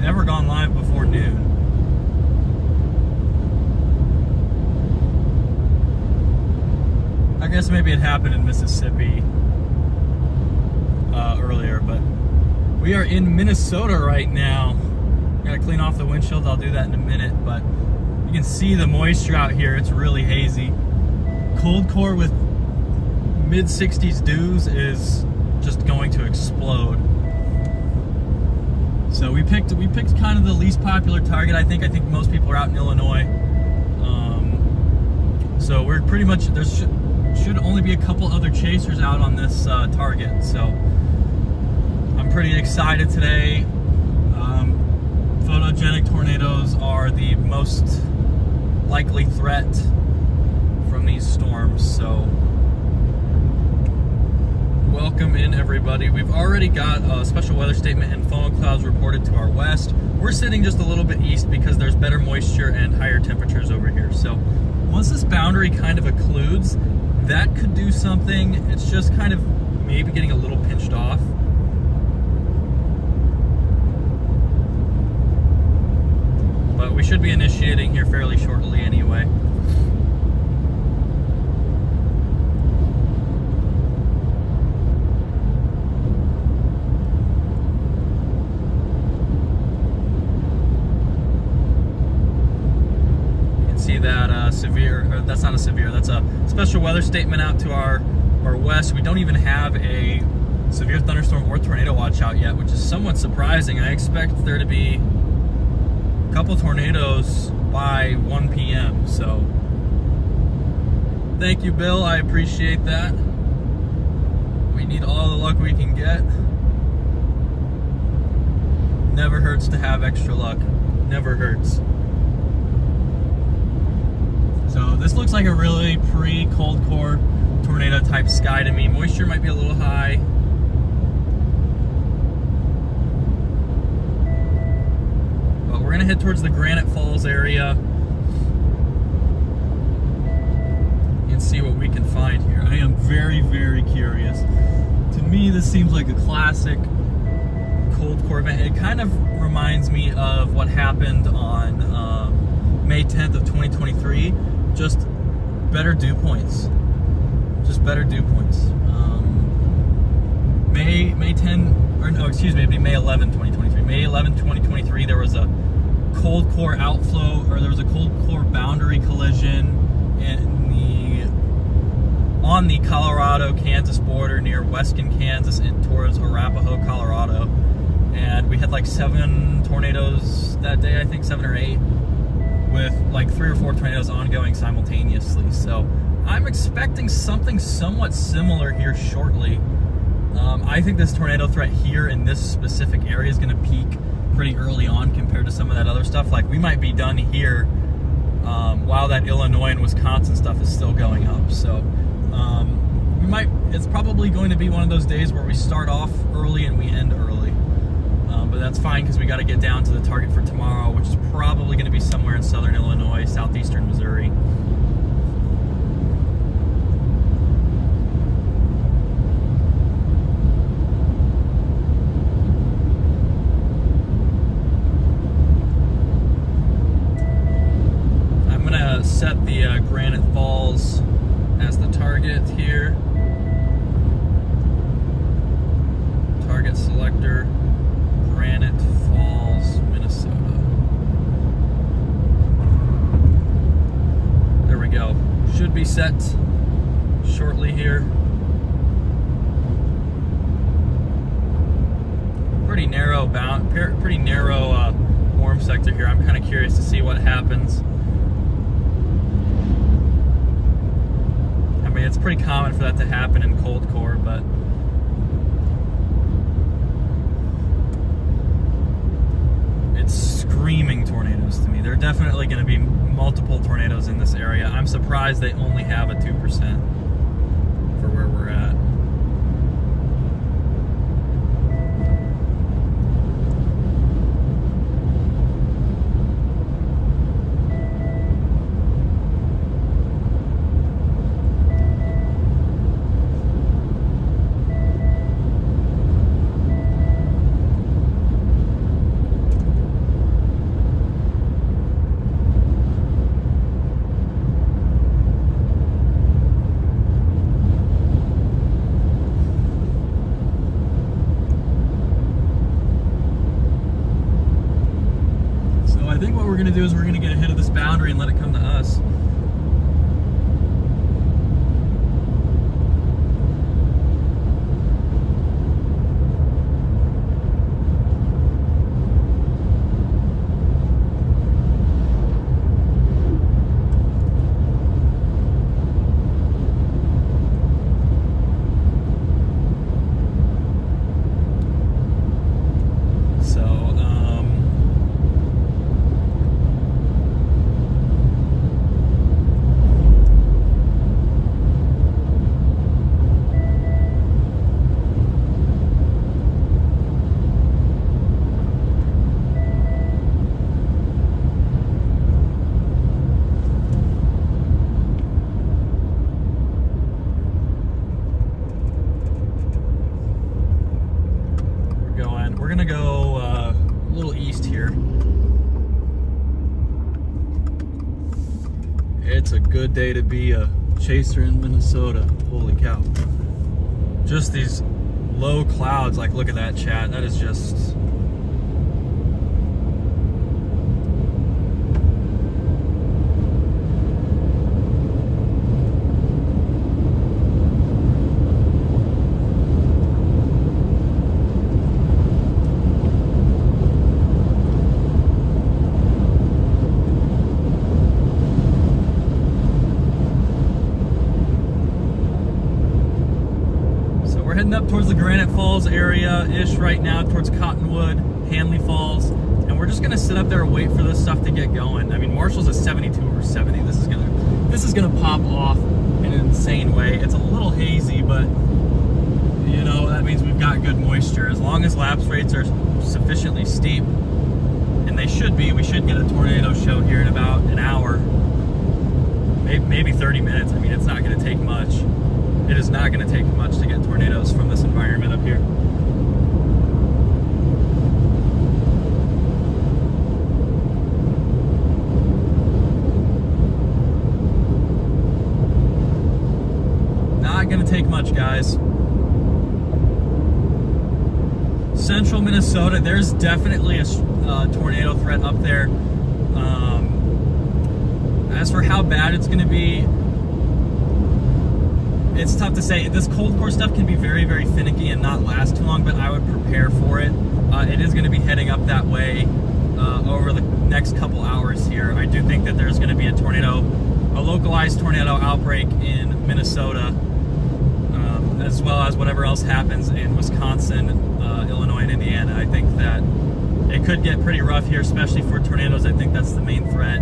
I've ever gone live before noon. I guess maybe it happened in Mississippi earlier, but we are in Minnesota right now. Gotta clean off the windshield. I'll do that in a minute, but you can see the moisture out here. It's really hazy. Cold core with mid-60s dews is just going to explode. So we picked kind of the least popular target. I think most people are out in Illinois. So we're pretty much, there should only be a couple other chasers out on this target. So I'm pretty excited today. Photogenic tornadoes are the most likely threat from these storms. So welcome in, everybody. We've already got a special weather statement and funnel clouds reported to our west. We're sitting just a little bit east because there's better moisture and higher temperatures over here. So once this boundary kind of occludes, that could do something. It's just kind of maybe getting a little pinched off. But we should be initiating here fairly shortly anyway. That severe, or that's not a severe, that's a special weather statement out to our west. We don't even have a severe thunderstorm or tornado watch out yet, which is somewhat surprising. I expect there to be a couple tornadoes by 1 p.m. So thank you, Bill. I appreciate that. We need all the luck we can get. Never hurts to have extra luck. Never hurts. So this looks like a really pre-cold core tornado type sky to me. Moisture might be a little high. But we're gonna head towards the Granite Falls area and see what we can find here. I am very, very curious. To me, this seems like a classic cold core event. It kind of reminds me of what happened on May 10th of 2023. Just better dew points. Just better dew points. May 10, or no, excuse me, it'd be May 11, 2023. May 11, 2023, there was a cold core outflow, or there was a cold core boundary collision on the Colorado-Kansas border near Weston, Kansas, and towards Arapahoe, Colorado. And we had like 7 tornadoes that day, I think 7 or 8. With like 3 or 4 tornadoes ongoing simultaneously. So I'm expecting something somewhat similar here shortly. I think this tornado threat here in this specific area is going to peak pretty early on compared to some of that other stuff. Like we might be done here while that Illinois and Wisconsin stuff is still going up. So it's probably going to be one of those days where we start off early and we end early. But that's fine because we got to get down to the target for tomorrow, which is probably going to be somewhere in southern Illinois, southeastern Missouri. I'm going to set the Granite Falls as the target here. Target selector. Granite Falls, Minnesota. There we go. Should be set shortly here. Pretty narrow warm sector here. I'm kind of curious to see what happens. I mean, it's pretty common for that to happen in cold core, but screaming tornadoes to me. There are definitely going to be multiple tornadoes in this area. I'm surprised they only have a 2% for where we're at. think what we're gonna do is we're gonna get ahead of this boundary and let it come to us. We're gonna go a little east here. It's a good day to be a chaser in Minnesota. Holy cow. Just these low clouds, like look at that, chat. That is just... heading up towards the Granite Falls area-ish right now, towards Cottonwood, Hanley Falls, and we're just gonna sit up there and wait for this stuff to get going. I mean, Marshall's a 72 over 70. This is gonna pop off in an insane way. It's a little hazy, but you know, that means we've got good moisture. As long as lapse rates are sufficiently steep, and they should be, we should get a tornado show here in about an hour, maybe 30 minutes. I mean, it's not gonna take much. It is not going to take much to get tornadoes from this environment up here. Not going to take much, guys. Central Minnesota, there's definitely a tornado threat up there. As for how bad it's going to be, it's tough to say. This cold core stuff can be very, very finicky and not last too long, but I would prepare for it. It is going to be heading up that way over the next couple hours here. I do think that there's going to be a localized tornado outbreak in Minnesota, as well as whatever else happens in Wisconsin, Illinois, and Indiana. I think that it could get pretty rough here, especially for tornadoes. I think that's the main threat.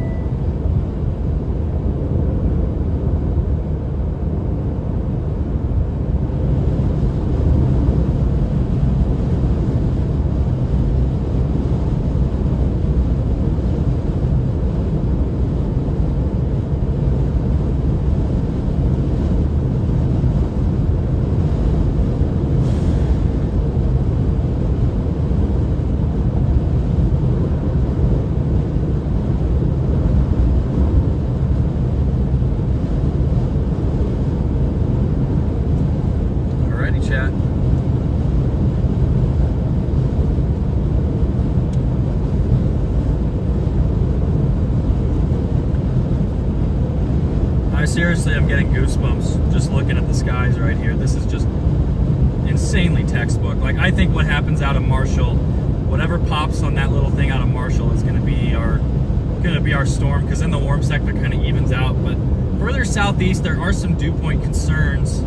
Chat. I seriously am getting goosebumps just looking at the skies right here. This is just insanely textbook. Like, I think what happens out of Marshall, whatever pops on that little thing out of Marshall is going to be our storm, because then the warm sector kind of evens out. But further southeast, there are some dew point concerns.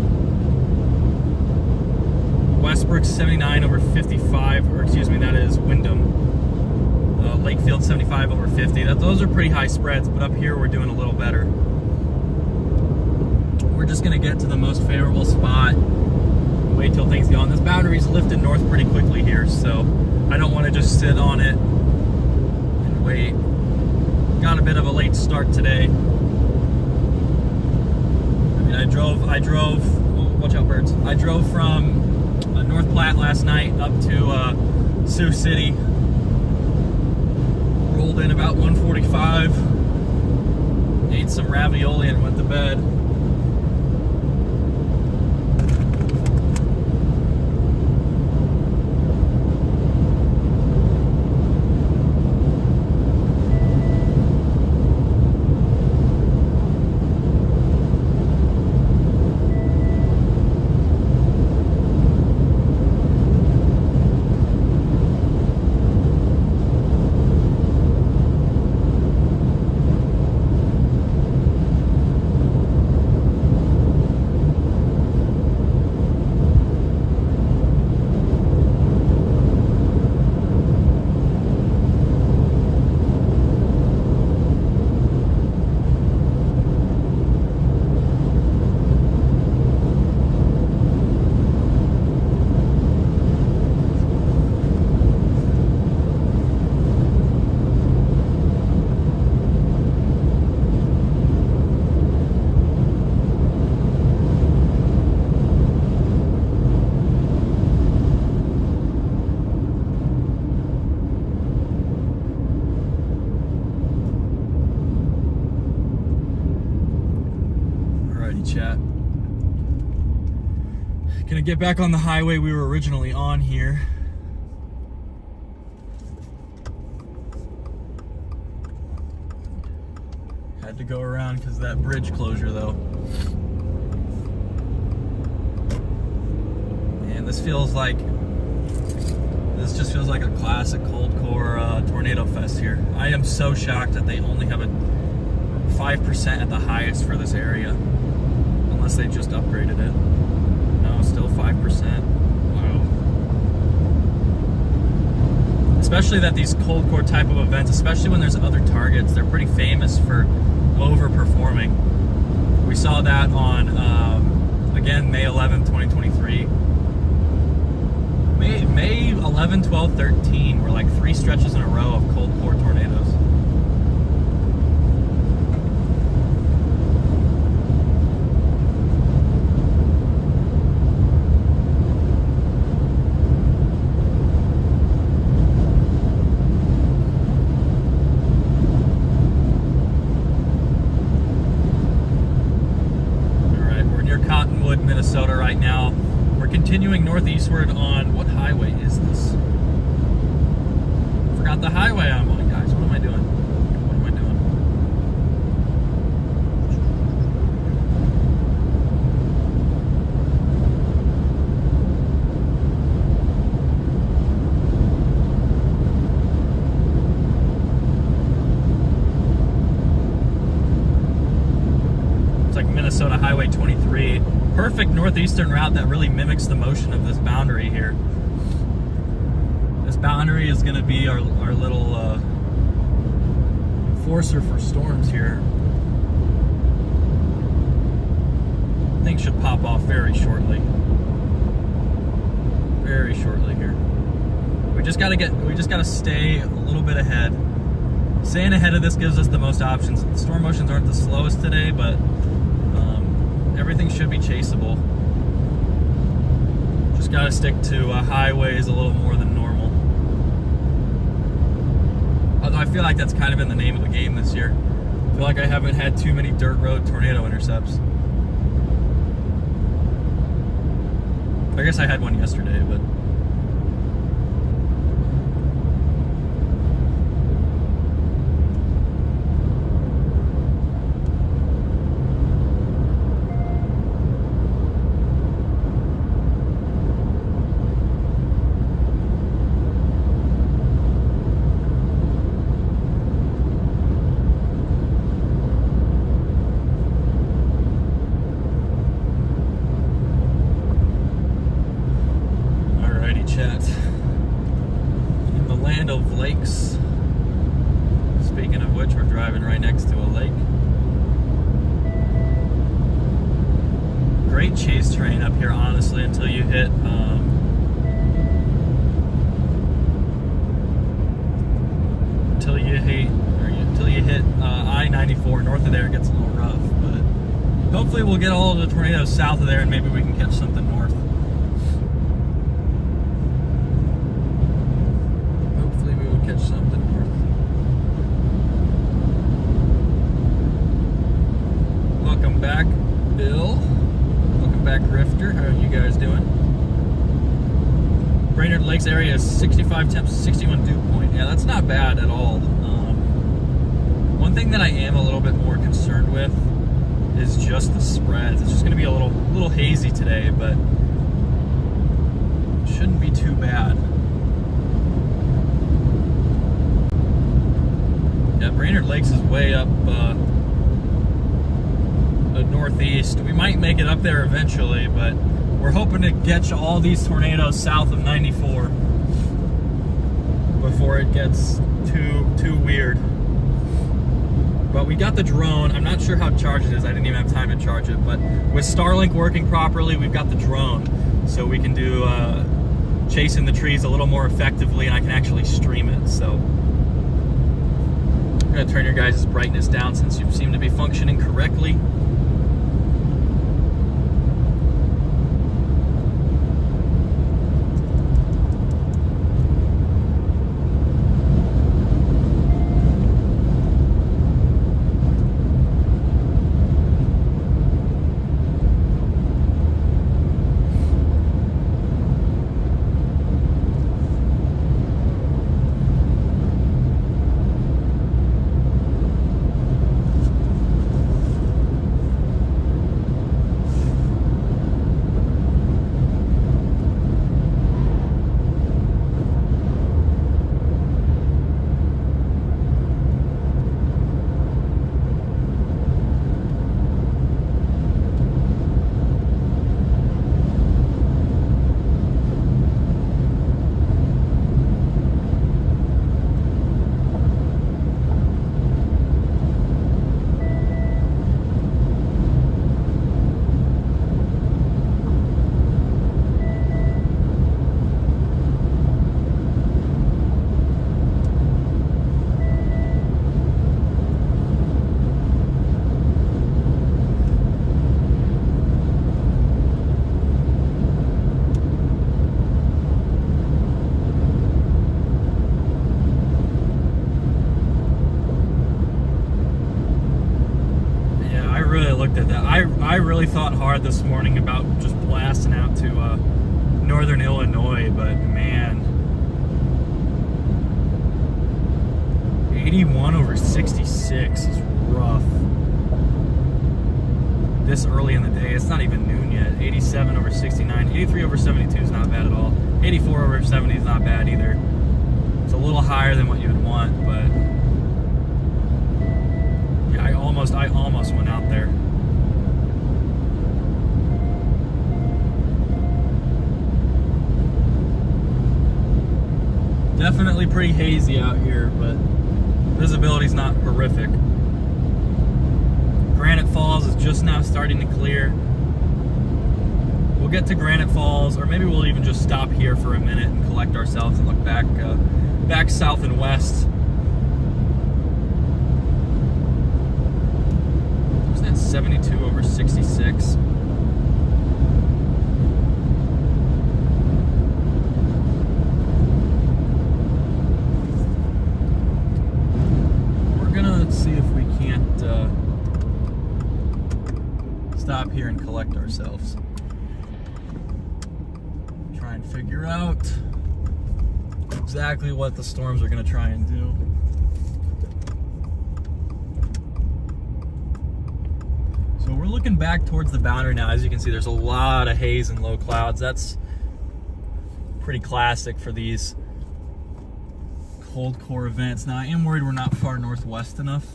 Westbrook 79 over 55, or excuse me, that is Windham. Lakefield 75 over 50. Those are pretty high spreads, but up here we're doing a little better. We're just going to get to the most favorable spot, wait till things go on. This boundary's lifted north pretty quickly here, so I don't want to just sit on it and wait. Got a bit of a late start today. I mean, I drove, watch out birds. I drove from North Platte last night up to Sioux City. Rolled in about 1:45. Ate some ravioli and went to bed. chat. Gonna get back on the highway we were originally on here. Had to go around because of that bridge closure though. And this just feels like a classic cold core tornado fest here. I am so shocked that they only have a 5% at the highest for this area, unless they just upgraded it. No, still 5%. Wow. Especially that these cold core type of events, especially when there's other targets, they're pretty famous for overperforming. We saw that on, again, May 11th, 2023. May 11, 12, 13 were like 3 stretches in a row of cold core tornadoes. Minnesota right now. We're continuing northeastward on, what highway is this? Forgot the highway I'm on, guys. What am I doing? What am I doing? It's like Minnesota Highway 23. Perfect northeastern route that really mimics the motion of this boundary here. This boundary is going to be our little forcer for storms here. Things should pop off very shortly. Very shortly here. We just gotta stay a little bit ahead. Staying ahead of this gives us the most options. The storm motions aren't the slowest today, but everything should be chaseable. Just gotta stick to highways a little more than normal. Although I feel like that's kind of in the name of the game this year. I feel like I haven't had too many dirt road tornado intercepts. I guess I had one yesterday, but chat. In the land of lakes. Speaking of which, we're driving right next to a lake. Great chase terrain up here, honestly, until you hit I-94. North of there it gets a little rough, but hopefully we'll get all of the tornadoes south of there and maybe we can catch something north. Catch something north. Welcome back, Bill. Welcome back, Rifter. How are you guys doing? Brainerd Lakes area is 65 temps, 61 dew point. Yeah, that's not bad at all. One thing that I am a little bit more concerned with is just the spreads. It's just going to be a little hazy today, but it shouldn't be too bad. Yeah, Brainerd Lakes is way up northeast. We might make it up there eventually, but we're hoping to catch all these tornadoes south of 94 before it gets too weird. But we got the drone. I'm not sure how charged it is. I didn't even have time to charge it. But with Starlink working properly, we've got the drone, so we can do chasing the trees a little more effectively, and I can actually stream it. So I'm gonna turn your guys' brightness down since you seem to be functioning correctly. looked at that. I really thought hard this morning about just blasting out to northern Illinois, but man, 81 over 66 is rough. This early in the day, it's not even noon yet. 87 over 69, 83 over 72 is not bad at all. 84 over 70 is not bad either. It's a little higher than what you would want, but yeah, I almost went out there. Definitely pretty hazy out here, but visibility's not horrific. Granite Falls is just now starting to clear. We'll get to Granite Falls, or maybe we'll even just stop here for a minute and collect ourselves and look back south and west. Isn't that 72 over 66? We're gonna see if we can't stop here and collect ourselves. Try and figure out exactly what the storms are going to try and do. So we're looking back towards the boundary now. As you can see, there's a lot of haze and low clouds. That's pretty classic for these cold core events. Now I am worried we're not far northwest enough.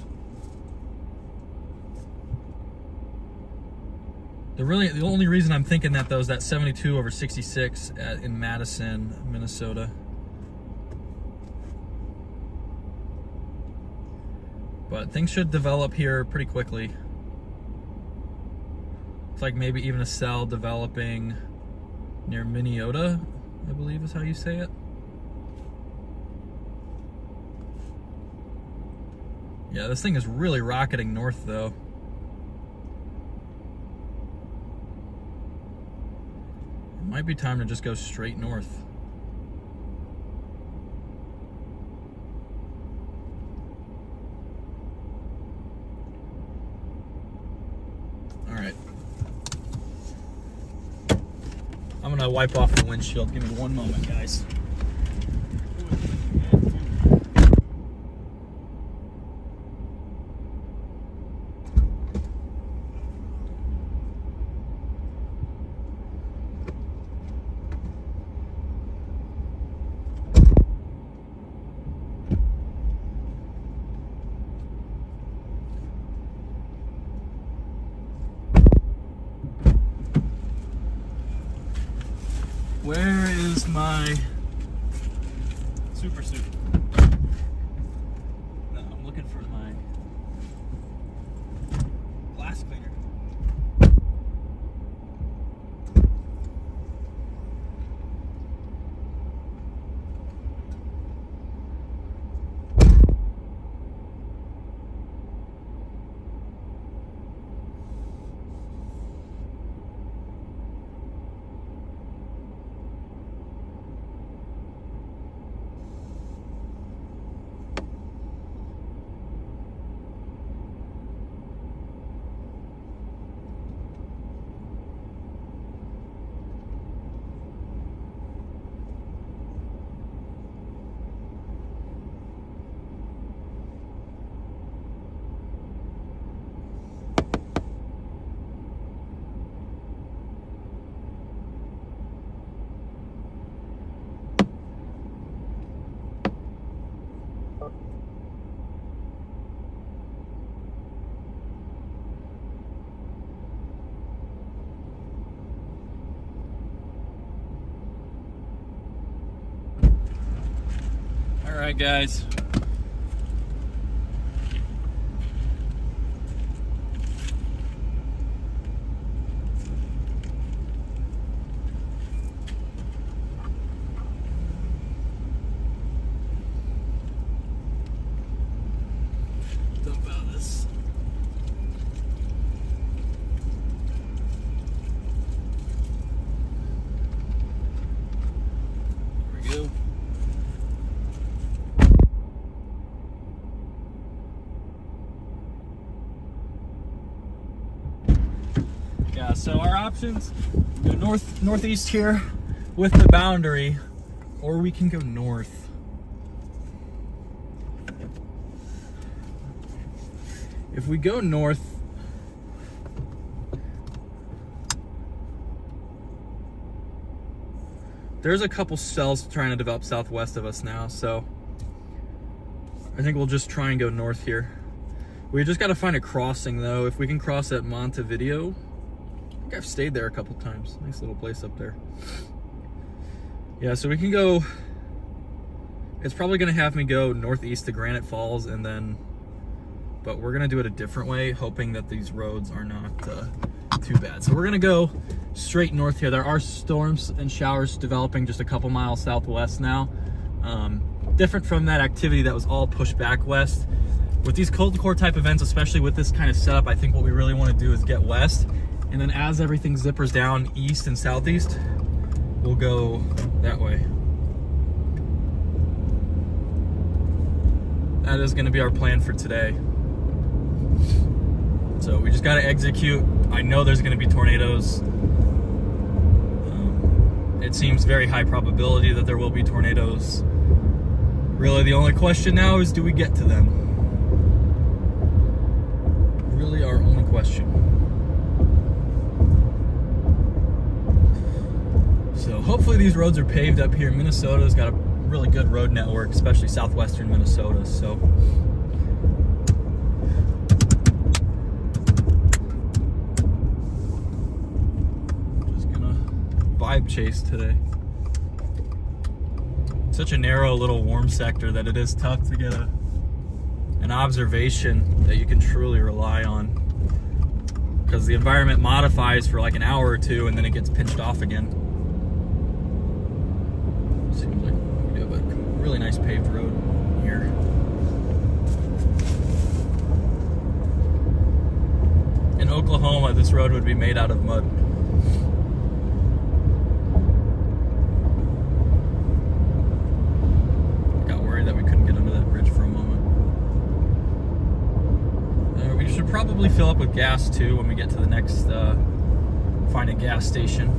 The only reason I'm thinking that though is that 72 over 66 in Madison, Minnesota. But things should develop here pretty quickly. It's like maybe even a cell developing near Minneota, I believe is how you say it. Yeah, this thing is really rocketing north though. Might be time to just go straight north. All right. I'm gonna wipe off the windshield. Give me one moment, guys. Where is my super suit? No, I'm looking for my glass cleaner. All right, guys. Dump out this. There we go. Yeah, so our options, go northeast here with the boundary, or we can go north. If we go north, there's a couple cells trying to develop southwest of us now, so I think we'll just try and go north here. We just got to find a crossing though. If we can cross at Montevideo, I think I've stayed there a couple times. Nice little place up there. Yeah, so we can go, it's probably going to have me go northeast to Granite Falls and then, but we're going to do it a different way, hoping that these roads are not too bad. So we're going to go straight north here. There are storms and showers developing just a couple miles southwest now. Different from that activity that was all pushed back west. With these cold core type events, especially with this kind of setup, I think what we really want to do is get west. And then as everything zippers down east and southeast, we'll go that way. That is going to be our plan for today. So we just got to execute. I know there's going to be tornadoes. It seems very high probability that there will be tornadoes. Really, the only question now is, do we get to them? Really, our only question. So hopefully these roads are paved up here. Minnesota's got a really good road network, especially southwestern Minnesota. So just gonna vibe chase today. Such a narrow little warm sector that it is tough to get an observation that you can truly rely on, because the environment modifies for like an hour or two and then it gets pinched off again. Seems like we have a really nice paved road here. In Oklahoma, this road would be made out of mud. That we couldn't get under that bridge for a moment. We should probably fill up with gas too when we get to the next find a gas station.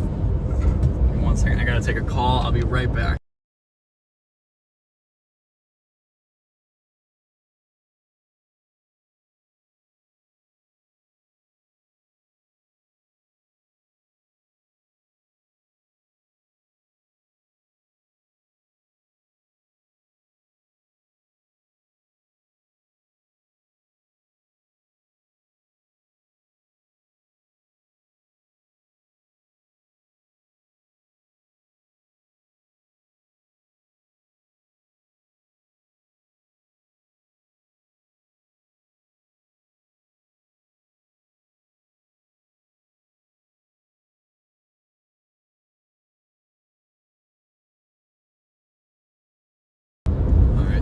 Give me 1 second, I gotta take a call. I'll be right back.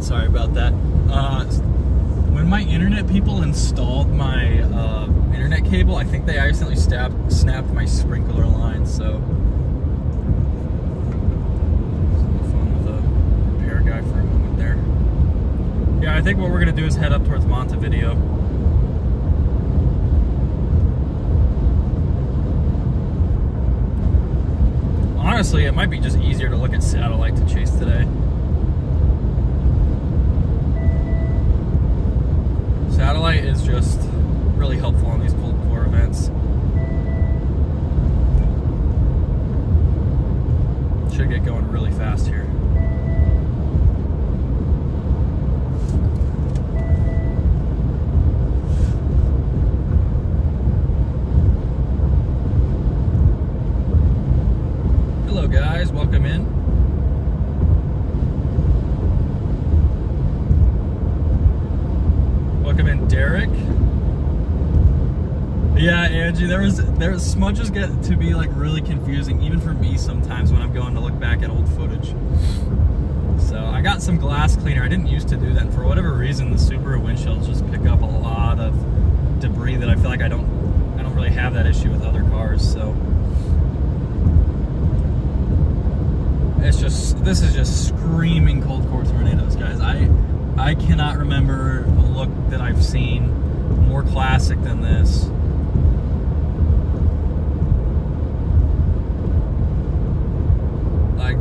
Sorry about that. When my internet people installed my internet cable, I think they accidentally snapped my sprinkler line, so on the phone with a repair guy for a moment there. Yeah, I think what we're gonna do is head up towards Montevideo. Honestly, it might be just easier to look at satellite to chase today. Satellite is just really helpful on these cold core events. Should get going really fast here. Hello guys, welcome in. Welcome in, Derek. Yeah, Angie, there smudges get to be like really confusing, even for me sometimes when I'm going to look back at old footage. So I got some glass cleaner. I didn't used to do that, and for whatever reason, the Subaru windshields just pick up a lot of debris that I feel like I don't really have that issue with other cars. So this is just screaming cold core tornadoes, guys. I cannot remember a look that I've seen more classic than this.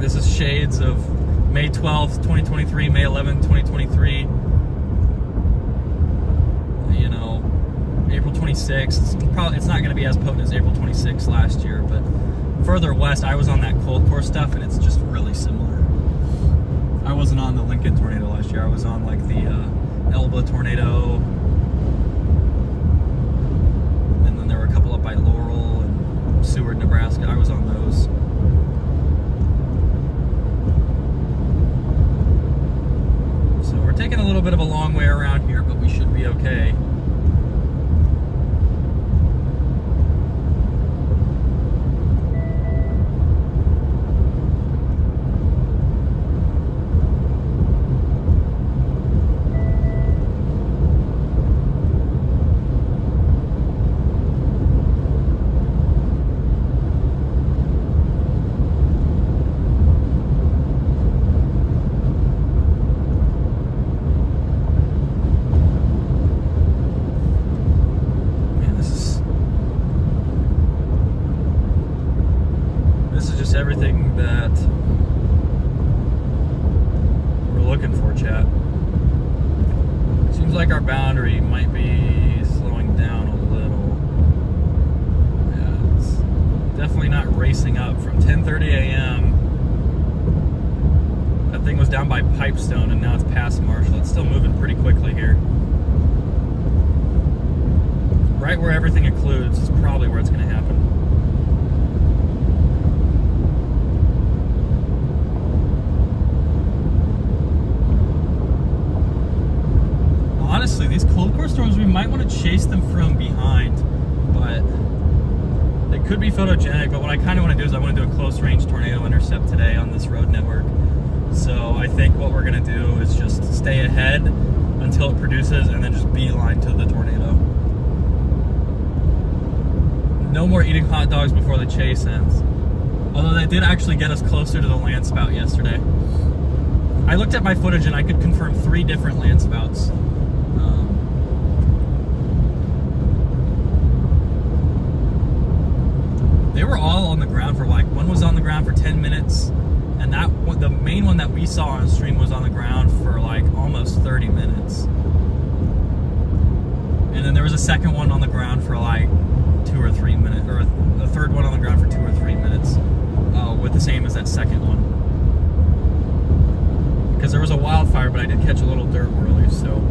This is shades of May 12th, 2023, May 11th, 2023. You know, April 26th. It's not going to be as potent as April 26th last year, but further west, I was on that cold core stuff, and it's just really similar. I wasn't on the Lincoln tornado last year. I was on like the Elba tornado, and then there were a couple up by Laurel and Seward, Nebraska. I was on those. So we're taking a little bit of a long way around here, but we should be okay. Everything that we're looking for, chat. Seems like our boundary might be slowing down a little. Yeah, it's definitely not racing up. From 10:30 a.m. that thing was down by Pipestone, and now it's past Marshall. It's still moving pretty quickly here. Right where everything occludes is probably where it's going to happen. Honestly, these cold core storms, we might want to chase them from behind, but they could be photogenic. But what I kind of want to do is I want to do a close range tornado intercept today on this road network. So I think what we're going to do is just stay ahead until it produces and then just beeline to the tornado. No more eating hot dogs before the chase ends. Although that did actually get us closer to the land spout yesterday. I looked at my footage and I could confirm 3 different land spouts. They were all on the ground for like, one was on the ground for 10 minutes, and that the main one that we saw on stream was on the ground for like almost 30 minutes. And then there was a second one on the ground for like 2 or 3 minutes, or a third one on the ground for 2 or 3 minutes, with the same as that second one. Because there was a wildfire, but I did catch a little dirt early, so.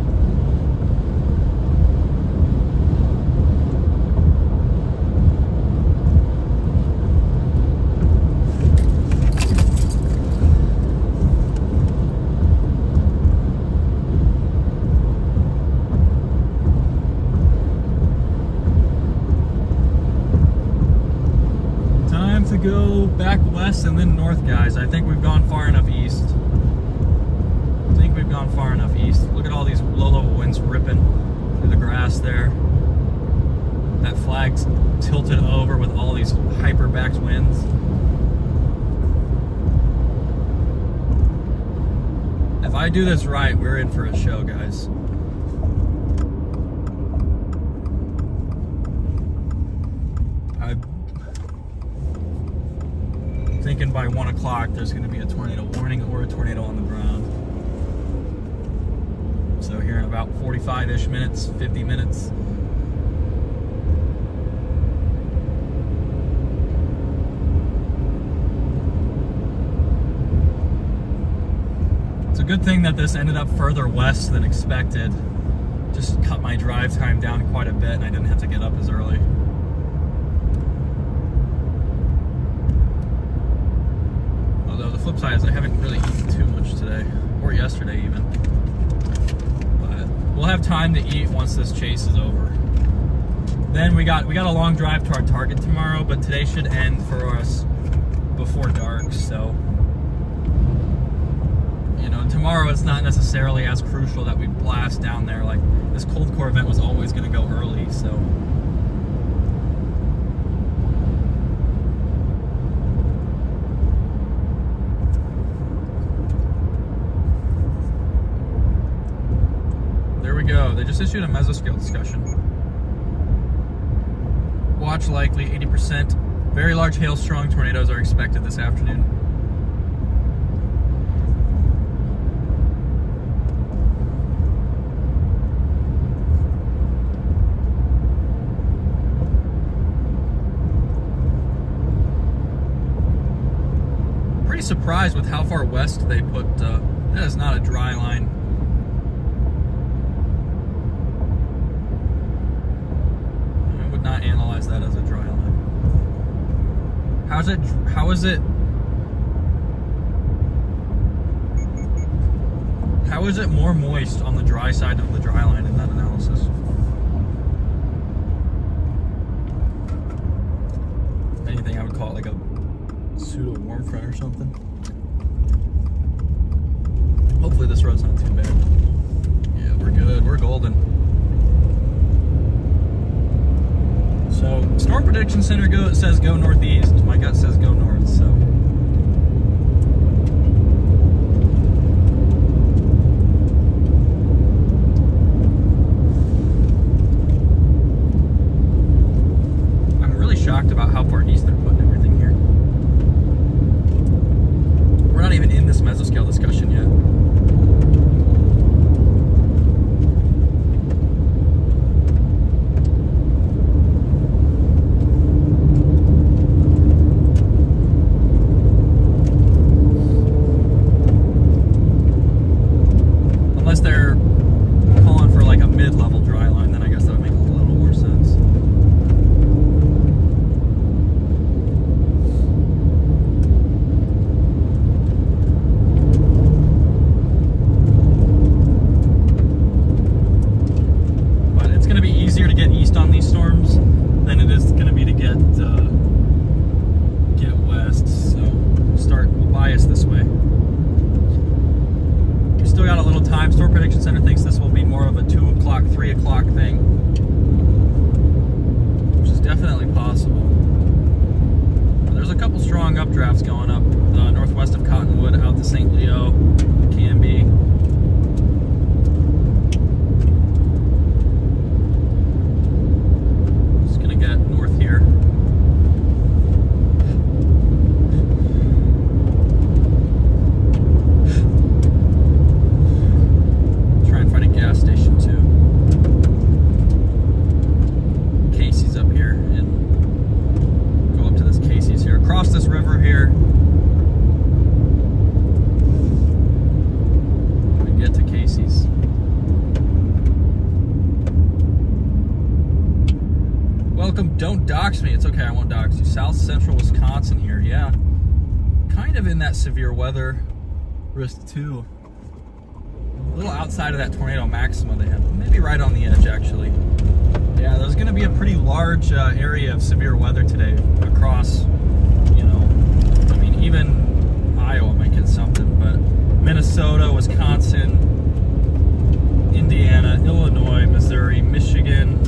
Go back west and then north, guys. I think we've gone far enough east. Look at all these low-level winds ripping through the grass there. That flag's tilted over with all these hyper-backed winds. If I do this right, we're in for a show, guys. Thinking by 1 o'clock there's going to be a tornado warning or a tornado on the ground. So here in about 45-ish minutes, 50 minutes. It's a good thing that this ended up further west than expected. Just cut my drive time down quite a bit and I didn't have to get up as early. Although the flip side is I haven't really eaten too much today, or yesterday even. But we'll have time to eat once this chase is over. Then we got a long drive to our target tomorrow, but today should end for us before dark, so you know, tomorrow it's not necessarily as crucial that we blast down there. Like, this cold core event was always going to go early, so there we go. They just issued a mesoscale discussion. Watch likely 80%. Very large hailstrong tornadoes are expected this afternoon. surprised with how far west they put. That is not a dry line. I would not analyze that as a dry line. How is it more moist on the dry side of the dry line in that analysis? If anything, I would call it like a pseudo warm front or something. Hopefully this road's not too bad. Yeah, we're good. We're golden. So, Storm Prediction Center says go northeast. My gut says go north, so. I'm really shocked about how far east they're putting everything here. We're not even in this mesoscale discussion yet. Unless they're calling for like a mid-level dry line, then I guess that would make a little more sense. But it's going to be easier to get east on these storms than it is going to be to get west. So we'll bias this way. Still got a little time. Storm Prediction Center thinks this will be more of a 2 o'clock, 3 o'clock thing, which is definitely possible. There's a couple strong updrafts going up northwest of Cottonwood out to St. Leo, Canby. Just gonna get north here. Gas station too. Casey's up here, and go up to this Casey's here. Across this river here. We get to Casey's. Welcome, don't dox me. It's okay, I won't dox you. South central Wisconsin here, yeah. Kind of in that severe weather risk too. A little outside of that tornado maxima they have. Maybe right on the edge, actually. Yeah, there's going to be a pretty large area of severe weather today across, you know, I mean, even Iowa might get something, but Minnesota, Wisconsin, Indiana, Illinois, Missouri, Michigan,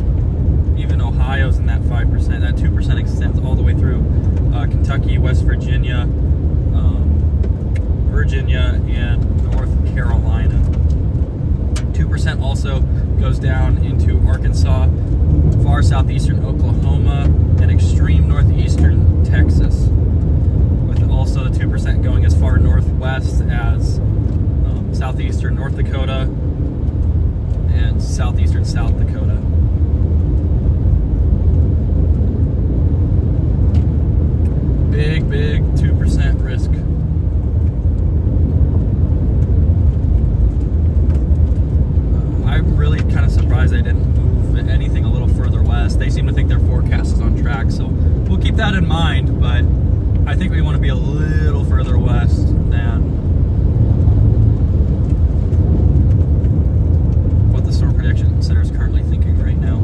even Ohio's in that 5%. That 2% extends all the way through Kentucky, West Virginia, Virginia, and North Carolina. 2% also goes down into Arkansas, far southeastern Oklahoma, and extreme northeastern Texas, with also the 2% going as far northwest as southeastern North Dakota and southeastern South Dakota. Big 2% risk. I'm really kind of surprised they didn't move anything a little further west. They seem to think their forecast is on track, so we'll keep that in mind, but I think we want to be a little further west than what the Storm Prediction Center is currently thinking right now.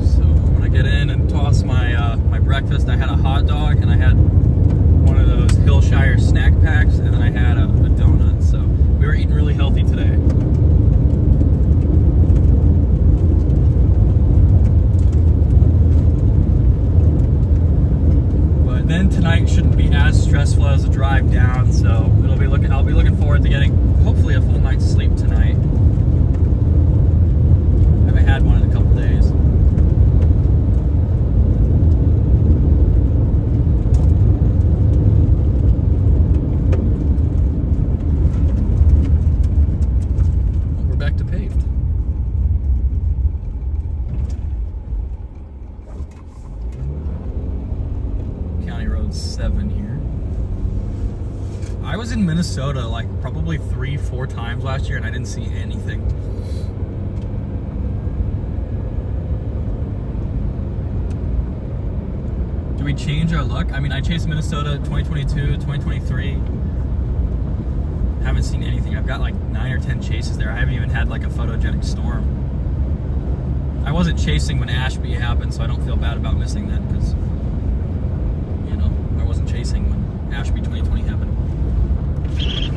So I'm going to get in and toss my breakfast. I had a hot dog and I had one of those Hillshire snack packs, and then I had a donut. So we were eating really healthy today. But then tonight shouldn't be as stressful as a drive down, so I'll be looking forward to getting hopefully a full night's sleep tonight. I haven't had one in a couple days. I was in Minnesota like probably 3-4 times last year and I didn't see anything. Do we change our luck? I mean, I chased Minnesota 2022, 2023. Haven't seen anything. I've got like 9 or 10 chases there. I haven't even had like a photogenic storm. I wasn't chasing when Ashby happened, so I don't feel bad about missing that because, you know, I wasn't chasing when Ashby 2020 happened. I'm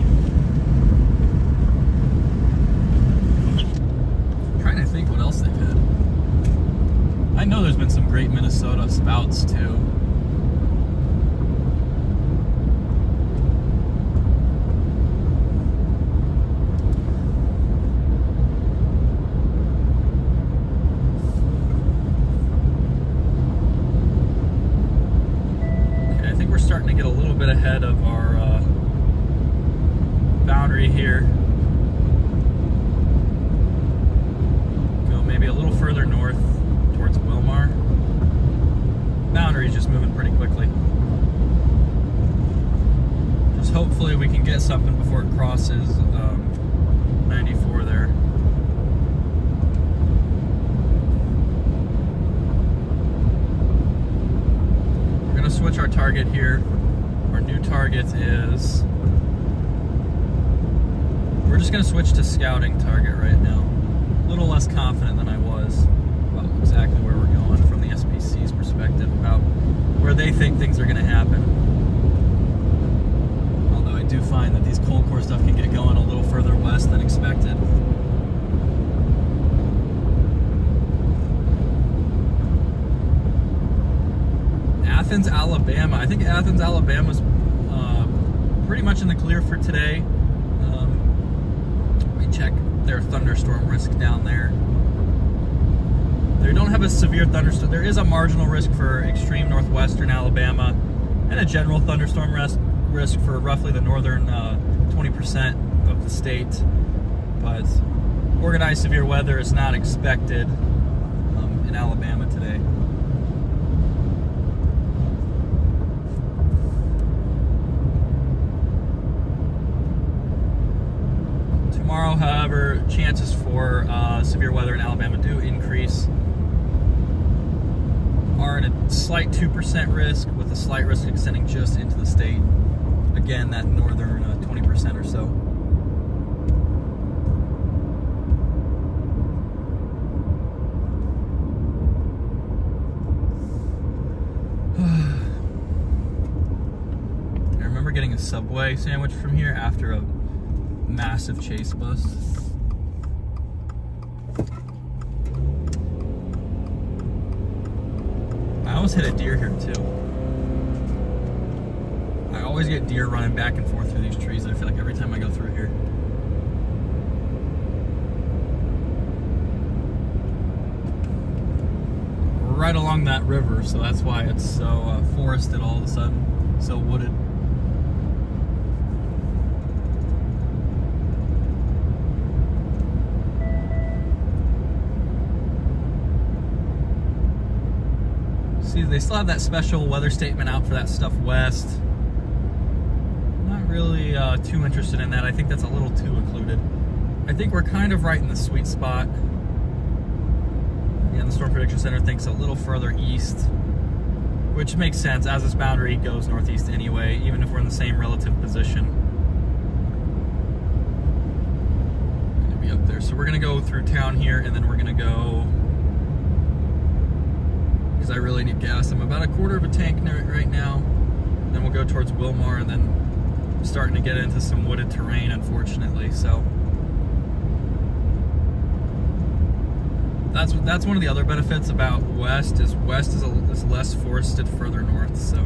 trying to think what else they've had. I know there's been some great Minnesota spouts too. Starting to get a little bit ahead of our boundary here. Go maybe a little further north towards Wilmar. Boundary is just moving pretty quickly. Just hopefully we can get something before it crosses 94 there. Switch our target here. Our new target is, we're just going to switch to scouting target right now. A little less confident than I was about exactly where we're going from the SPC's perspective about where they think things are going to happen. Although I do find that these cold core stuff can get going a little further west than expected. Athens, Alabama. I think Athens, Alabama's pretty much in the clear for today. We check their thunderstorm risk down there. They don't have a severe thunderstorm. There is a marginal risk for extreme northwestern Alabama and a general thunderstorm risk for roughly the northern 20% of the state. But organized severe weather is not expected in Alabama today. Tomorrow, however, chances for severe weather in Alabama do increase. Are at a slight 2% risk, with a slight risk extending just into the state. Again, that northern 20% or so. I remember getting a Subway sandwich from here after a massive chase bus. I almost hit a deer here too. I always get deer running back and forth through these trees. I feel like every time I go through here. We're right along that river, so that's why it's so forested all of a sudden, so wooded. See, they still have that special weather statement out for that stuff west. Not really too interested in that. I think that's a little too occluded. I think we're kind of right in the sweet spot. Again, the Storm Prediction Center thinks a little further east, which makes sense as this boundary goes northeast anyway, even if we're in the same relative position. Gonna be up there. So we're gonna go through town here, and then we're gonna go, because I really need gas. I'm about a quarter of a tank right now. Then we'll go towards Wilmar, and then starting to get into some wooded terrain, unfortunately. So that's one of the other benefits about west is less forested further north. So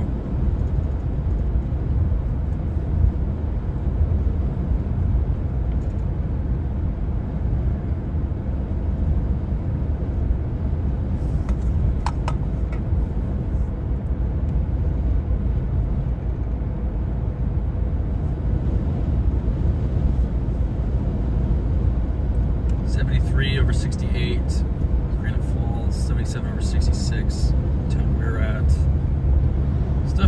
over 68, Granite Falls, 77 over 66, town we're at. Still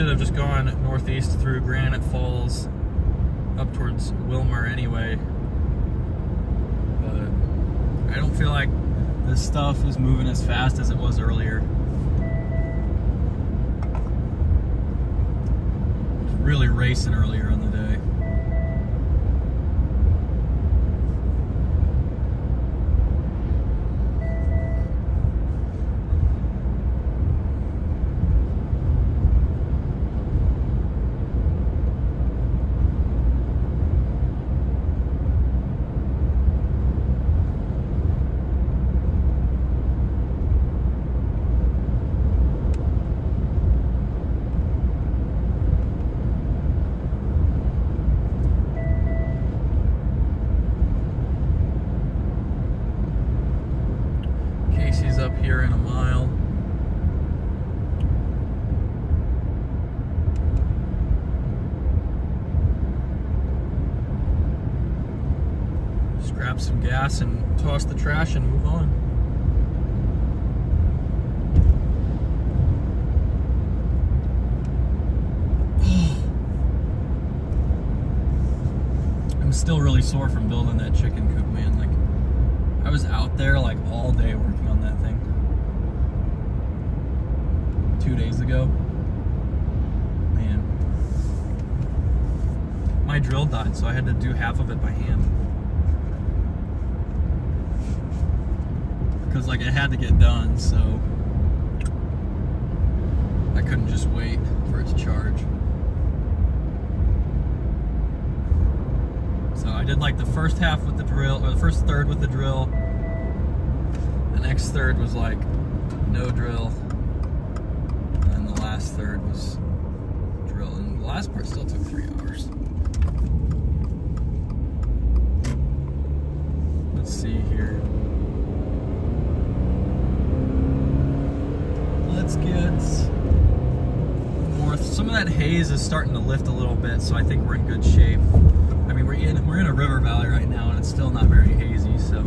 should have just gone northeast through Granite Falls up towards Wilmer anyway. But I don't feel like this stuff is moving as fast as it was earlier. It was really racing earlier in the day. Casey's up here in a mile. Just grab some gas and toss the trash and move on. I'm still really sore from building that chicken coop, man. Like, I was out there like all day working on that thing 2 days ago. Man, my drill died, so I had to do half of it by hand because like it had to get done, so I couldn't just wait for it to charge. So I did like the first half with the drill, or the first third with the drill. The next third was like no drill. And the last third was drill. And the last part still took 3 hours. Let's see here. Let's get north. Some of that haze is starting to lift a little bit, so I think we're in good shape. I mean, we're in a river valley right now, and it's still not very hazy, so.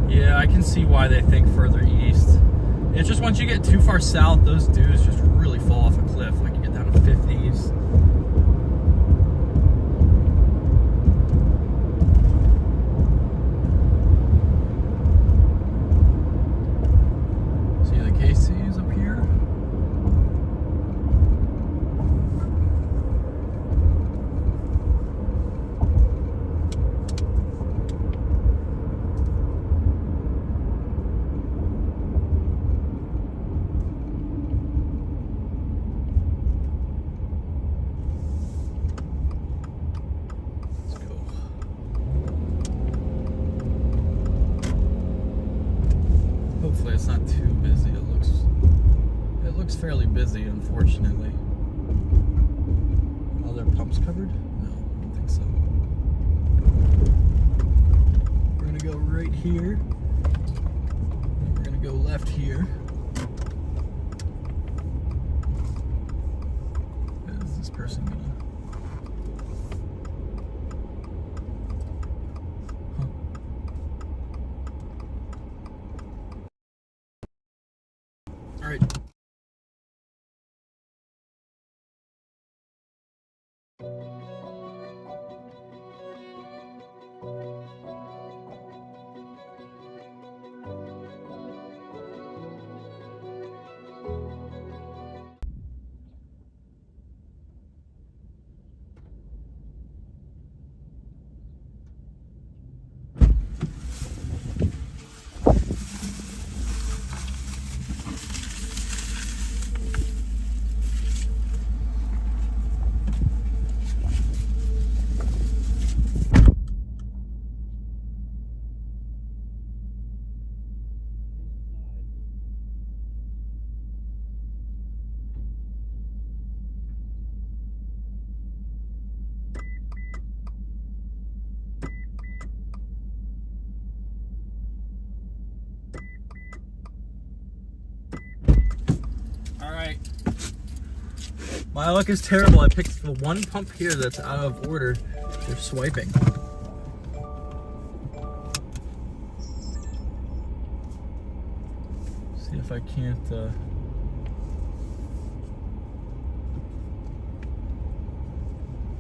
Yeah, I can see why they think further east. It's just once you get too far south, those dunes just really fall off a cliff. Like you get down to 50s. Hopefully it's not too busy. It looks fairly busy, unfortunately. Are there pumps covered? No, I don't think so. We're gonna go right here. We're gonna go left here. Is this person gonna? All right. My luck is terrible. I picked the one pump here that's out of order. They're swiping. See if I can't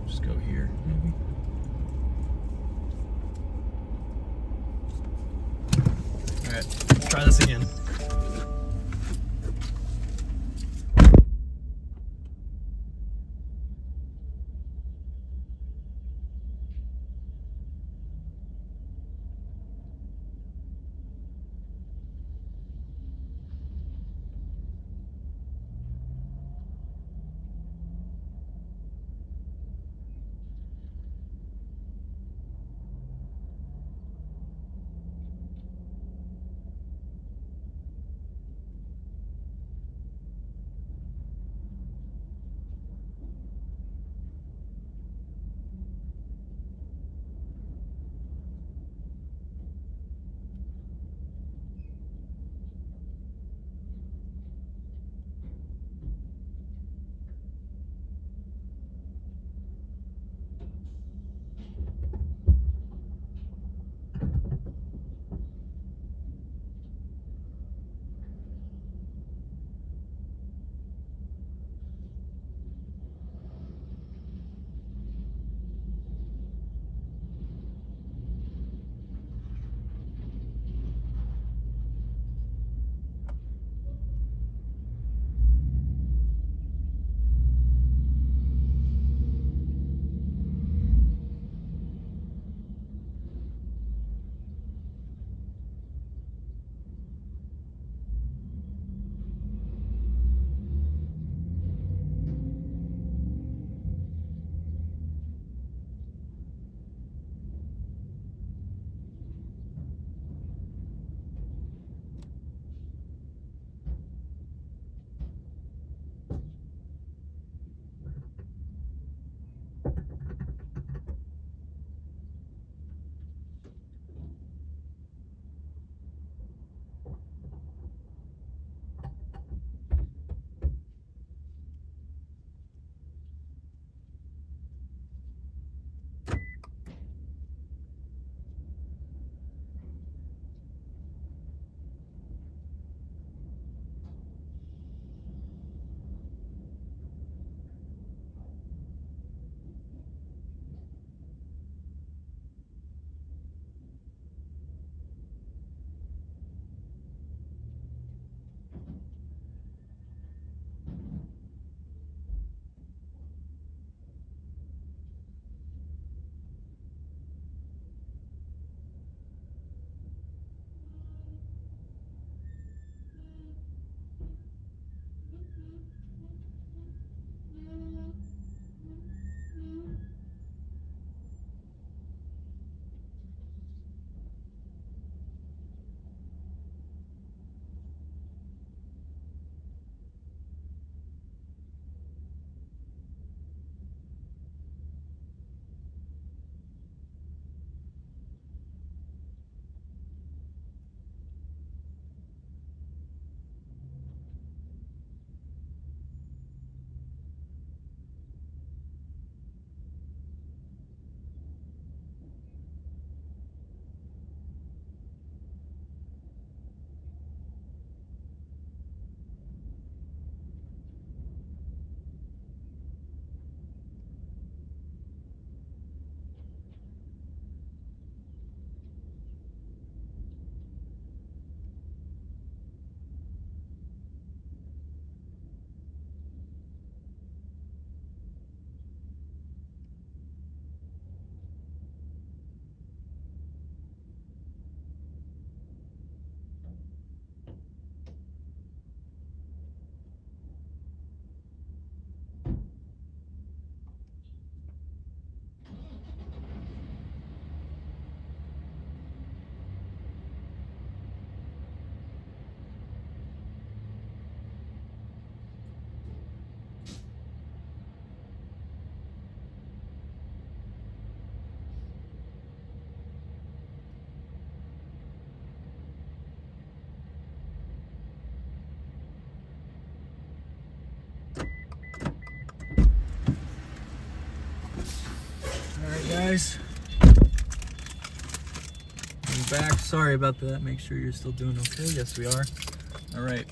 just go here, maybe. All right, let's try this again. Guys, I'm back. Sorry about that. Make sure you're still doing okay. Yes, we are. All right,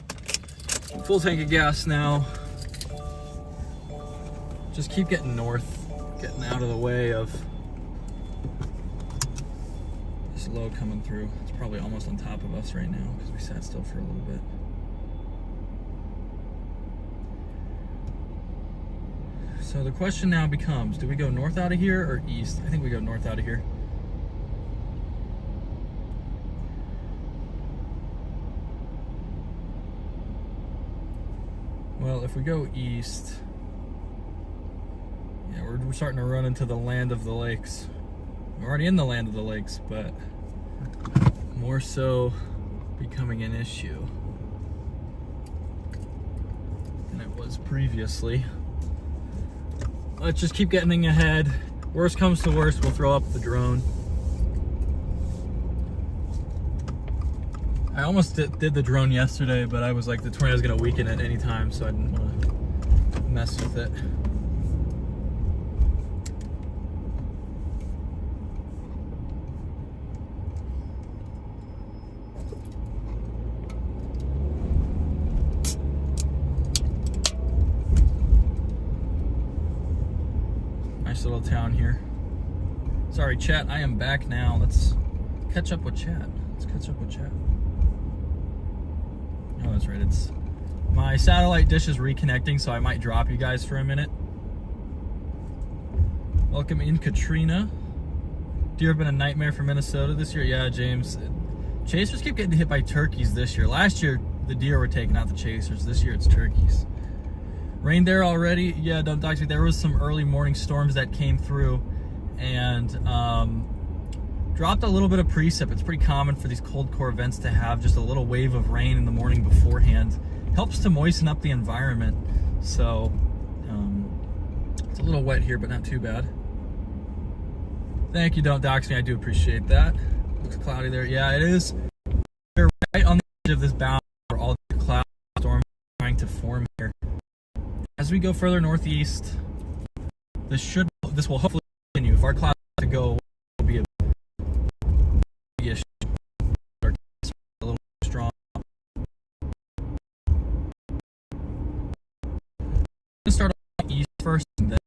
full tank of gas now. Just keep getting north, getting out of the way of this low coming through. It's probably almost on top of us right now because we sat still for a little bit. So the question now becomes, do we go north out of here or east? I think we go north out of here. Well, if we go east, yeah, we're starting to run into the land of the lakes. We're already in the land of the lakes, but more so becoming an issue than it was previously. Let's just keep getting ahead. Worst comes to worst, we'll throw up the drone. I almost did the drone yesterday, but I was like, the tornado's gonna weaken at any time, so I didn't want to mess with it. Nice little town here. Sorry, chat, I am back now. Let's catch up with chat. Oh, that's right. It's my satellite dish is reconnecting, so I might drop you guys for a minute. Welcome in, Katrina. Deer have been a nightmare for Minnesota this year. Yeah, James. Chasers keep getting hit by turkeys this year. Last year, the deer were taking out the chasers. This year, it's turkeys. Rain there already? Yeah, don't dox me. There was some early morning storms that came through and dropped a little bit of precip. It's pretty common for these cold core events to have just a little wave of rain in the morning beforehand. Helps to moisten up the environment. So it's a little wet here, but not too bad. Thank you, don't dox me. I do appreciate that. Looks cloudy there. Yeah, it is. We're right on the edge of this bound where all the cloud storms are trying to form here. As we go further northeast, this will hopefully continue. If our clouds to go away, it will be a little strong. Let's start on the east first, and then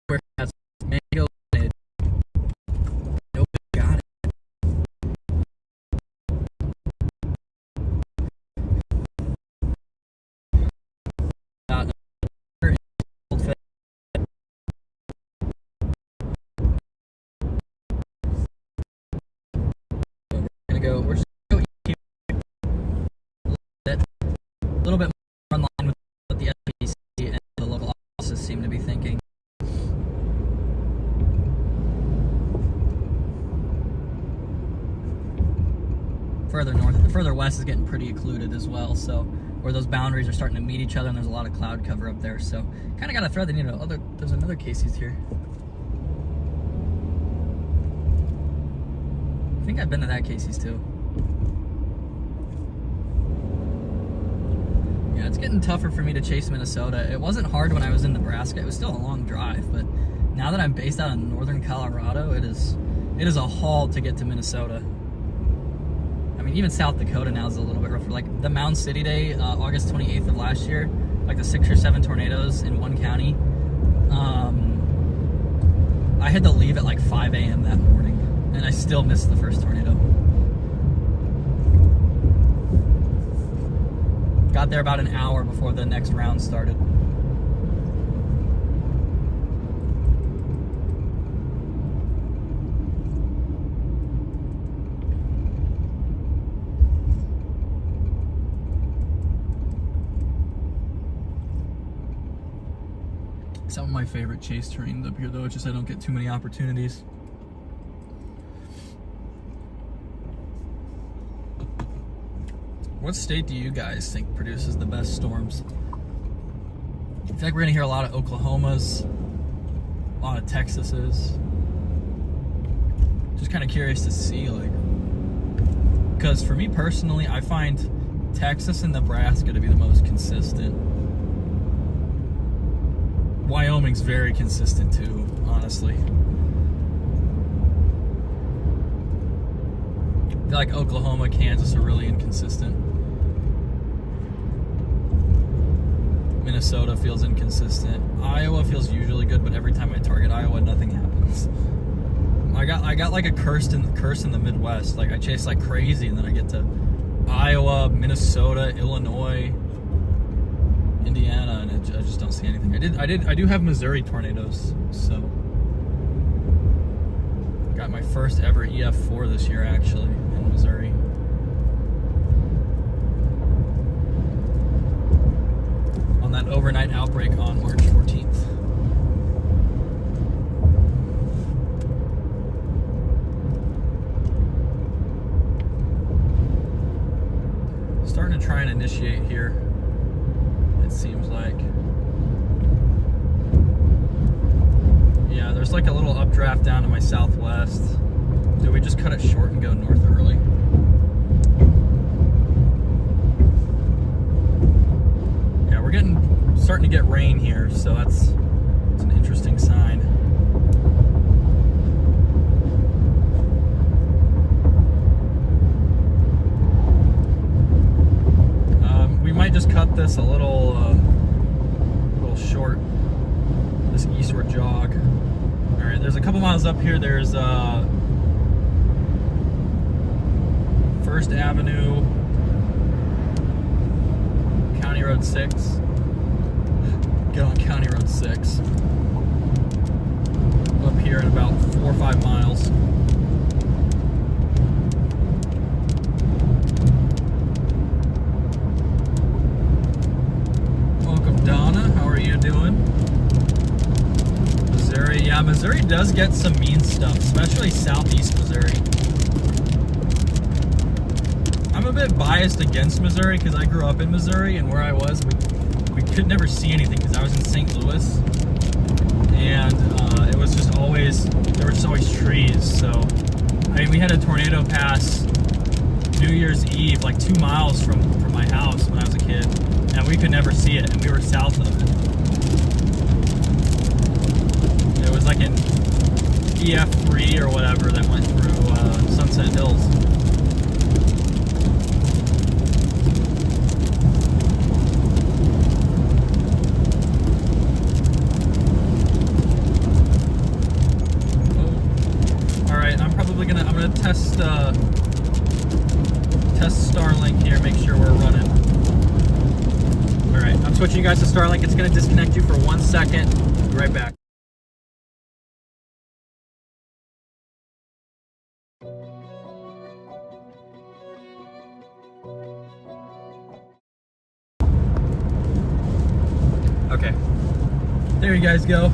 where it has mango in it. Nope, got it. We're just gonna go here a little bit more in line with what the SBC and the local offices seem to be thinking. Further north, further west is getting pretty occluded as well, so where those boundaries are starting to meet each other and there's a lot of cloud cover up there, so kind of got to thread the needle. Oh, there's another Casey's here. I think I've been to that Casey's too. Yeah, it's getting tougher for me to chase Minnesota. It wasn't hard when I was in Nebraska. It was still a long drive, but now that I'm based out in northern Colorado, it is a haul to get to Minnesota. I mean, even South Dakota now is a little bit rougher. Like the Mound City Day, August 28th of last year, like the 6 or 7 tornadoes in one county. I had to leave at like 5 a.m. that morning, and I still missed the first tornado. Got there about an hour before the next round started. Some of my favorite chase terrains up here, though. It's just I don't get too many opportunities. What state do you guys think produces the best storms? I feel like we're gonna hear a lot of Oklahomas, a lot of Texas's. Just kind of curious to see, like, because for me personally, I find Texas and Nebraska to be the most consistent. Wyoming's very consistent too, honestly. I feel like Oklahoma, Kansas are really inconsistent. Minnesota feels inconsistent. Iowa feels usually good, but every time I target Iowa, nothing happens. I got like a curse in the Midwest. Like I chase like crazy, and then I get to Iowa, Minnesota, Illinois, Indiana, and I just don't see anything. I do have Missouri tornadoes, so got my first ever EF4 this year actually in Missouri. On that overnight outbreak on March 14th. Starting to try and initiate here, it seems like. Yeah, there's like a little updraft down to my southwest. Do we just cut it short and go north early? Yeah, we're starting to get rain here, so that's an interesting sign. We might just cut this a little short, this eastward jog. All right, there's a couple miles up here. There's First Avenue, County Road 6. Get on County Road 6. Up here in about 4 or 5 miles. Welcome, Donna. How are you doing? Missouri. Yeah, Missouri does get some mean stuff, especially southeast Missouri. I'm a bit biased against Missouri because I grew up in Missouri, and where I was, we could never see anything because I was in St. Louis, and it was just always, there were just always trees. So I mean, we had a tornado pass New Year's Eve like 2 miles from my house when I was a kid, and we could never see it, and we were south of it. It was like an EF3 or whatever that went through Sunset Hills. I'm gonna test Starlink here, make sure we're running. All right, I'm switching you guys to Starlink. It's gonna disconnect you for 1 second. Be right back. Okay, there you guys go.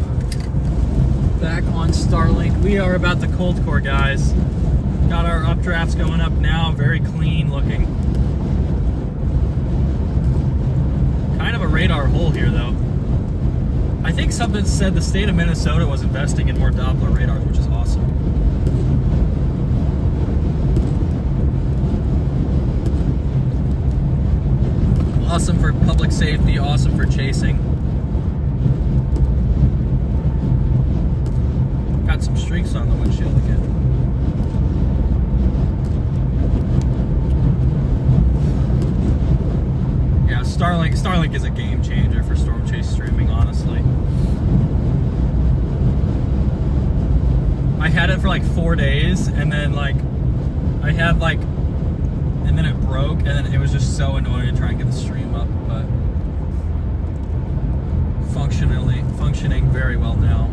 Back on Starlink. We are about the cold core, guys. Got our updrafts going up now, very clean looking. Kind of a radar hole here though. I think something said the state of Minnesota was investing in more Doppler radars, which is awesome. Awesome for public safety, awesome for chasing. Got some streaks on the windshield again. Yeah, Starlink is a game changer for storm chase streaming, honestly. I had it for like 4 days, and then and then it broke, and then it was just so annoying to try and get the stream up, but functioning very well now.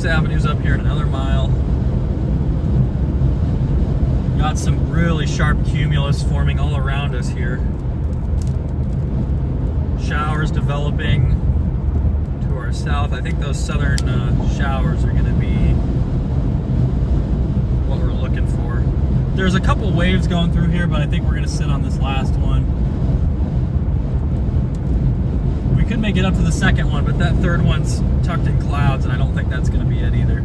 Avenues up here in another mile. Got some really sharp cumulus forming all around us here. Showers showers developing to our south. I think those southern showers are going to be what we're looking for. There's a couple waves going through here, but I think we're going to sit on this last one. We could make it up to the second one, but that third one's tucked in clouds, and I don't think that's going to be it either.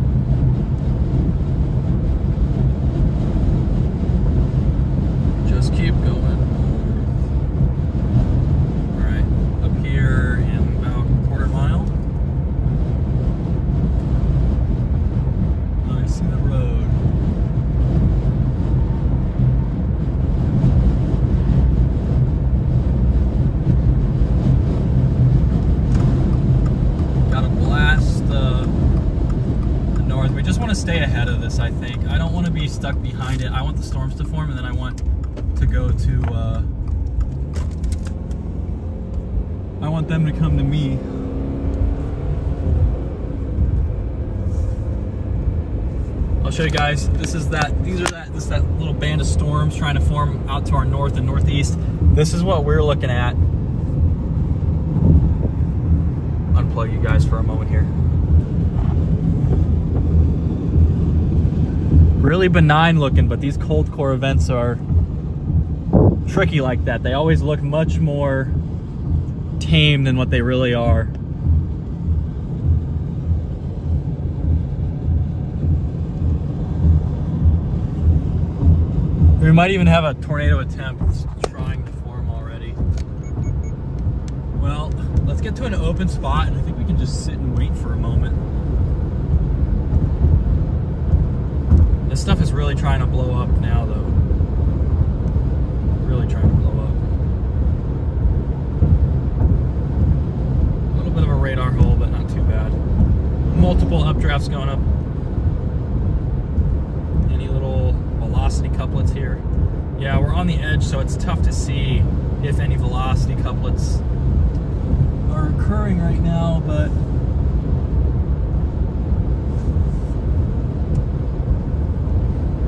Just keep going. Stay ahead of this, I think. I don't want to be stuck behind it. I want the storms to form, and then I want to go to I want them to come to me. I'll show you guys. This is that little band of storms trying to form out to our north and northeast. This is what we're looking at. Unplug you guys for a moment here. Really benign looking, but these cold core events are tricky like that. They always look much more tame than what they really are. We might even have a tornado attempt trying to form already. Well, let's get to an open spot, and I think we can just sit and wait for a moment. This stuff is really trying to blow up now, though. Really trying to blow up. A little bit of a radar hole, but not too bad. Multiple updrafts going up. Any little velocity couplets here? Yeah, we're on the edge, so it's tough to see if any velocity couplets are occurring right now, but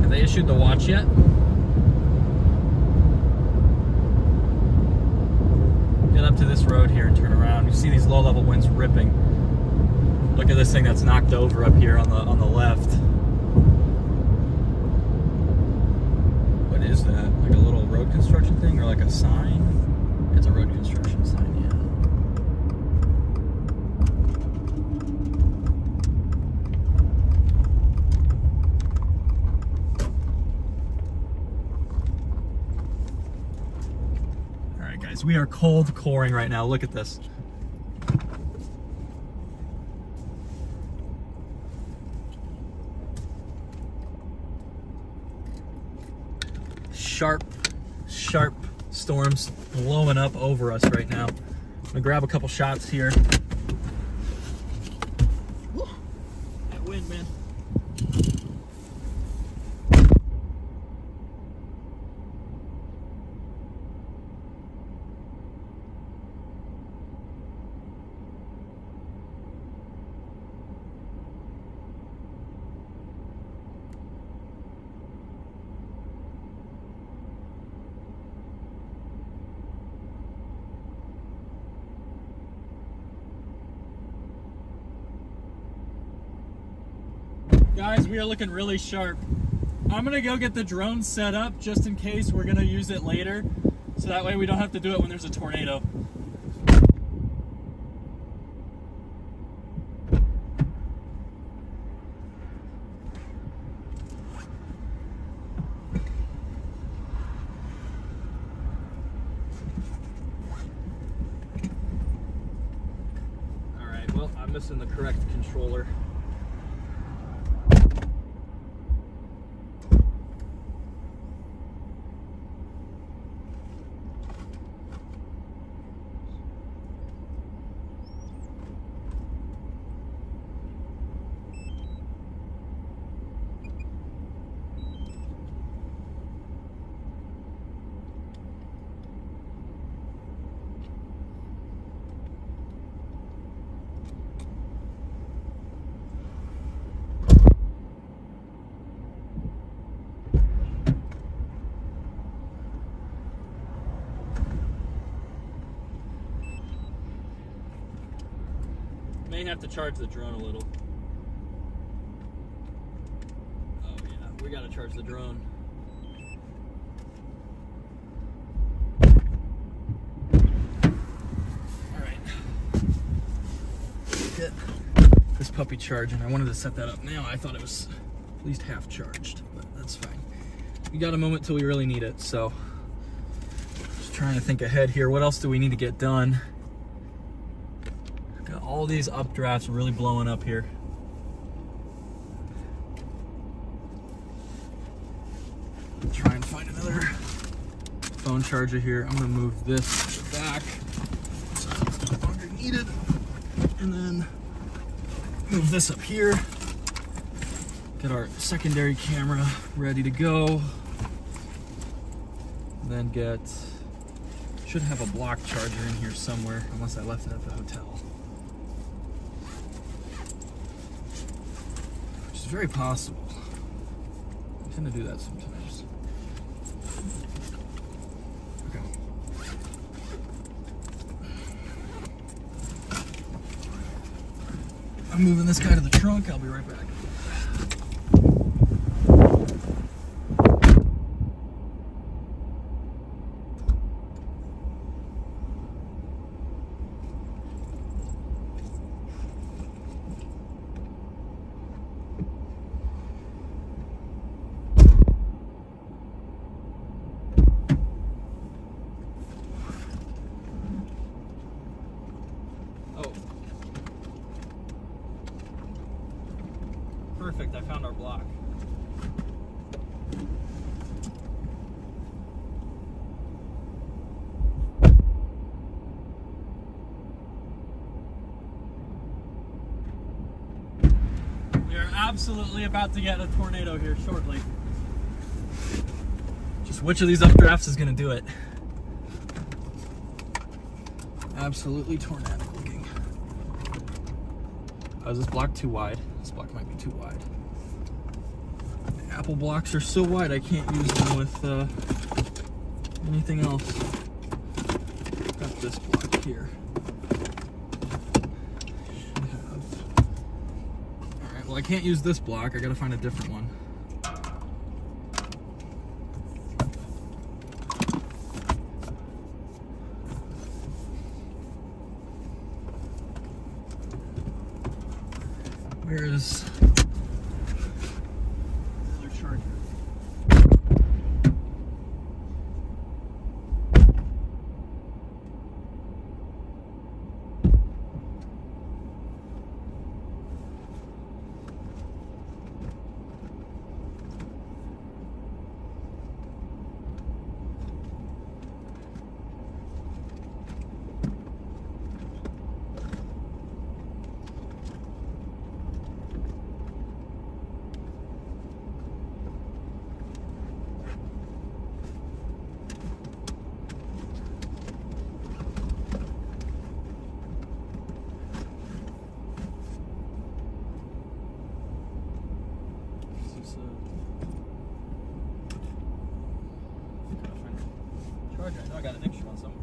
they issued the watch yet? Get up to this road here and turn around. You see these low-level winds ripping. Look at this thing that's knocked over up here on the left. What is that? Like a little road construction thing or like a sign? It's a road construction sign, yeah. We are cold coring right now. Look at this. Sharp storms blowing up over us right now. I'm gonna grab a couple shots here. Woo, that wind, man. Guys, we are looking really sharp. I'm gonna go get the drone set up just in case we're gonna use it later, so that way we don't have to do it when there's a tornado. All right, well, I'm missing the correct controller. May have to charge the drone a little. Oh yeah, we gotta charge the drone. Alright. Get this puppy charging. I wanted to set that up now. I thought it was at least half charged, but that's fine. We got a moment till we really need it, so just trying to think ahead here. What else do we need to get done? Got all these updrafts really blowing up here. Try and find another phone charger here. I'm gonna move this to the back so it's no longer needed, and then move this up here. Get our secondary camera ready to go. Then should have a block charger in here somewhere, unless I left it at the hotel. Which is very possible. I tend to do that sometimes. Okay. I'm moving this guy to the trunk. I'll be right back. Perfect, I found our block. We are absolutely about to get a tornado here shortly. Just which of these updrafts is going to do it? Absolutely tornado looking. Oh, is this block too wide? This block might be too wide. The apple blocks are so wide I can't use them with anything else. Got this block here. Alright, well I can't use this block. I gotta find a different one. Where is the other charger? I know I got an extra one somewhere.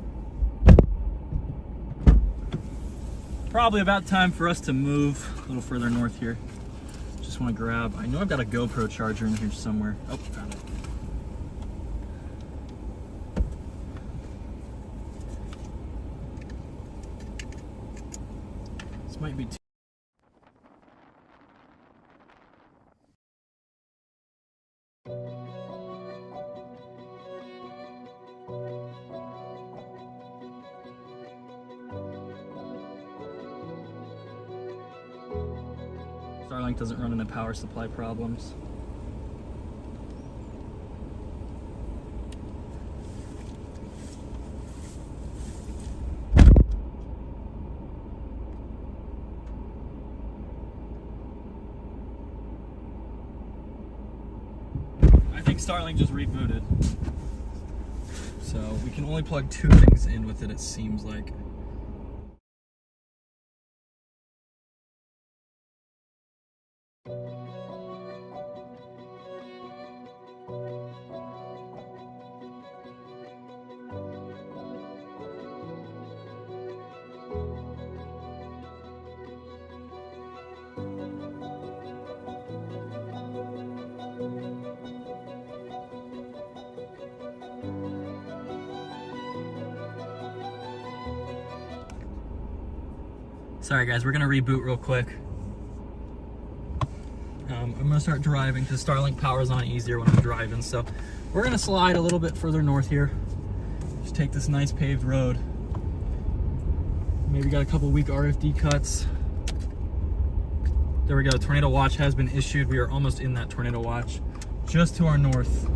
Probably about time for us to move a little further north here. Just want to grab, I know I've got a GoPro charger in here somewhere. Oh, found it. This might be too. Starlink doesn't run into power supply problems. I think Starlink just rebooted. So we can only plug 2 things in with it, it seems like. Sorry guys, we're gonna reboot real quick. I'm gonna start driving because Starlink power's on easier when I'm driving. So we're gonna slide a little bit further north here. Just take this nice paved road. Maybe got a couple weak RFD cuts. There we go, tornado watch has been issued. We are almost in that tornado watch, just to our north.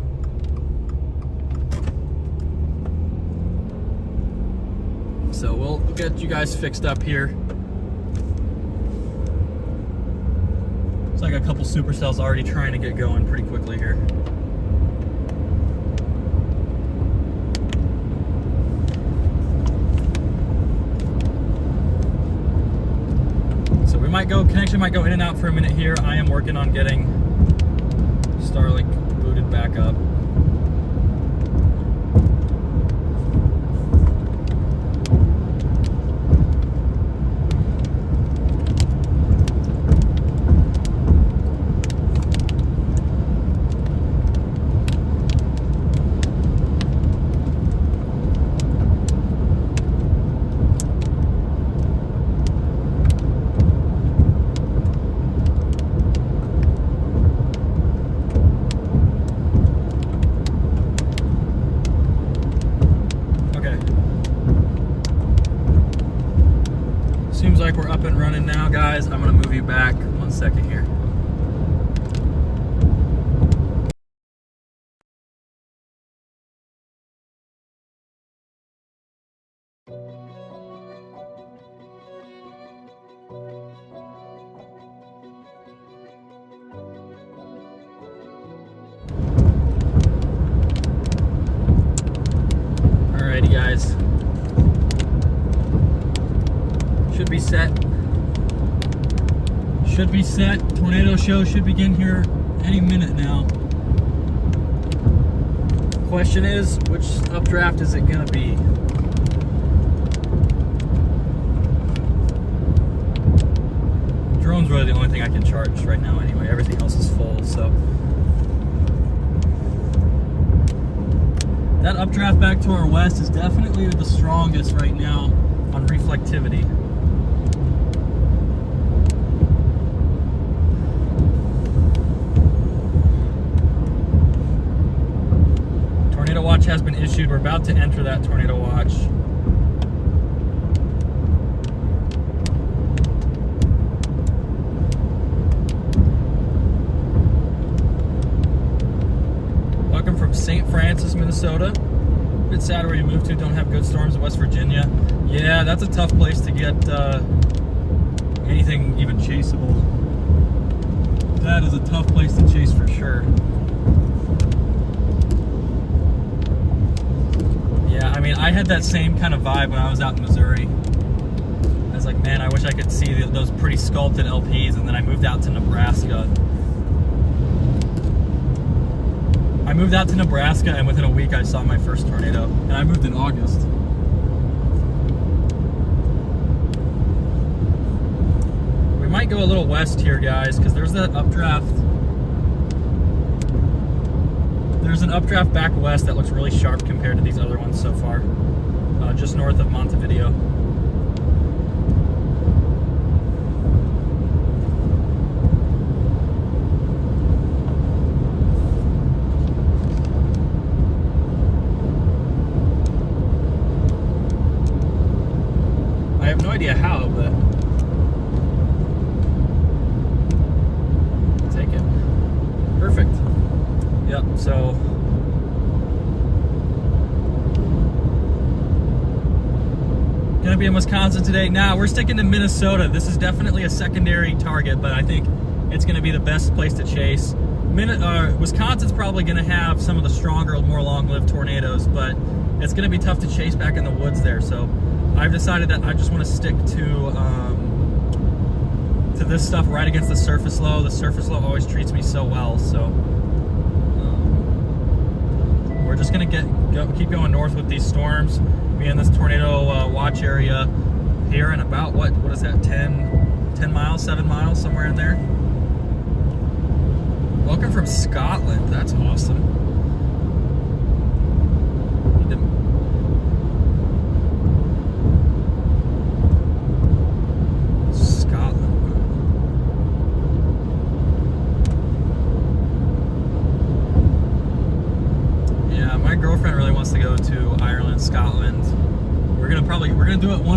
So we'll get you guys fixed up here. It's like a couple supercells already trying to get going pretty quickly here. So we might go, connection might go in and out for a minute here. I am working on getting Starlink booted back up. Seems like we're up and running now, guys. I'm gonna move you back 1 second here. Alrighty, guys. Should be set. Should be set. Tornado show should begin here any minute now. Question is, which updraft is it gonna be? Drone's really the only thing I can charge right now anyway. Everything else is full, so. That updraft back to our west is definitely the strongest right now on reflectivity. Tornado watch has been issued. We're about to enter that tornado watch. Welcome from St. Francis, Minnesota. A bit sad where you moved to. Don't have good storms in West Virginia. Yeah, that's a tough place to get anything even chaseable. That is a tough place to chase for sure. Yeah, I mean, I had that same kind of vibe when I was out in Missouri. I was like, man, I wish I could see those pretty sculpted LPs, and then I moved out to Nebraska. I moved out to Nebraska, and within a week I saw my first tornado, and I moved in August. We might go a little west here, guys, because there's that updraft. There's an updraft back west that looks really sharp compared to these other ones so far, just north of Montevideo. I have no idea how, but I'll take it. Perfect. Yep, so gonna be in Wisconsin today. Now we're sticking to Minnesota. This is definitely a secondary target, but I think it's gonna be the best place to chase. Wisconsin's probably gonna have some of the stronger, more long-lived tornadoes, but it's gonna be tough to chase back in the woods there. So I've decided that I just want to stick to this stuff right against the surface low. The surface low always treats me so well, so we're just gonna keep going north with these storms. Be in this tornado watch area here in about what is that, 10 miles, 7 miles, somewhere in there. Welcome from Scotland. That's awesome.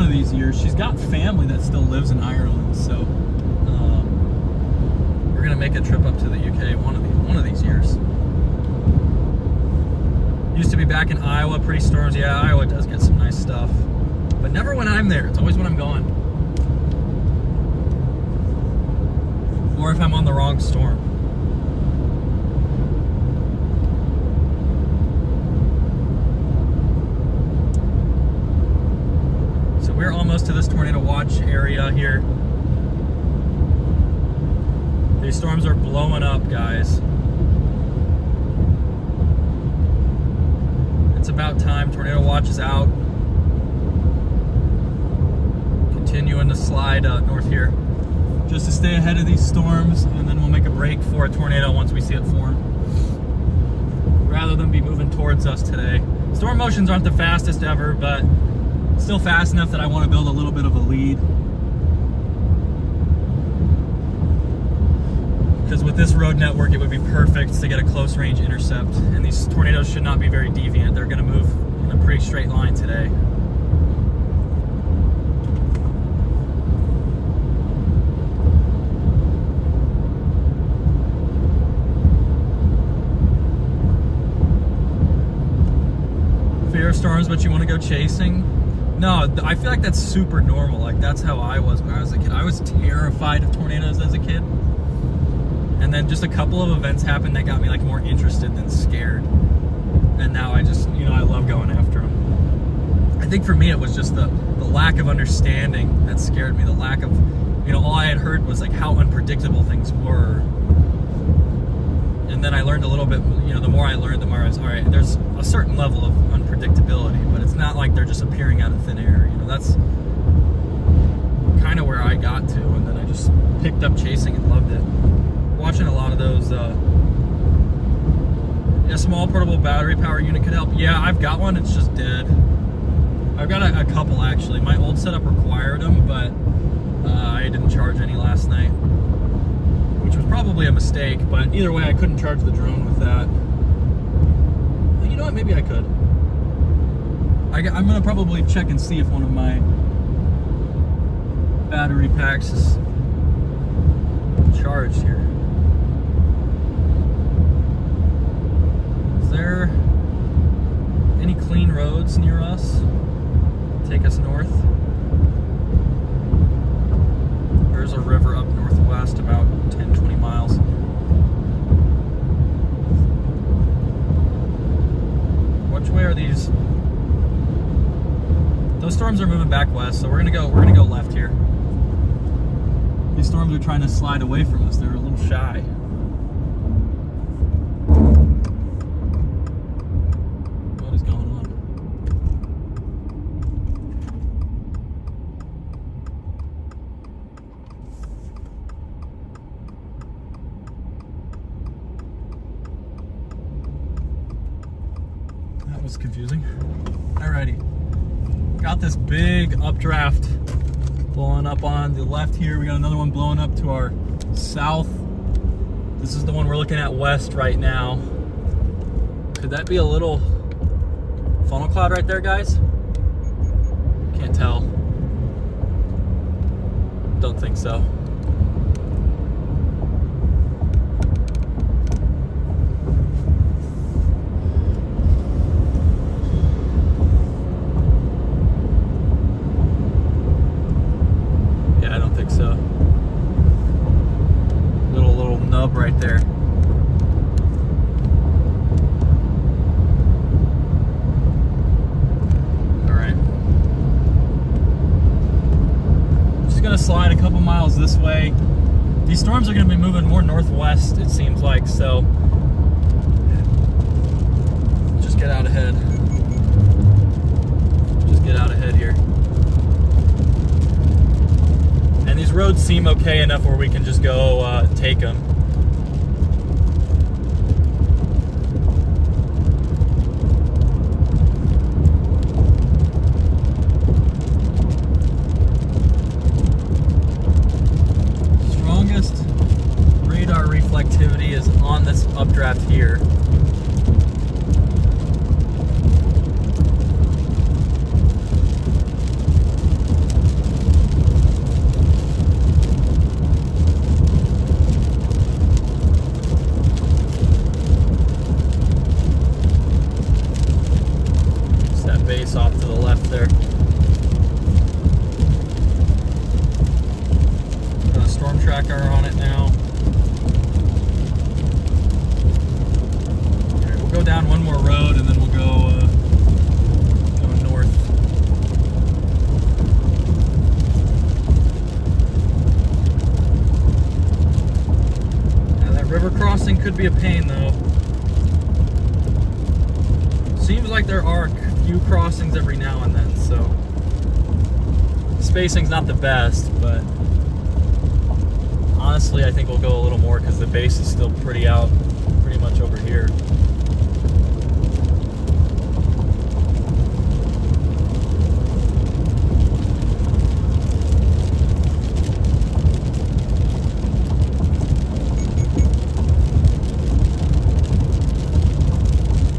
of these years. She's got family that still lives in Ireland, so we're gonna make a trip up to the UK one of these years. Used to be back in Iowa, pretty storms. Yeah, Iowa does get some nice stuff, but never when I'm there. It's always when I'm gone, or if I'm on the wrong storm. So we're almost to this tornado watch area here. These storms are blowing up, guys. It's about time. Tornado watch is out. Continuing to slide north here, just to stay ahead of these storms, and then we'll make a break for a tornado once we see it form, rather than be moving towards us today. Storm motions aren't the fastest ever, but still fast enough that I want to build a little bit of a lead. Because with this road network, it would be perfect to get a close range intercept. And these tornadoes should not be very deviant. They're going to move in a pretty straight line today. Fear of storms, but you want to go chasing? No, I feel like that's super normal. Like, that's how I was when I was a kid. I was terrified of tornadoes as a kid. And then just a couple of events happened that got me like more interested than scared. And now I just, I love going after them. I think for me it was just the lack of understanding that scared me. The lack of, all I had heard was like how unpredictable things were. And then I learned a little bit, the more I learned, the more I was, all right, there's a certain level of unpredictability, but it's not like they're just appearing out of thin air. That's kind of where I got to. And then I just picked up chasing and loved it. Watching a lot of those, a small portable battery power unit could help. Yeah, I've got one, it's just dead. I've got a couple actually. My old setup required them, but I didn't charge any last night, which was probably a mistake, but either way I couldn't charge the drone with that. Well, you know what, maybe I could. I'm gonna probably check and see if one of my battery packs is charged here. Is there any clean roads near us? Take us north. There's a river up northwest about 10-20 miles. Which way are these? Those storms are moving back west, so we're gonna go left here. These storms are trying to slide away from us. They're a little shy. What is going on? That was confusing. Alrighty. Got this big updraft blowing up on the left here. We got another one blowing up to our south. This is the one we're looking at west right now. Could that be a little funnel cloud right there, guys? Can't tell. Don't think so. So little nub right there. All right, just gonna slide a couple miles this way. These storms are gonna be moving more northwest, it seems like, so just get out ahead. Just get out ahead here. And these roads seem okay enough where we can just go take them. Strongest radar reflectivity is on this updraft here. could be a pain though. Seems like there are a few crossings every now and then, so spacing's not the best, but honestly I think we'll go a little more because the base is still pretty much over here.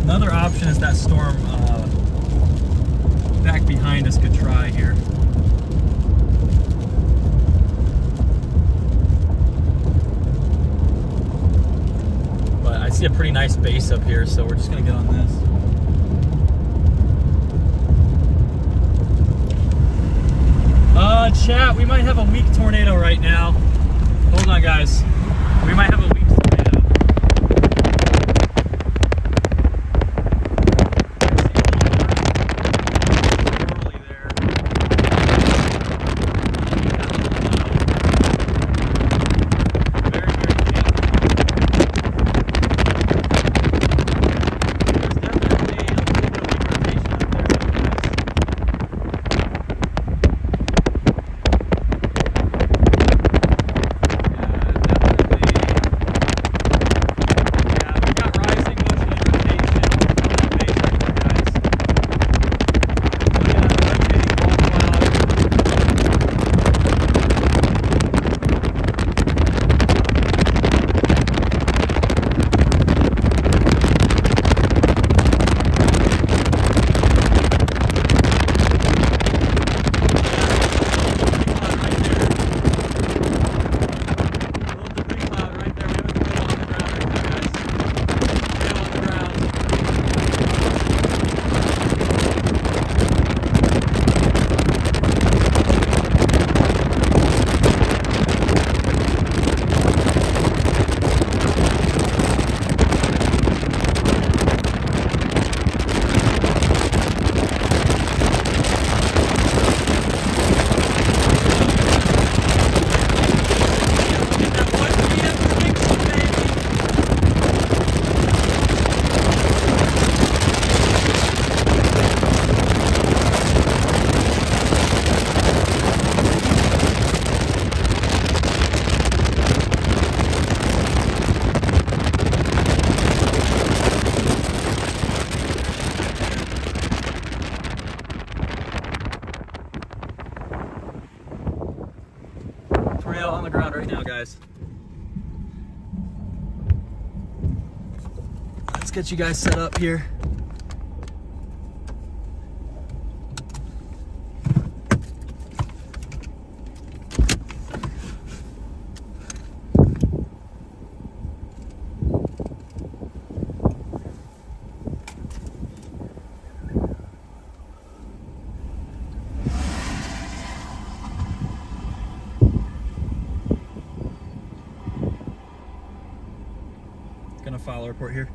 Another option is that storm back behind us could try here. But I see a pretty nice base up here, so we're just gonna get on this. Chat, we might have a weak tornado right now. Hold on, guys. We might have a weak tornado. On the ground right now, guys. Let's get you guys set up here. Gonna file a report here.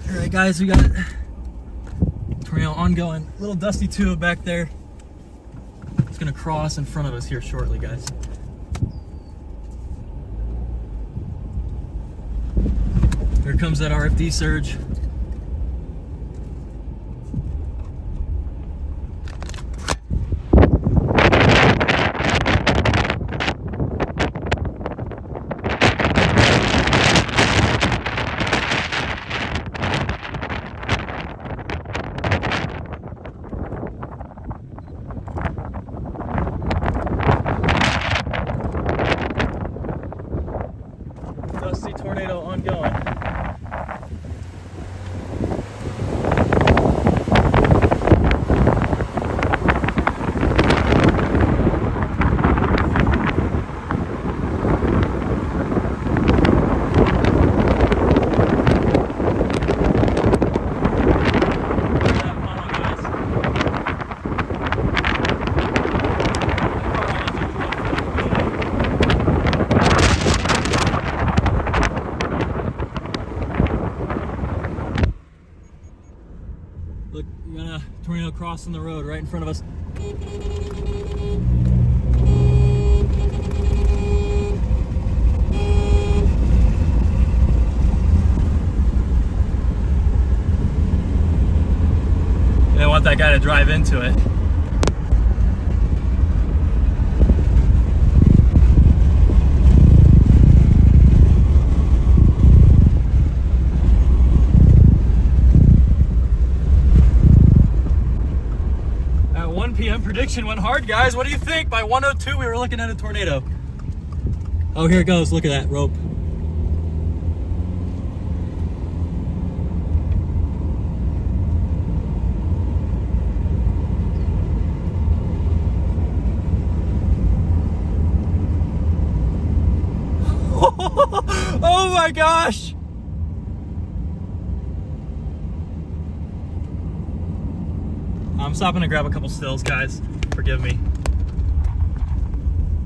Alright guys, we got tornado ongoing. Little dusty tube back there. It's gonna cross in front of us here shortly, guys. Here comes that RFD surge. on going. Look, we got a tornado crossing the road right in front of us. They want that guy to drive into it. At 1 p.m. prediction went hard, guys. What do you think? By 1:02 we were looking at a tornado. Oh, here it goes. Look at that rope. Oh my gosh! I'm stopping to grab a couple stills, guys. Forgive me.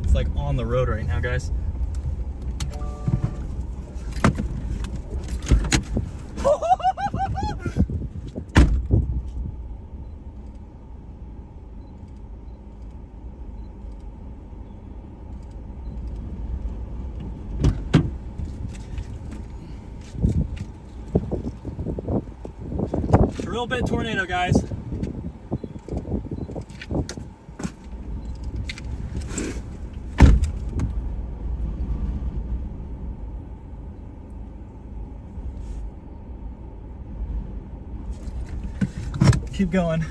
It's like on the road right now, guys. Drill bit tornado, guys. Keep going.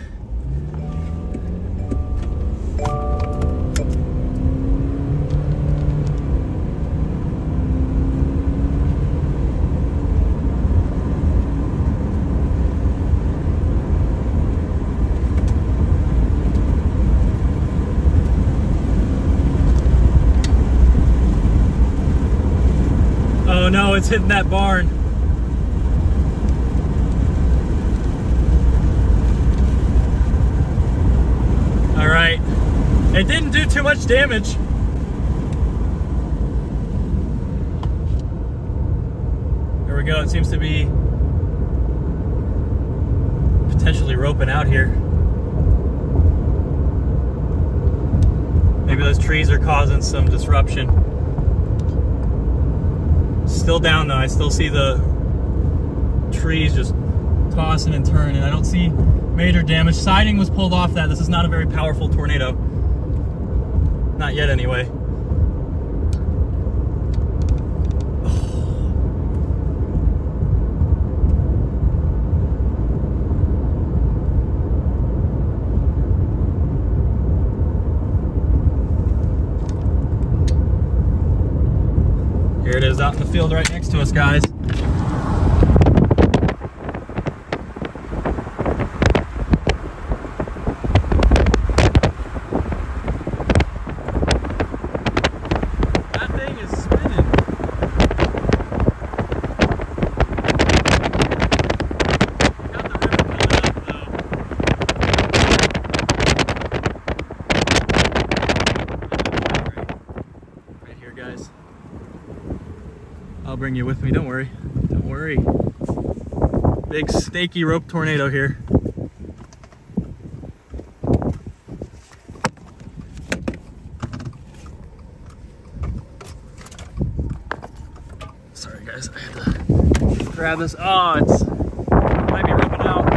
Oh no, it's hitting that barn. All right, it didn't do too much damage. There we go, it seems to be potentially roping out here. Maybe those trees are causing some disruption. Still down though, I still see the trees just tossing and turning. I don't see major damage. Siding was pulled off that. This is not a very powerful tornado. Not yet anyway. Here it is out in the field right next to us, guys. That thing is spinning. Got the river coming up, though. Right here, guys. I'll bring you with me, don't worry. Don't worry. Big snaky rope tornado here. Sorry guys, I had to grab this. Oh, it might be ripping out.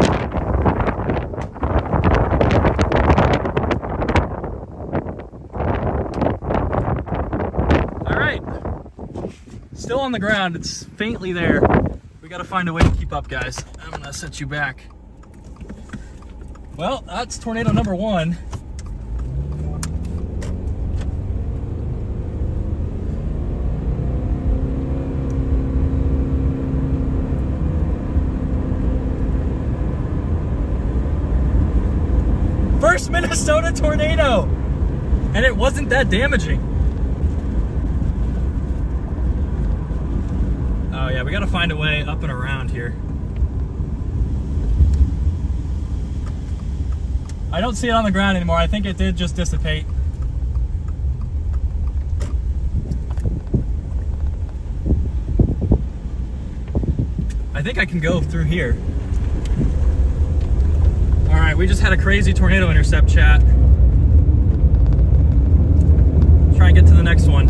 All right. Still on the ground, it's faintly there. We gotta find a way to keep up, guys. I'm gonna set you back. Well, that's tornado number 1. Minnesota tornado, and it wasn't that damaging. Oh yeah, we gotta find a way up and around here. I don't see it on the ground anymore. I think it did just dissipate. I think I can go through here. All right, we just had a crazy tornado intercept, chat. Try and get to the next one.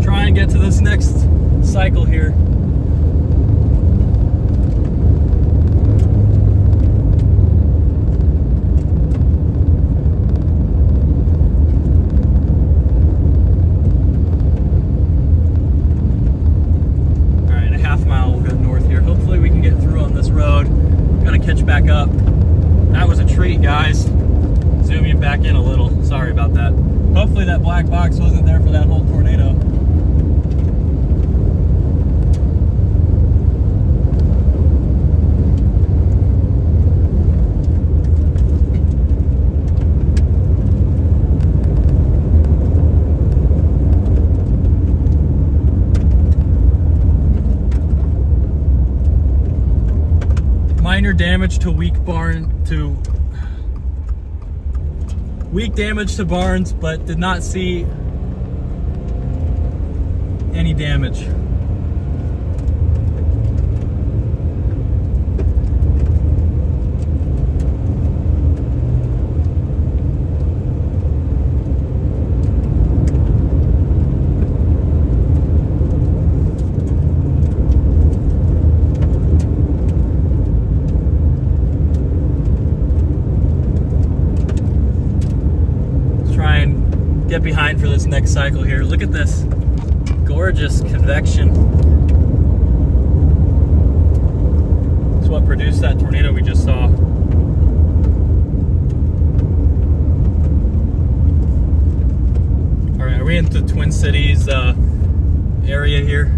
Try and get to this next cycle here. Back up. That was a treat, guys. Zoom you back in a little. Sorry about that. Hopefully that black box wasn't there for that whole tornado. Minor damage to weak damage to barns, but did not see any damage. Get behind for this next cycle here. Look at this gorgeous convection. It's what produced that tornado we just saw. All right, are we into Twin Cities area here?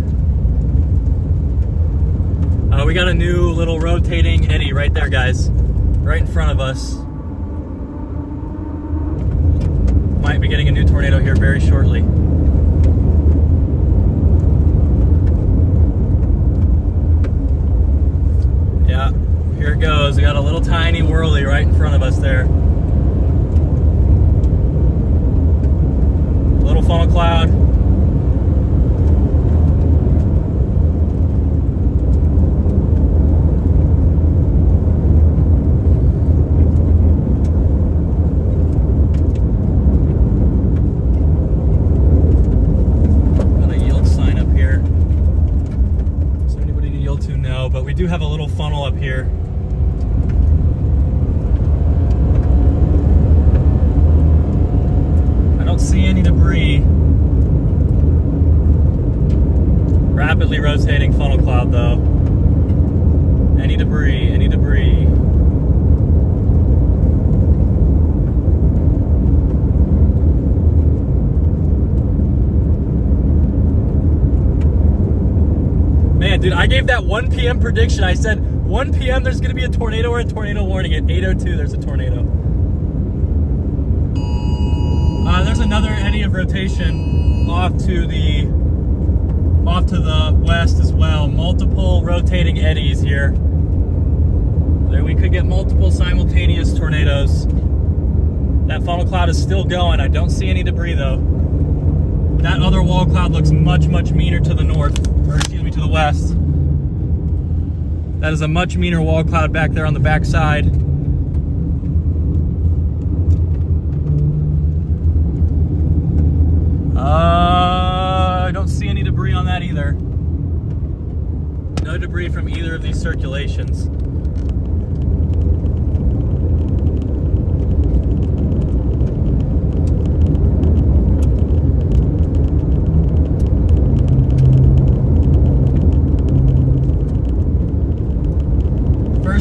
We got a new little rotating eddy right there, guys, right in front of us. Might be getting a new tornado here very shortly. Yeah, here it goes. We got a little tiny whirly right in front of us there. Little funnel cloud. But we do have a little funnel up here. I don't see any debris. Rapidly rotating funnel cloud though. Any debris, any debris. Man, dude, I gave that 1 p.m. prediction. I said 1 p.m. there's gonna be a tornado or a tornado warning. At 8:02 there's a tornado. There's another eddy of rotation off to the west as well. Multiple rotating eddies here. There we could get multiple simultaneous tornadoes. That funnel cloud is still going. I don't see any debris though. That other wall cloud looks much, much meaner to the north, or excuse me, to the west. That is a much meaner wall cloud back there on the back side. I don't see any debris on that either. No debris from either of these circulations.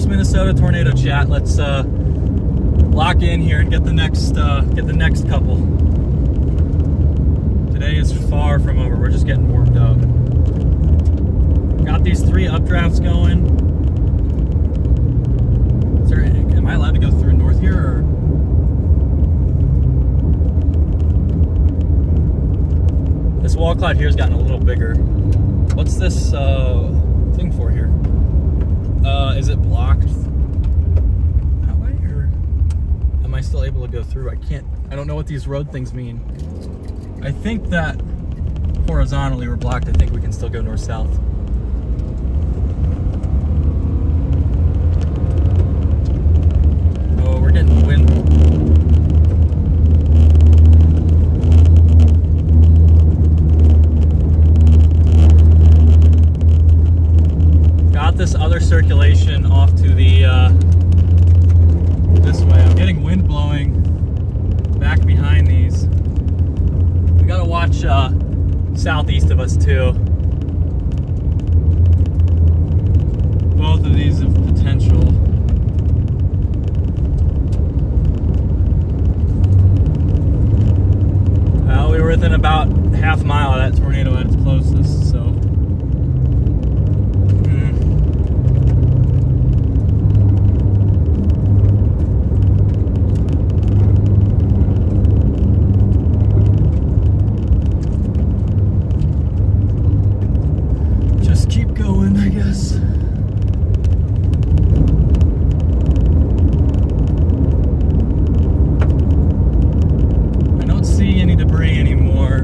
Minnesota tornado chat. Let's lock in here and get the next couple. day is far from over. We're just getting warmed up. Got these 3 updrafts going. Am I allowed to go through north here, or? This wall cloud here has gotten a little bigger. What's this thing for here? Is it blocked that way, or am I still able to go through? I don't know what these road things mean. I think that horizontally we're blocked. I think we can still go north-south. Oh, we're getting wind. Got this other circulation off to the this way. I'm getting wind blowing back behind these. We gotta watch southeast of us too. Both of these have potential. We were within about half mile of that tornado at its closest, so. Just keep going, I guess. Any debris anymore.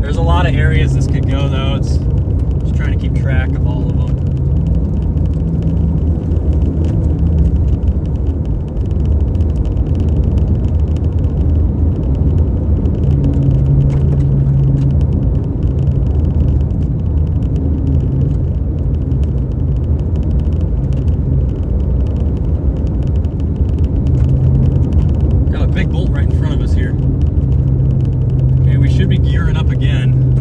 There's a lot of areas this could go though. It's just trying to keep track of all of them. Big bolt right in front of us here. Okay, we should be gearing up again.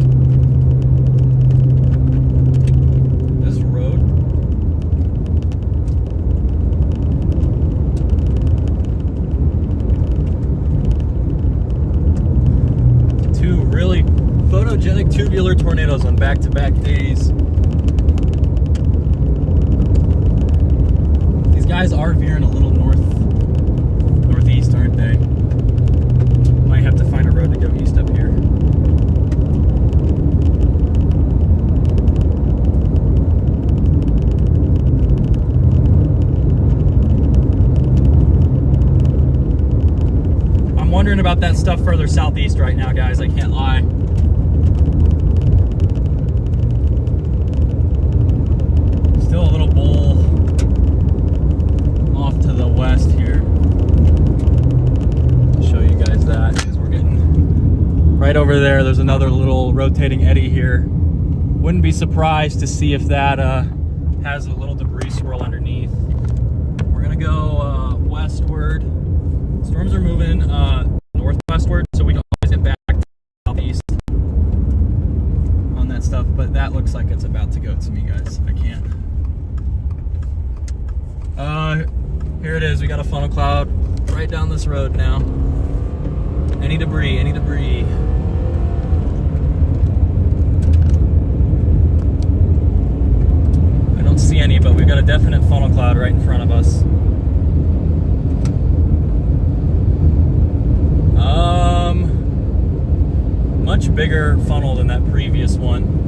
This road. Two really photogenic tubular tornadoes on back-to-back days. These guys are veering a little northeast, aren't they? Might have to find a road to go east up here. I'm wondering about that stuff further southeast right now, guys. I can't lie. Still a little bowl off to the west here. Show you guys that because we're getting right over there. There's another little rotating eddy here. Wouldn't be surprised to see if that has a little debris swirl underneath. We're gonna go westward. Storms are moving northwestward, so we can always get back to southeast on that stuff. But that looks like it's about to go to me, guys. I can't. Here it is. We got a funnel cloud right down this road now. Any debris, any debris. I don't see any, but we've got a definite funnel cloud right in front of us. Much bigger funnel than that previous one.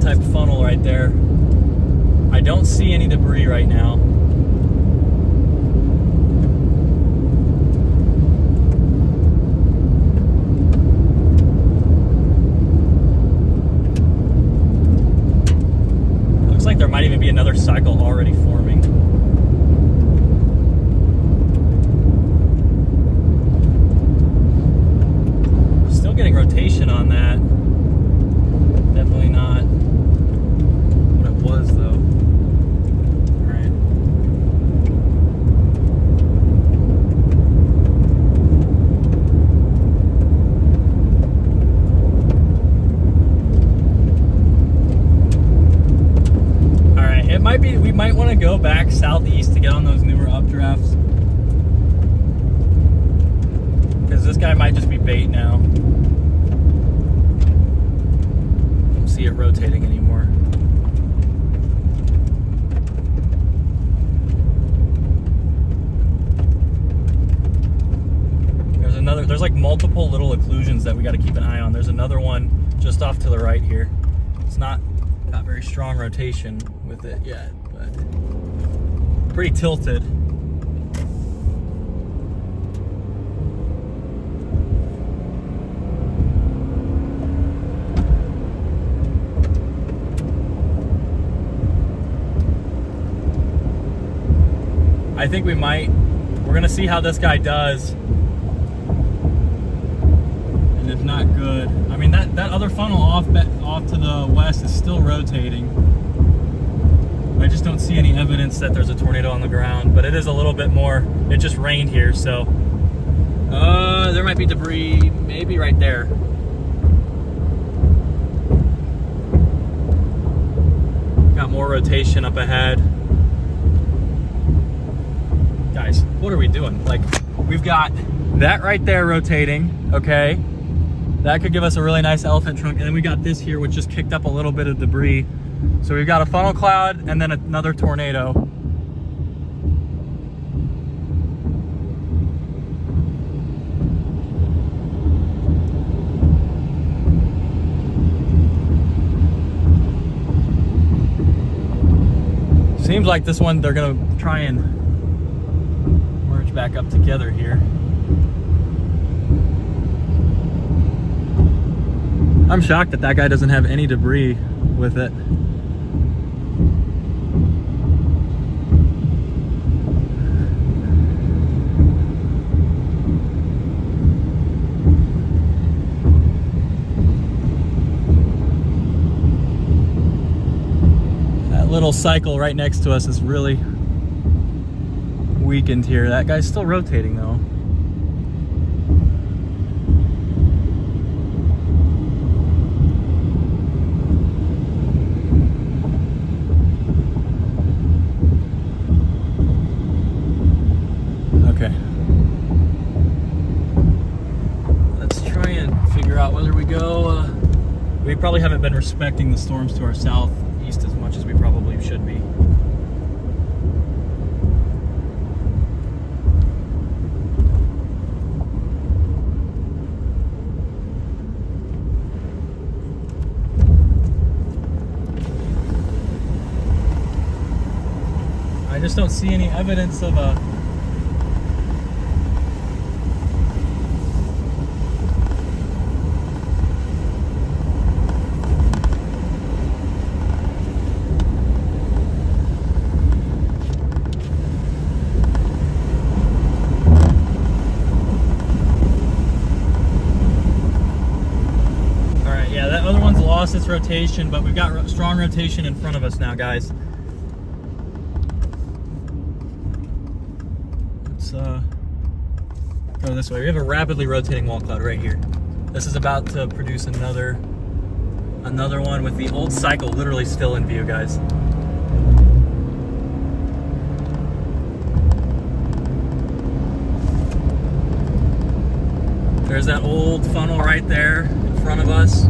Type funnel right there. I don't see any debris right now. Looks like there might even be another cycle already forming. Still getting rotation on that. Definitely not what it was though. Alright. gonna go back southeast to get on those newer updrafts. Because this guy might just be bait now. Don't see it rotating anymore. There's like multiple little occlusions that we got to keep an eye on. There's another one just off to the right here. It's not got very strong rotation with it yet, but pretty tilted. I think we're gonna see how this guy does. And if not good, I mean that other funnel off to the west is still rotating. I just don't see any evidence that there's a tornado on the ground, but it is a little bit more. It just rained here, so there might be debris, maybe right there. Got more rotation up ahead. Guys, what are we doing? Like, we've got that right there rotating, okay? That could give us a really nice elephant trunk. And then we got this here, which just kicked up a little bit of debris. So we've got a funnel cloud and then another tornado. Seems like this one, they're gonna try and merge back up together here. I'm shocked that that guy doesn't have any debris with it. That little cycle right next to us is really weakened here. That guy's still rotating though. Okay. Let's try and figure out whether we go. We probably haven't been respecting the storms to our southeast as much as we probably should be. I just don't see any evidence of a lost its rotation, but we've got strong rotation in front of us now, guys. Let's go this way. We have a rapidly rotating wall cloud right here. This is about to produce another one with the old cycle literally still in view, guys. There's that old funnel right there in front of us.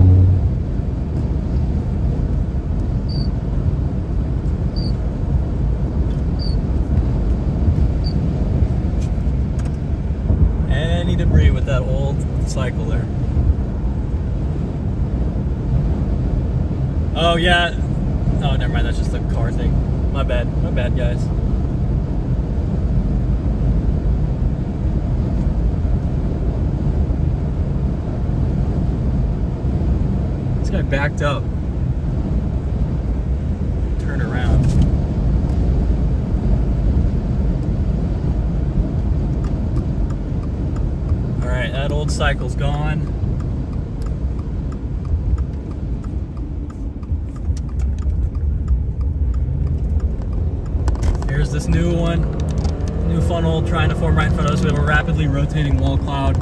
Any debris with that old cycle there. Oh yeah. Oh, never mind. That's just a car thing. My bad. My bad, guys. This guy backed up. Turned around. All right, that old cycle's gone. Here's this new one, new funnel trying to form right in front of us. We have a rapidly rotating wall cloud.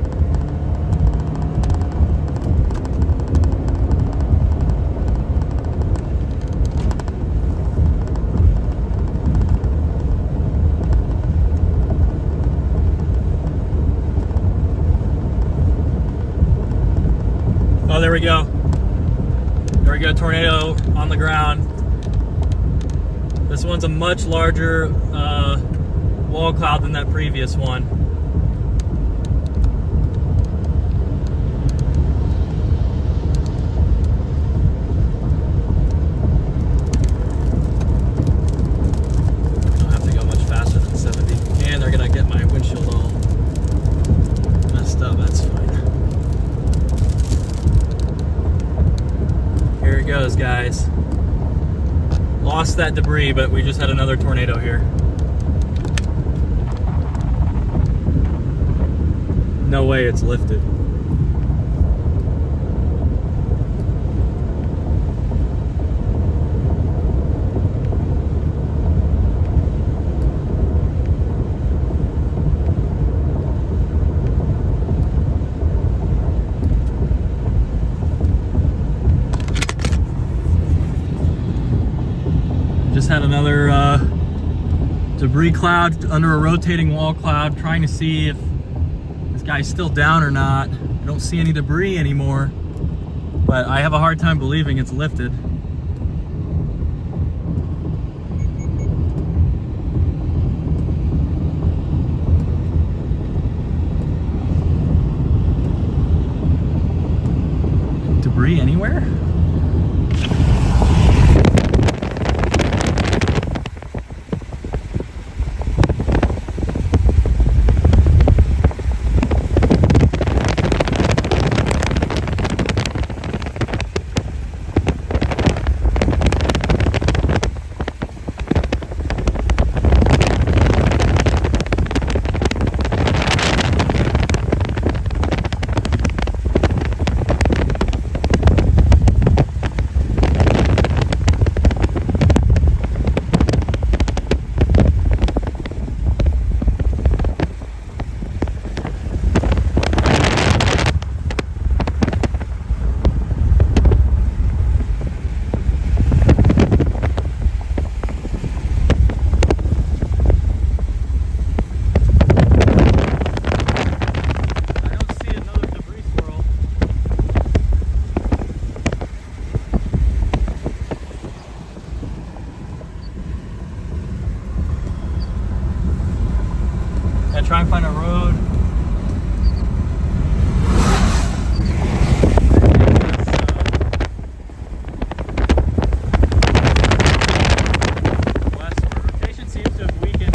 go. There we go, tornado on the ground. This one's a much larger wall cloud than that previous one. Don't have to go much faster than 70. And they're gonna get my windshield all messed up, that's fine. Here it goes, guys. Lost that debris, but we just had another tornado here. No way it's lifted. Just had another debris cloud under a rotating wall cloud, trying to see if this guy's still down or not. I don't see any debris anymore, but I have a hard time believing it's lifted. Debris anywhere? Try and find a road. West. Rotation seems to have weakened.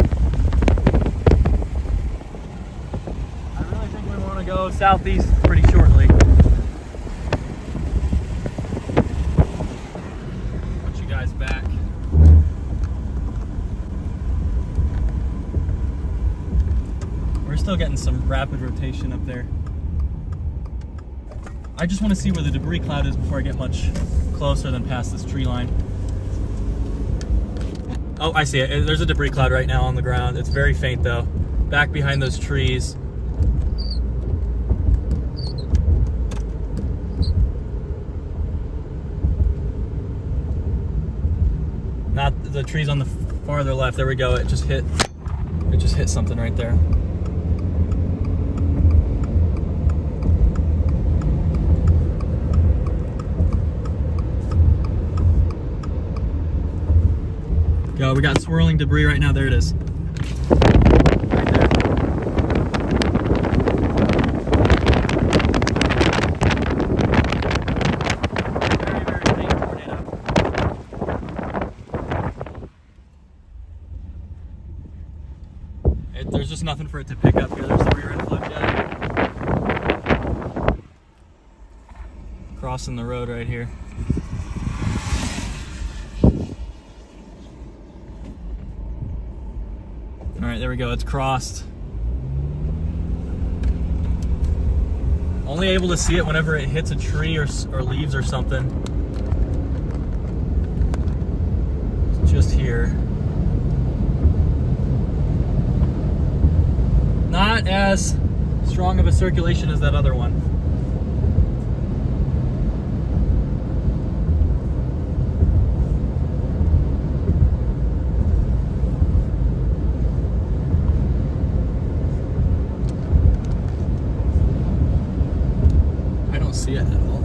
I really think we want to go southeast pretty shortly. Put you guys back. Still getting some rapid rotation up there. I just want to see where the debris cloud is before I get much closer than past this tree line. Oh, I see it. There's a debris cloud right now on the ground. It's very faint though. Back behind those trees. Not the trees on the farther left. There we go. It just hit something right there. Go, we got swirling debris right now. There it is. Right there. Very, very faint tornado. There's just nothing for it to pick up here. There's the rear end flood jet. Crossing the road right here. All right, there we go, it's crossed. Only able to see it whenever it hits a tree or leaves or something. It's just here. Not as strong of a circulation as that other one. See it at all.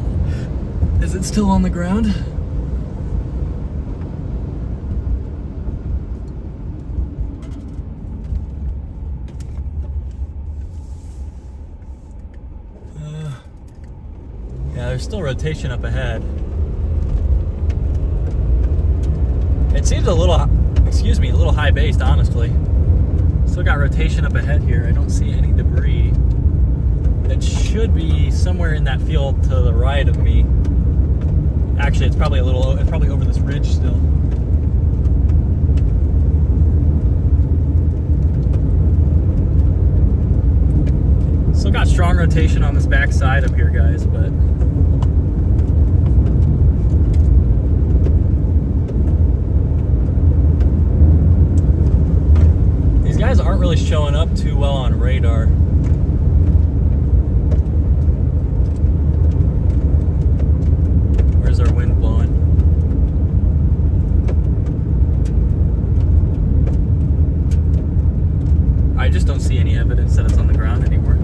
still on the ground. Yeah, there's still rotation up ahead. It seems a little, excuse me, a little high based, honestly. Still got rotation up ahead here. I don't see any debris. It should be somewhere in that field to the right of me. Actually, it's probably it's probably over this ridge still. Still got strong rotation on this back side up here, guys, but these guys aren't really showing up too well on radar. Where's our wind blowing? I just don't see any evidence that it's on the ground anymore.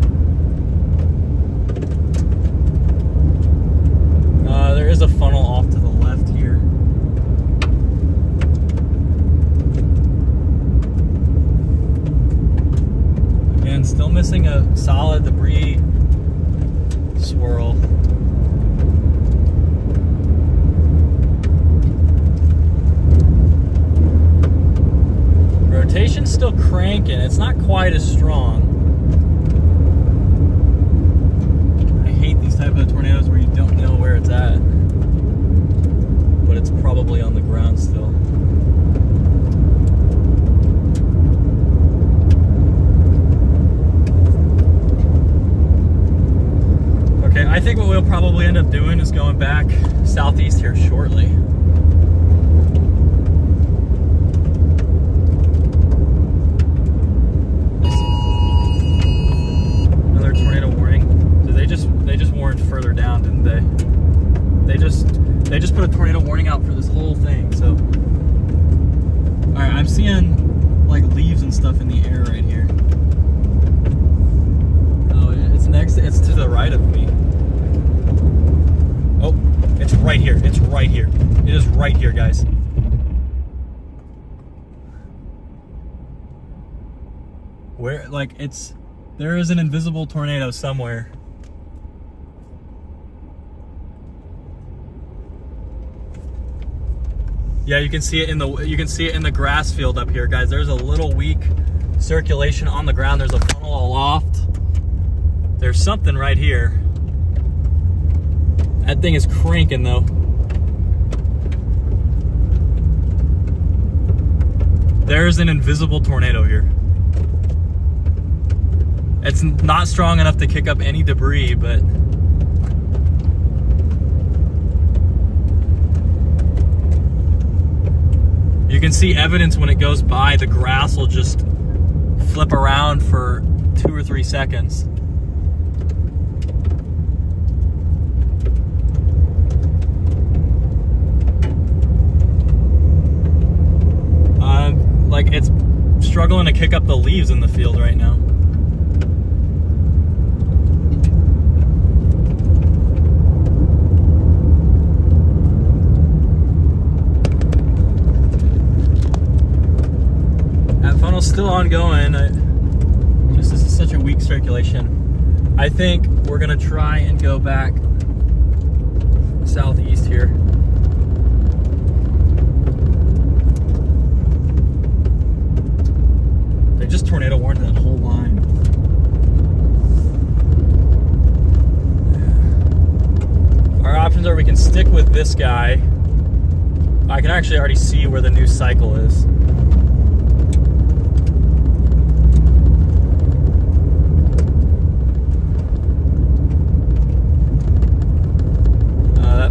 There is a funnel off to the left here. Again, still missing a solid debris swirl. Rotation's still cranking. It's not quite as strong. I hate these type of tornadoes where you don't know where it's at, but it's probably on the ground still. Okay, I think what we'll probably end up doing is going back southeast here shortly. Another tornado warning. So they just warned further down, didn't they? They just put a tornado warning out for this whole thing. So, all right, I'm seeing like leaves and stuff in the air right here. Oh, it's to the right of me. Oh, it's right here. It's right here. It is right here, guys. Where, like, there is an invisible tornado somewhere. Yeah, you can see it in the grass field up here, guys. There's a little weak circulation on the ground. There's a funnel aloft. There's something right here. That thing is cranking though. There's an invisible tornado here. It's not strong enough to kick up any debris, but you can see evidence when it goes by. The grass will just flip around for 2 or 3 seconds. Like, it's struggling to kick up the leaves in the field right now. Still ongoing. This is such a weak circulation. I think we're gonna try and go back southeast here. They just tornado warned that whole line. Our options are we can stick with this guy. I can actually already see where the new cycle is.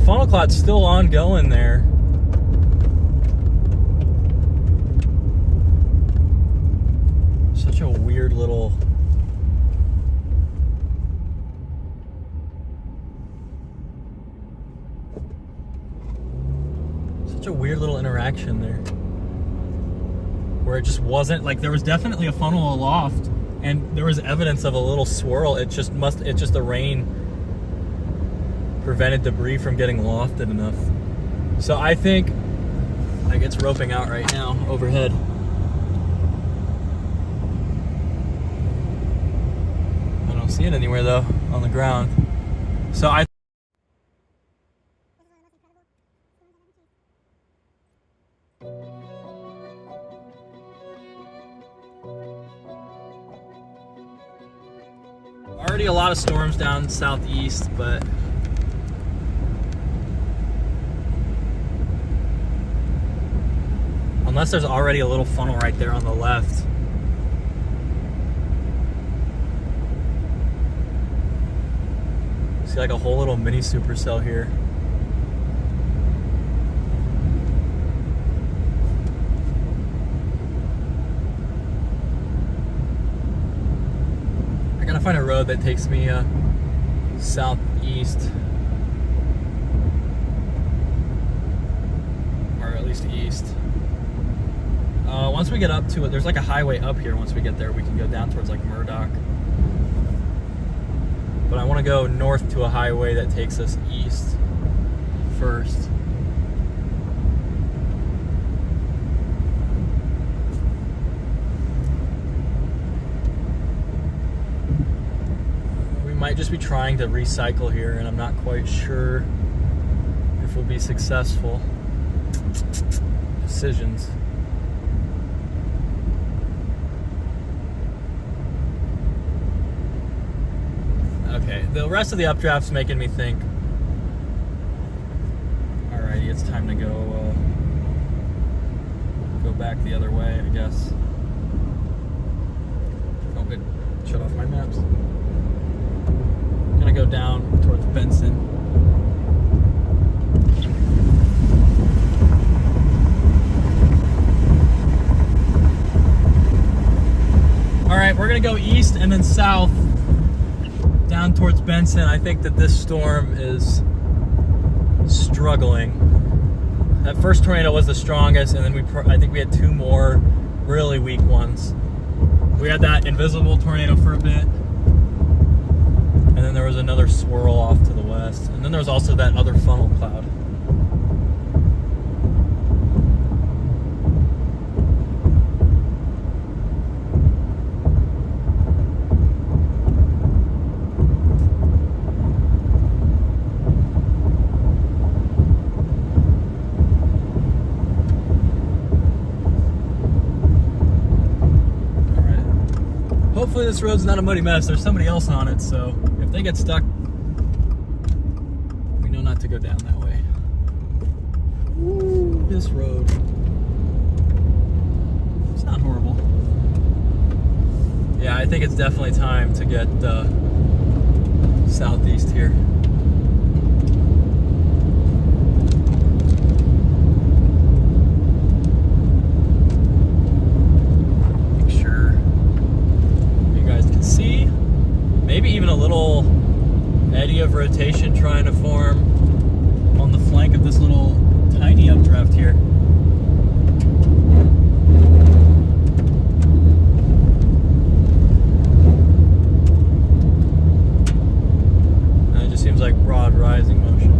Funnel cloud's still ongoing there. Such a weird little... Such a weird little interaction there. Where it just wasn't, like, there was definitely a funnel aloft and there was evidence of a little swirl. It's just the rain prevented debris from getting lofted enough. So I think like it's roping out right now overhead. I don't see it anywhere though on the ground. So I already a lot of storms down southeast, but unless there's already a little funnel right there on the left. See like a whole little mini supercell here. I gotta find a road that takes me southeast. Or at least east. Once we get up to it, there's like a highway up here. Once we get there, we can go down towards like Murdoch. But I want to go north to a highway that takes us east first. We might just be trying to recycle here, and I'm not quite sure if we'll be successful. Decisions. Okay, the rest of the updraft's making me think, alrighty, it's time to go back the other way, I guess. Oh, good. Shut off my maps. I'm gonna go down towards Benson. Alright, we're gonna go east and then south down towards Benson. I think that this storm is struggling. That first tornado was the strongest, and then I think we had two more really weak ones. We had that invisible tornado for a bit, and then there was another swirl off to the west, and then there was also that other funnel cloud. Hopefully this road's not a muddy mess. There's somebody else on it, so if they get stuck, we know not to go down that way. Ooh, this road. It's not horrible. Yeah, I think it's definitely time to get southeast here. See, maybe even a little eddy of rotation trying to form on the flank of this little tiny updraft here. And it just seems like broad rising motion.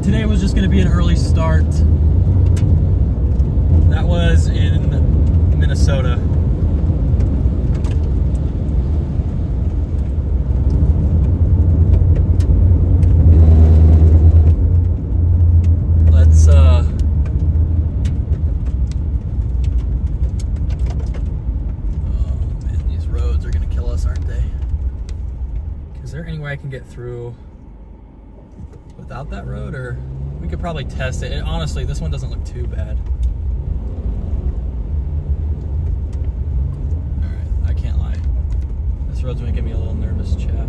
Today was just going to be an early start. That was in Minnesota. Let's oh man, these roads are going to kill us, aren't they? Is there any way I can get through without that road, or we could probably test it. Honestly, this one doesn't look too bad. Alright, I can't lie. This road's making me a little nervous, chat.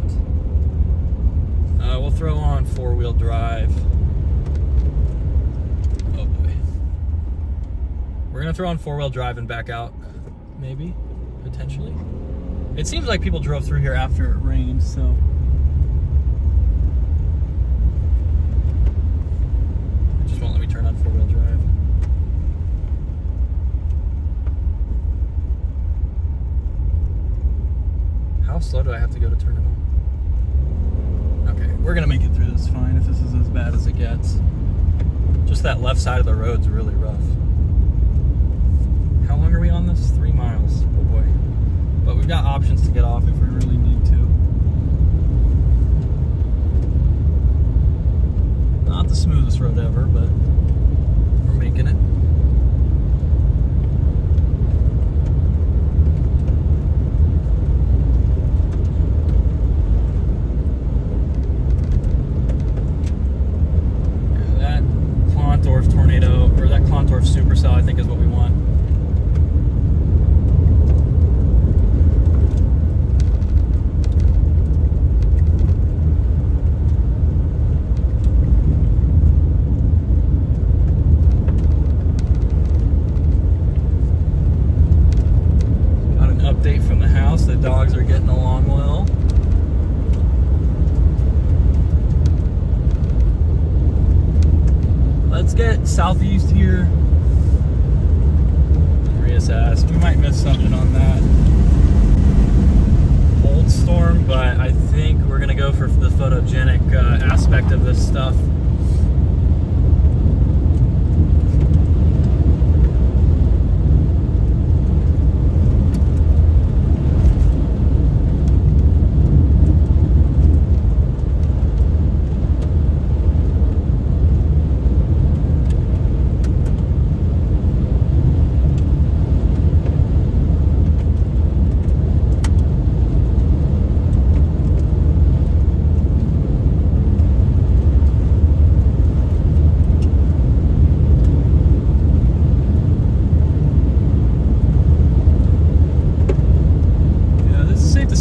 We'll throw on four-wheel drive. Oh boy. We're gonna throw on four-wheel drive and back out, maybe, potentially. It seems like people drove through here after it rained, so won't let me turn on four-wheel drive. How slow do I have to go to turn it on? Okay, we're gonna make it through this fine if this is as bad as it gets. Just that left side of the road's really rough. How long are we on this? 3 miles. Oh boy. But we've got options to get off if we really need to. Not the smoothest road ever, but we're making it. Tornado, or that Clontorf supercell, I think is what we want. Got an update from the house. The dogs are getting along well. Let's get southeast here and reassess. We might miss something on that old storm, but I think we're gonna go for the photogenic aspect of this stuff.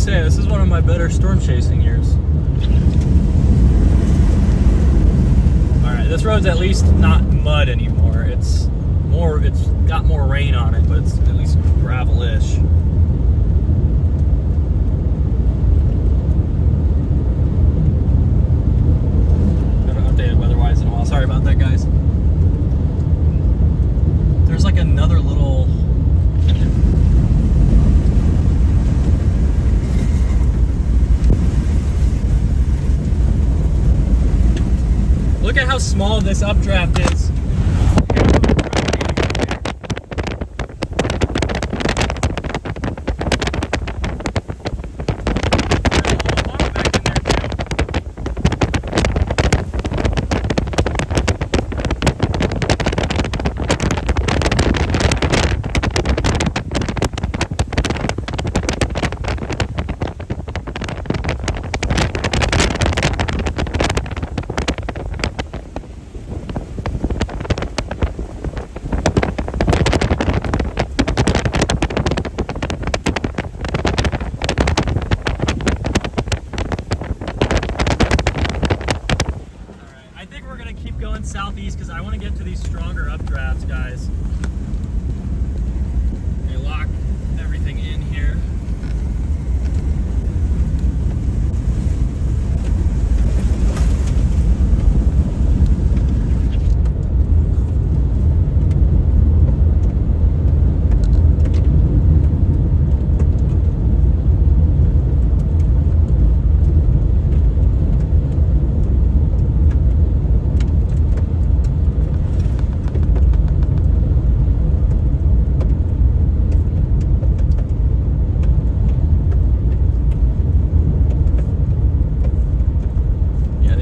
This is one of my better storm chasing years. Alright, this road's at least not mud anymore. It's got more rain on it, but it's at least gravel-ish. Haven't updated weather-wise in a while. Sorry about that, guys. There's like another little... Look at how small this updraft is. Southeast because I want to get to these stronger updrafts, guys. Let me lock everything in here.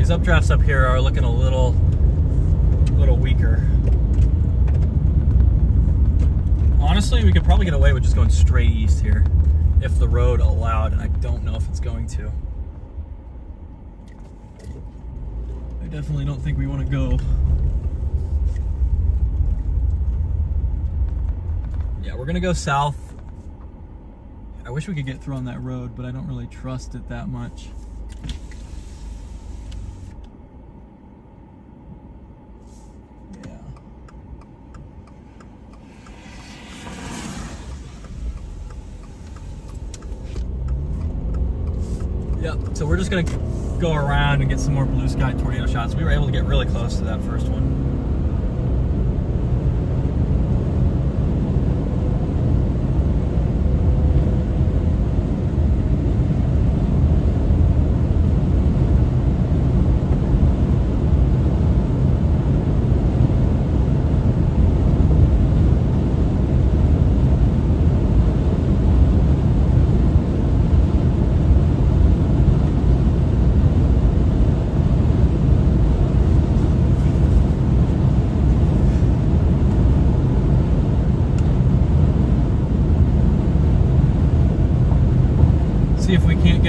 Updrafts up here are looking a little weaker. Honestly, we could probably get away with just going straight east here if the road allowed, and I don't know if it's going to. I definitely don't think we want to go. Yeah, we're gonna go south. I wish we could get through on that road, but I don't really trust it that much. Yep, so we're just gonna go around and get some more blue sky tornado shots. We were able to get really close to that first one.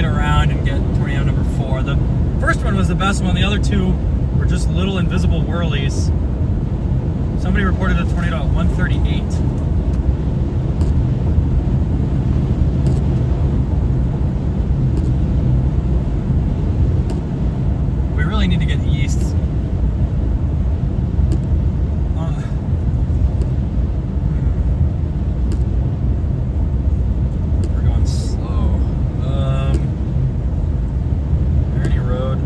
get around and get tornado number 4. The first one was the best one. The other two were just little invisible whirlies. Somebody reported a tornado at 138. We really need to get east. We're going slow. Verity Road.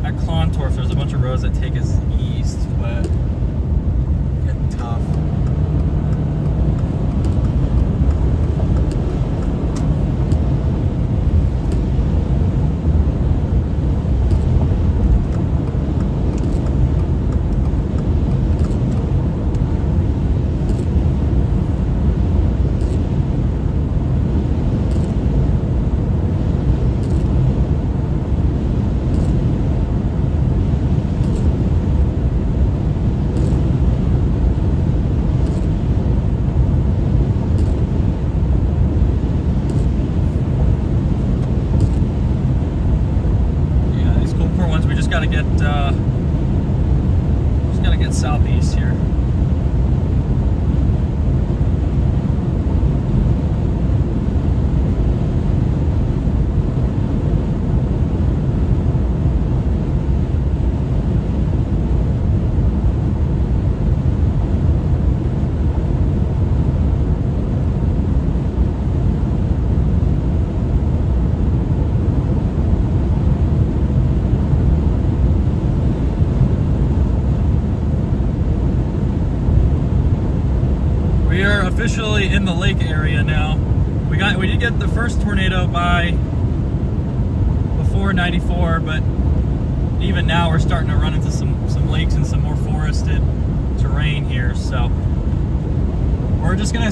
At Clontorf, there's a bunch of roads that take us east, but getting tough. Just gotta get southeast here. We are officially in the lake area now. We did get the first tornado by before 94, but even now we're starting to run into some lakes and some more forested terrain here. So we're just gonna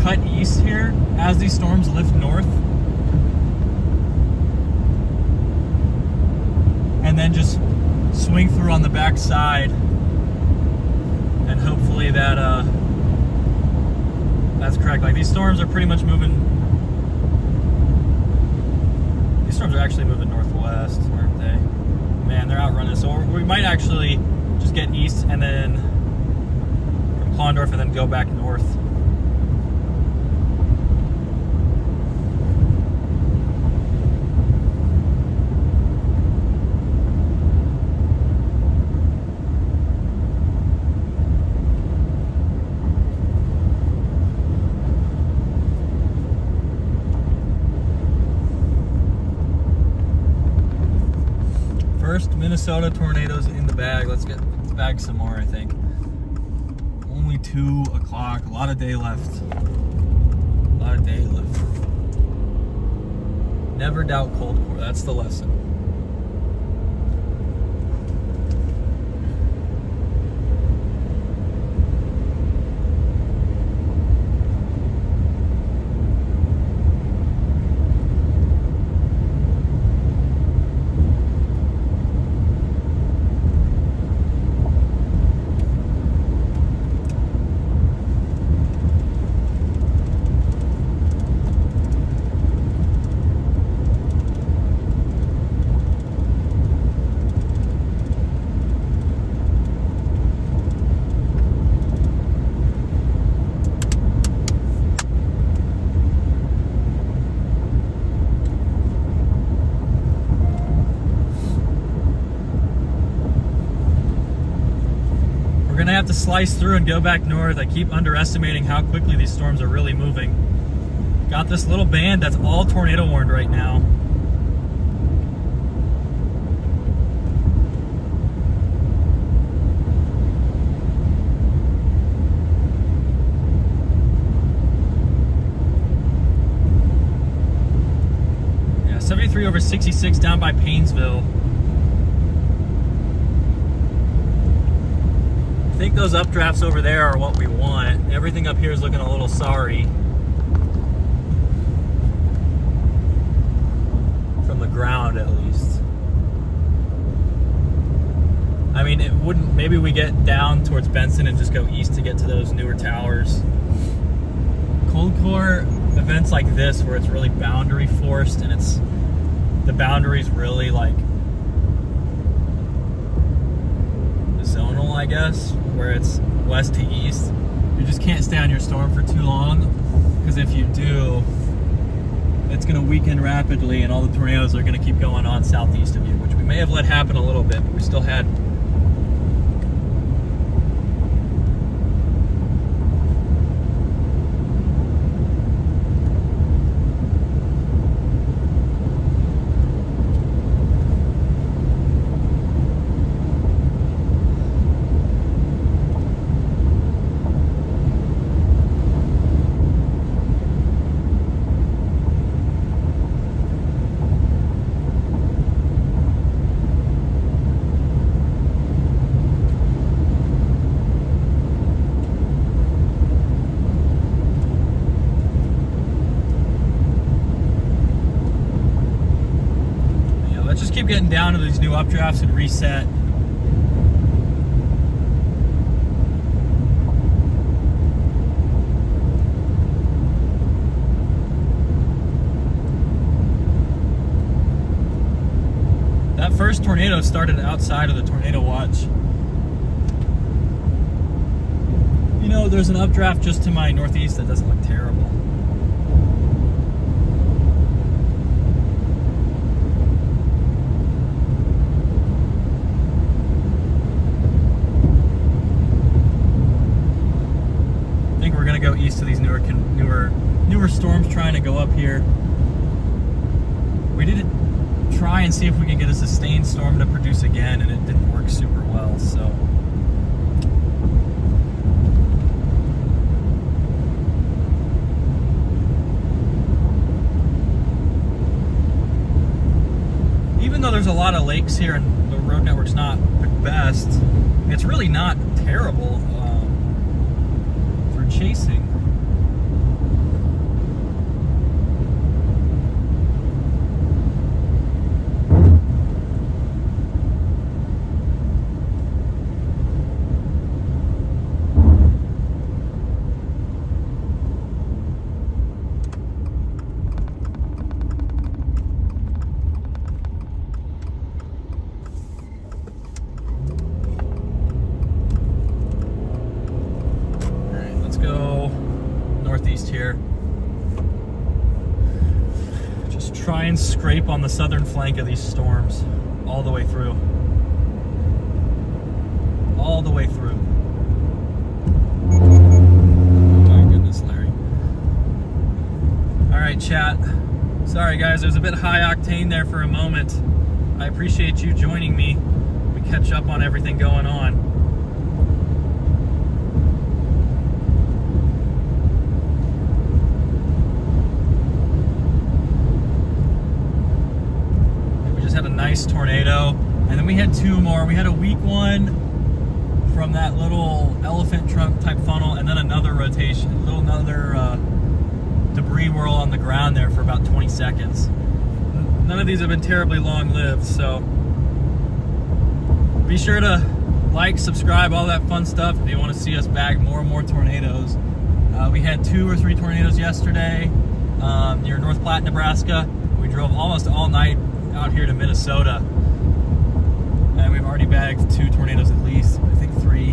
cut east here as these storms lift north, and then just swing through on the back side, and hopefully that that's correct. Like, these storms are pretty much moving. These storms are actually moving northwest, aren't they? Man, they're outrunning. So we might actually just get east and then from Klondorf and then go back north. First Minnesota tornadoes in the bag. Let's bag some more, I think. Only 2 o'clock. A lot of day left. A lot of day left. Never doubt cold core. That's the lesson. We're gonna have to slice through and go back north. I keep underestimating how quickly these storms are really moving. Got this little band that's all tornado warned right now. Yeah, 73 over 66 down by Paynesville. I think those updrafts over there are what we want. Everything up here is looking a little sorry. From the ground, at least. I mean, it wouldn't, maybe we get down towards Benson and just go east to get to those newer towers. Cold core events like this, where it's really boundary forced and it's the boundary's really like zonal, I guess, where it's west to east. You just can't stay on your storm for too long, because if you do, it's going to weaken rapidly and all the tornadoes are going to keep going on southeast of you, which we may have let happen a little bit, but we still had. Keep getting down to these new updrafts and reset. That first tornado started outside of the tornado watch. You know, there's an updraft just to my northeast that doesn't look terrible. Go east to these newer storms trying to go up here. We did try and see if we could get a sustained storm to produce again, and it didn't work super well, so even though there's a lot of lakes here and the road network's not the best, it's really not terrible chasing. Northeast here. Just try and scrape on the southern flank of these storms all the way through. All the way through. Oh my goodness, Larry. Alright, chat. Sorry guys, there's a bit high octane there for a moment. I appreciate you joining me. We catch up on everything going on. Nice tornado, and then we had two more. We had a weak one from that little elephant trunk type funnel, and then another rotation, another debris whirl on the ground there for about 20 seconds. None of these have been terribly long-lived, so be sure to like, subscribe, all that fun stuff if you want to see us bag more and more tornadoes. We had 2 or 3 tornadoes yesterday near North Platte, Nebraska. We drove almost all night out here to Minnesota, and we've already bagged 2 tornadoes at least, I think 3.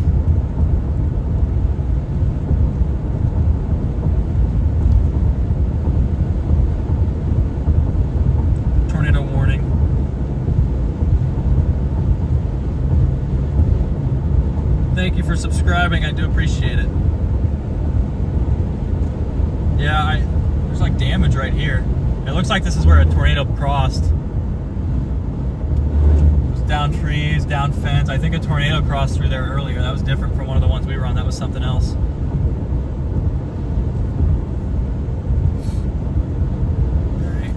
Tornado warning. Thank you for subscribing, I do appreciate it. Yeah, there's like damage right here. It looks like this is where a tornado crossed. Down trees, down fence. I think a tornado crossed through there earlier. That was different from one of the ones we were on. That was something else. Alright.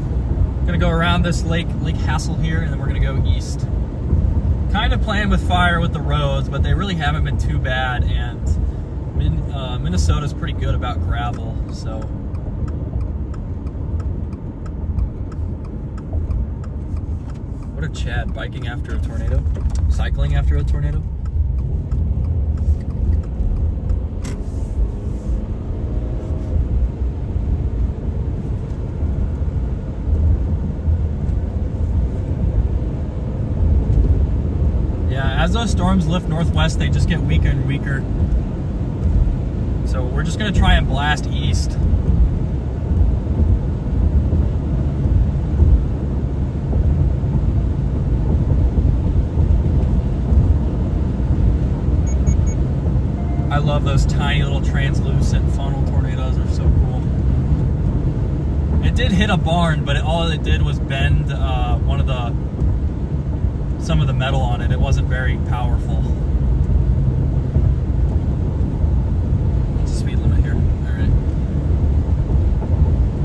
Gonna go around this Lake Hassel here, and then we're gonna go east. Kind of playing with fire with the roads, but they really haven't been too bad, and Minnesota's pretty good about gravel, so. What a Chad, biking after a tornado? Cycling after a tornado? as those storms lift northwest, they just get weaker and weaker. So we're just gonna try and blast east. I love those tiny little translucent funnel tornadoes. They're so cool. It did hit a barn, but all it did was bend some of the metal on it. It wasn't very powerful. What's the speed limit here? All right.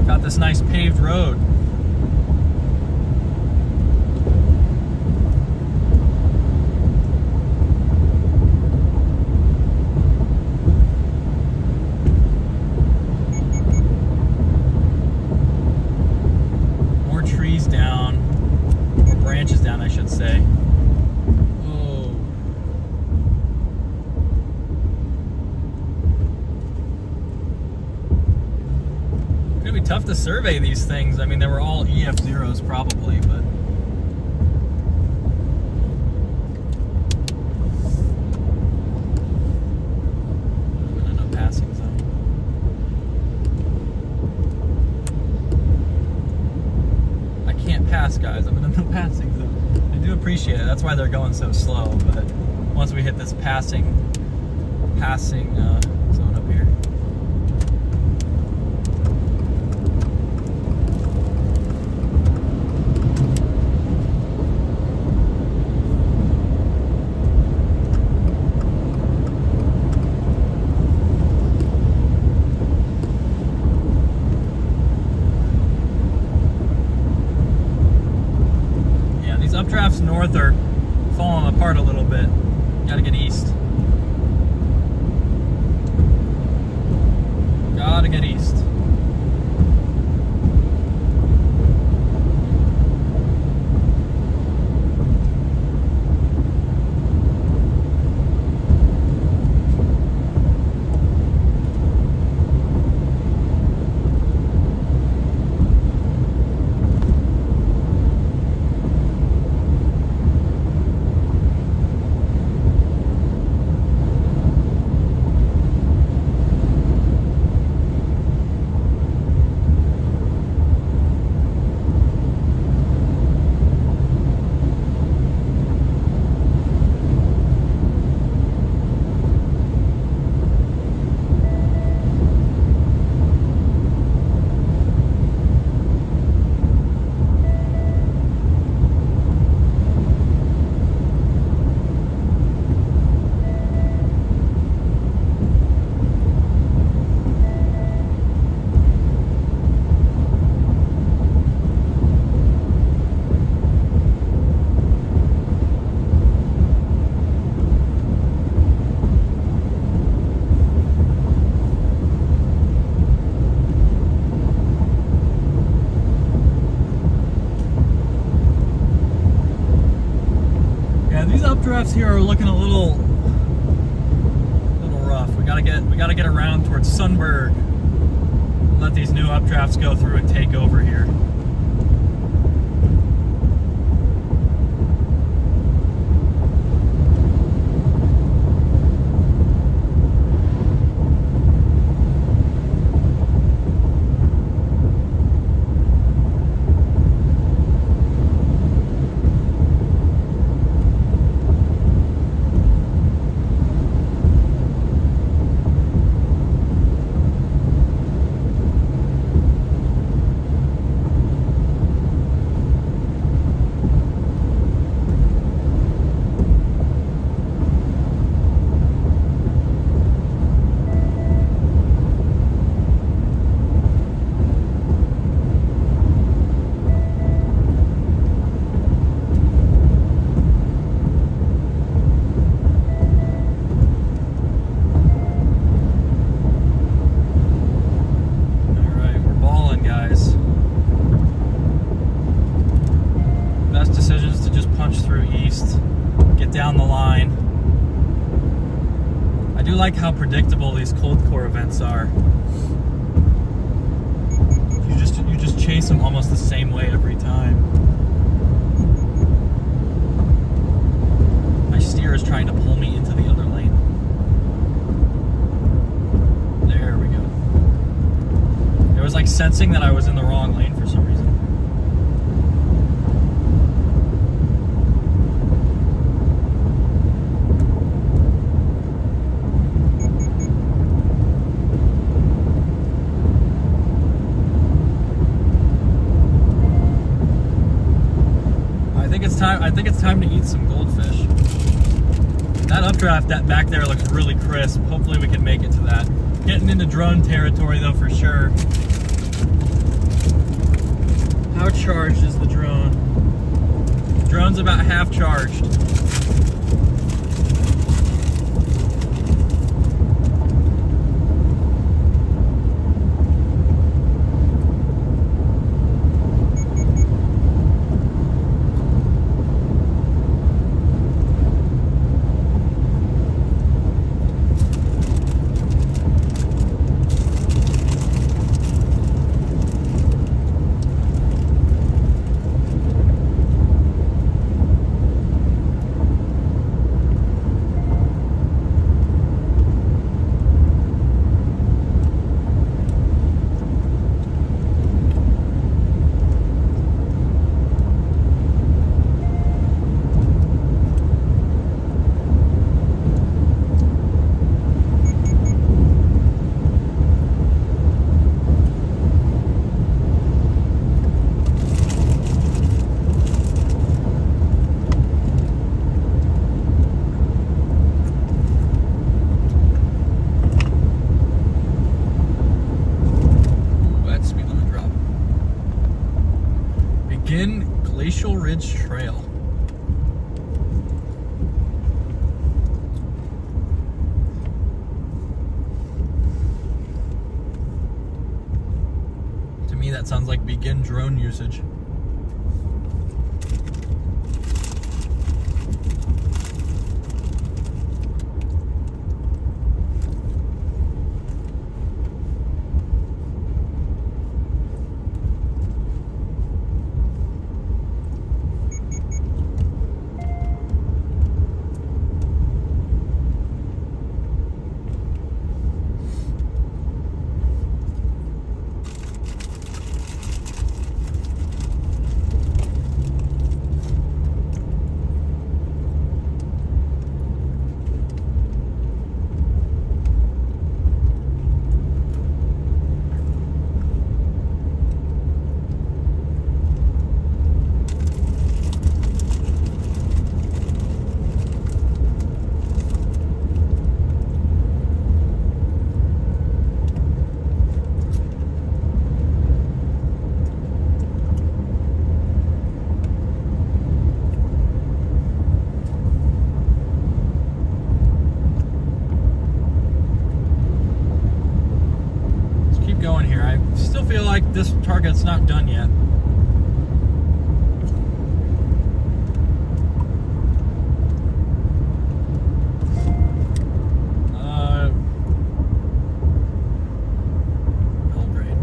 Got this nice paved road. Down, or branches down, I should say. Oh. It's gonna be tough to survey these things. I mean, they were all EF zeros probably, but I'm in a passing zone. Pass, guys. I'm in a no passing zone. I do appreciate it. That's why they're going so slow. But once we hit this passing zone up here. Updrafts north are falling apart a little bit. Gotta get east. Gotta get east. Updrafts here are looking a little rough. We gotta get around towards Sunberg. Let these new updrafts go through and take over here. Down the line. I do like how predictable these cold core events are. You just chase them almost the same way every time. My steer is trying to pull me into the other lane. There we go. It was like sensing that I was in the wrong lane for some reason. I think it's time to eat some goldfish. That updraft that back there looks really crisp. Hopefully we can make it to that. Getting into drone territory though for sure. How charged is the drone? The drone's about half charged. Glacial Ridge Trail. To me, that sounds like begin drone usage. Going here. I still feel like this target's not done yet. Belgrade.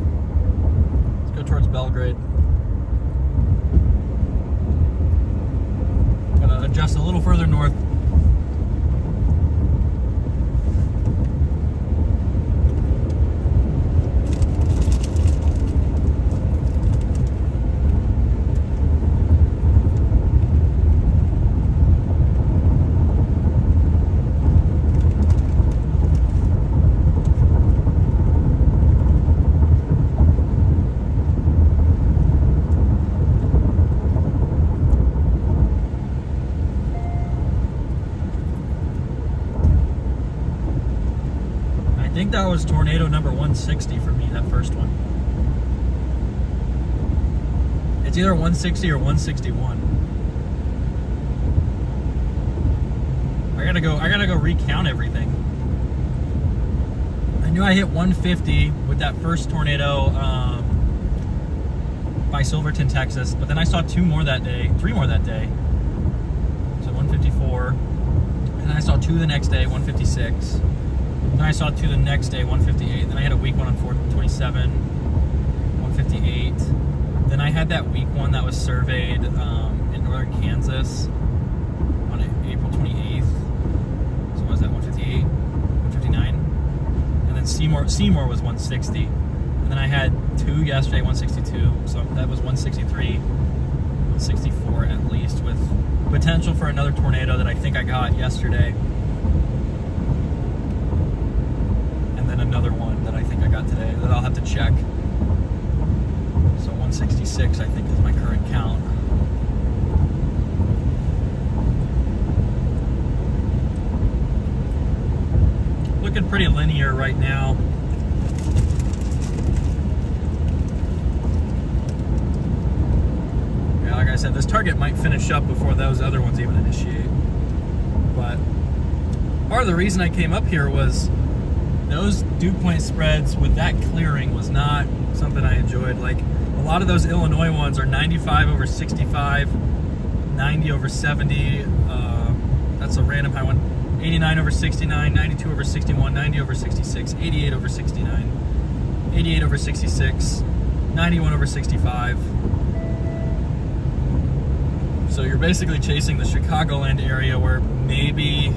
Let's go towards Belgrade. Gotta adjust a little further north. I think that was tornado number 160 for me, that first one. It's either 160 or 161. I gotta go recount everything. I knew I hit 150 with that first tornado by Silverton, Texas, but then I saw three more that day. So 154, and then I saw two the next day, 156. Then I saw two the next day, 158. Then I had a weak one on 427, 158. Then I had that weak one that was surveyed in northern Kansas on April 28th. then Seymour was 160. And then I had 2 yesterday, 162. So that was 163, 164 at least, with potential for another tornado that I think I got yesterday. And then another one that I think I got today that I'll have to check. So 166 I think is my current count. Looking pretty linear right now. Yeah, like I said, this target might finish up before those other ones even initiate. But part of the reason I came up here was those dew point spreads with that clearing was not something I enjoyed. Like, a lot of those Illinois ones are 95 over 65, 90 over 70. That's a random high one. 89 over 69, 92 over 61, 90 over 66, 88 over 69, 88 over 66, 91 over 65. So you're basically chasing the Chicagoland area where maybe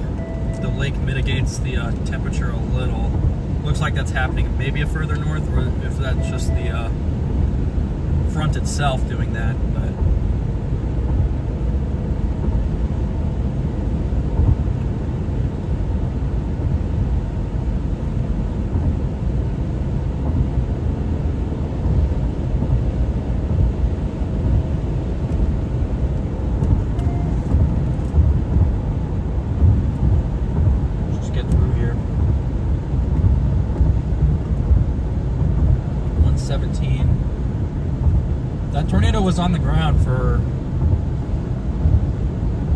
the lake mitigates the temperature a little. Looks like that's happening maybe a further north, or if that's just the front itself doing that. But just get through here. 117. That tornado was on the ground for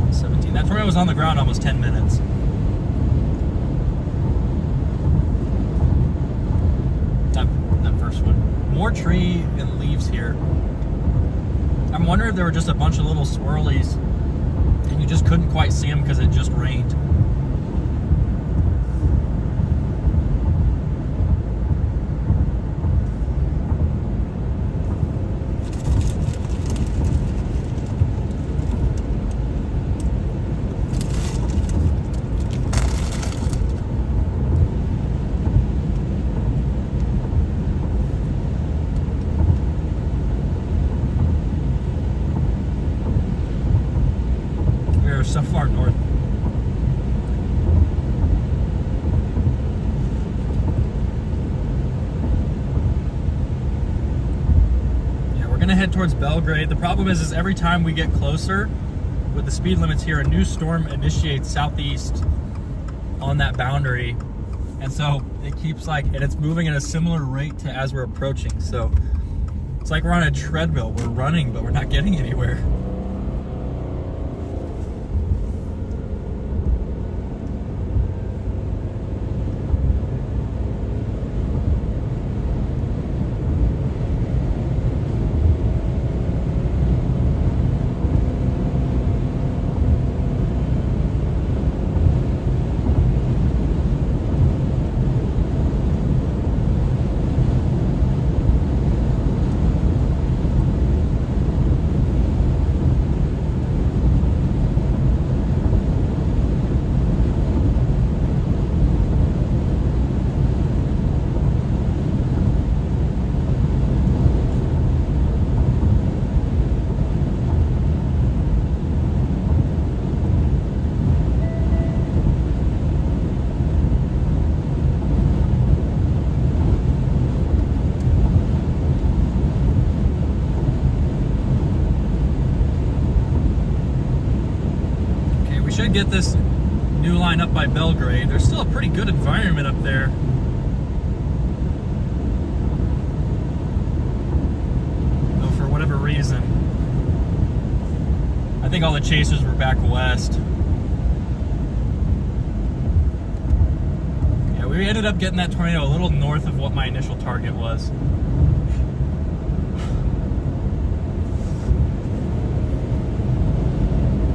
117. That tornado was on the ground almost 10 minutes. That first one. More tree and leaves here. I'm wondering if there were just a bunch of little swirlies and you just couldn't quite see them because it just rained. So far north. Yeah, we're gonna head towards Belgrade. The problem is every time we get closer with the speed limits here, a new storm initiates southeast on that boundary, and so it keeps and it's moving at a similar rate to as we're approaching. So it's like we're on a treadmill. We're running, but we're not getting anywhere. Should get this new line up by Belgrade. There's still a pretty good environment up there. Though for whatever reason, I think all the chasers were back west. Yeah, we ended up getting that tornado a little north of what my initial target was.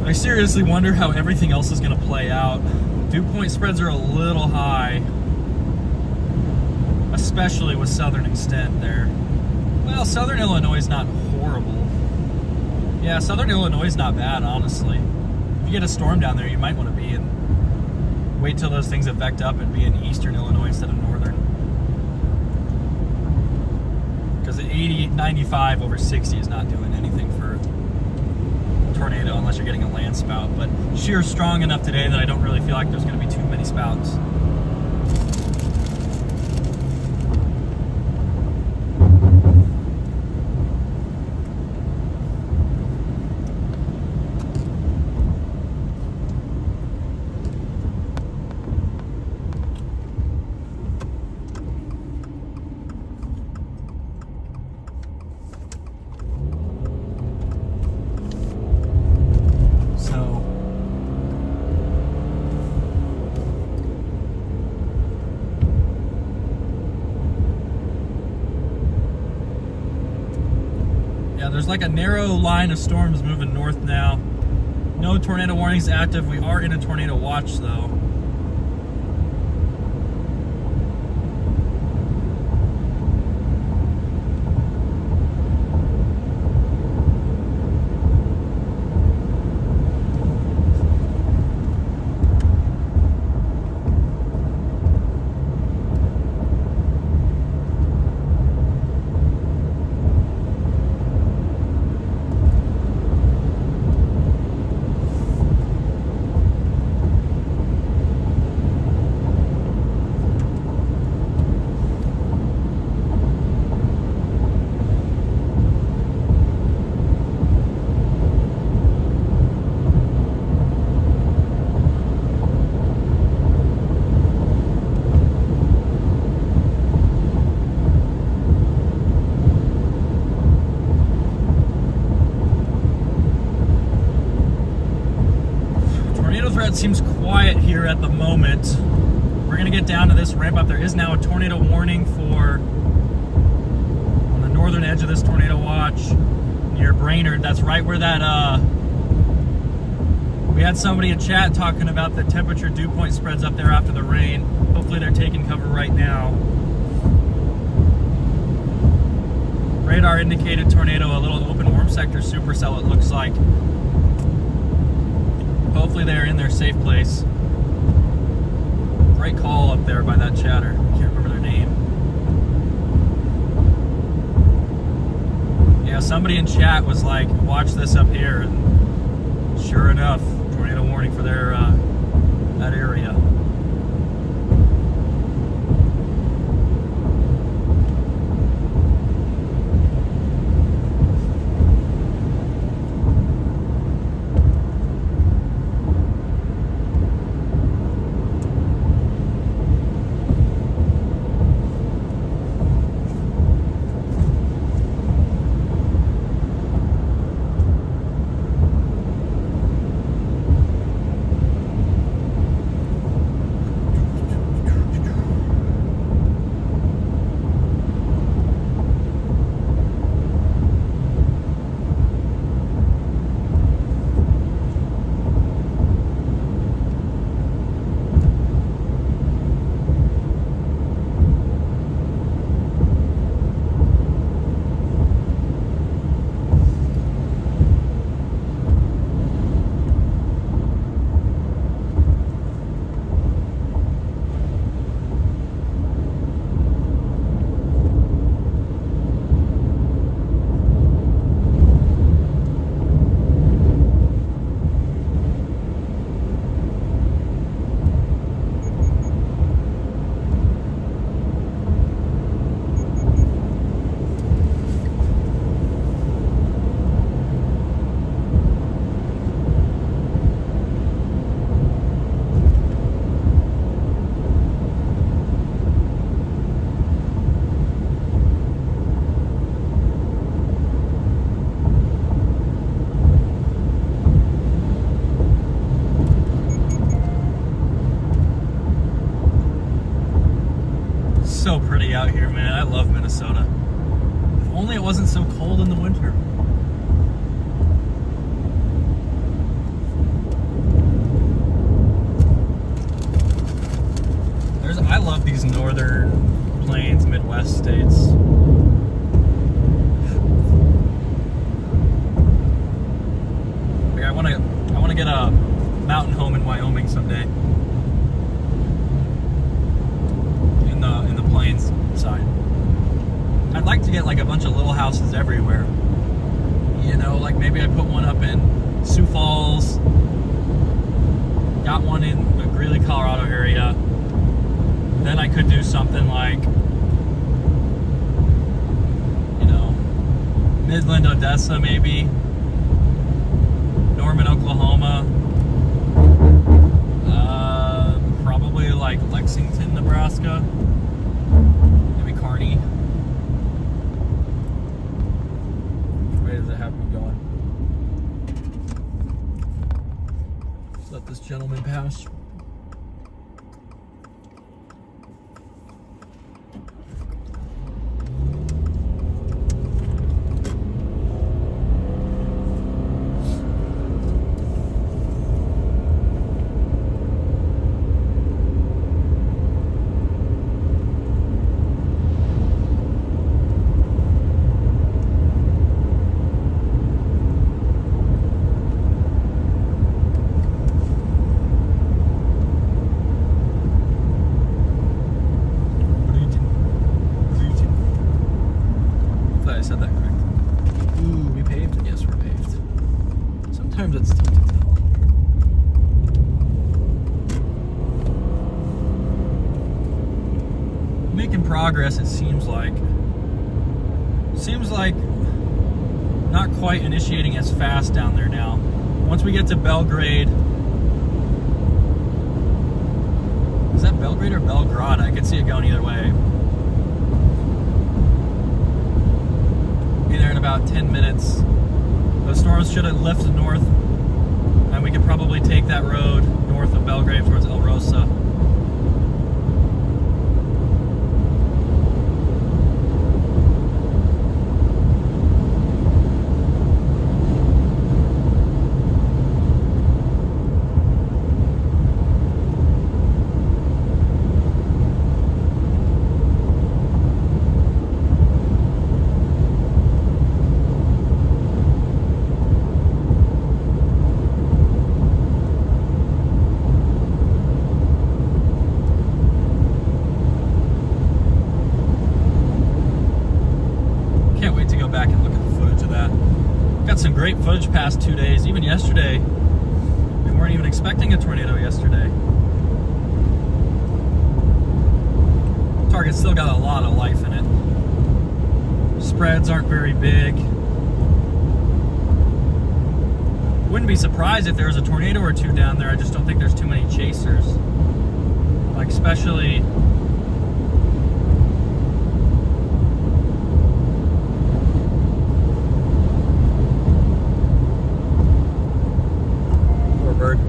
I seriously wonder how everything else is going to play out. Dew point spreads are a little high, especially with southern extent there. Well, southern Illinois is not horrible. Yeah, southern Illinois is not bad, honestly. If you get a storm down there, you might want to be in. Wait till those things effect up and be in eastern Illinois instead of northern. 95 over 60 is not doing anything for a tornado unless you're getting a land spout. But shear's strong enough today that I don't really feel like there's going to be too many spouts. There's like a narrow line of storms moving north now. No tornado warnings active. We are in a tornado watch though. It seems quiet here at the moment. We're gonna get down to this ramp up. There is now a tornado warning for on the northern edge of this tornado watch near Brainerd. That's right where that we had somebody in chat talking about the temperature dew point spreads up there after the rain. Hopefully they're taking cover right now. Radar indicated tornado, a little open warm sector supercell it looks like. Hopefully they're in their safe place. Great call up there by that chatter. Can't remember their name. Yeah, somebody in chat was like, watch this up here. And sure enough, tornado warning for their that area. So pretty out here, man. I love Minnesota. If only it wasn't so cold in the winter. I love these northern plains, Midwest states. Like I want to get a mountain home in Wyoming someday. In the plains side. I'd like to get like a bunch of little houses everywhere. You know, like maybe I put one up in Sioux Falls, got one in the Greeley, Colorado area. Then I could do something like, you know, Midland, Odessa maybe, Norman, Oklahoma, probably like Lexington, Nebraska, maybe Kearney. Which way does it have me going? Just let this gentleman pass. Said that correct. Ooh, we paved? Yes, we're paved. Sometimes it's tough to tell. Making progress, it seems like. Seems like not quite initiating as fast down there now. Once we get to Belgrade. Is that Belgrade or Belgrade? I could see it going either way. Be there in about 10 minutes. The storms should have lifted north, and we could probably take that road north of Belgrade towards El Rosa. Back and look at the footage of that. Got some great footage past 2 days. Even yesterday, we weren't even expecting a tornado yesterday. Target's still got a lot of life in it. Spreads aren't very big. Wouldn't be surprised if there was a tornado or two down there. I just don't think there's too many chasers. Like especially bird.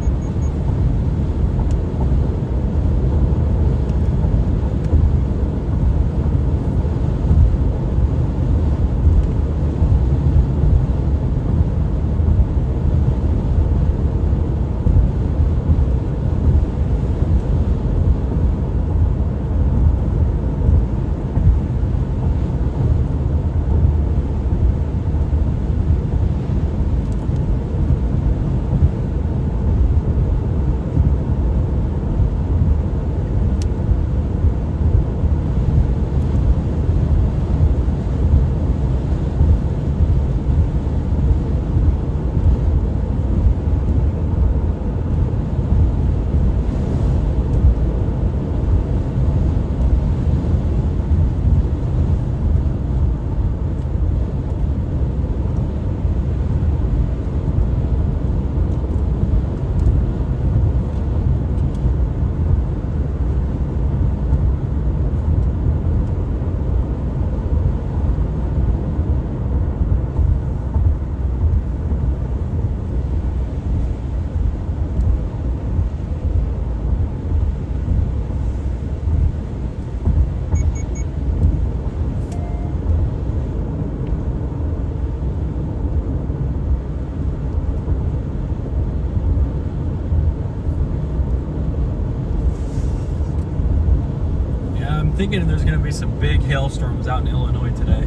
Thinking there's going to be some big hailstorms out in Illinois today.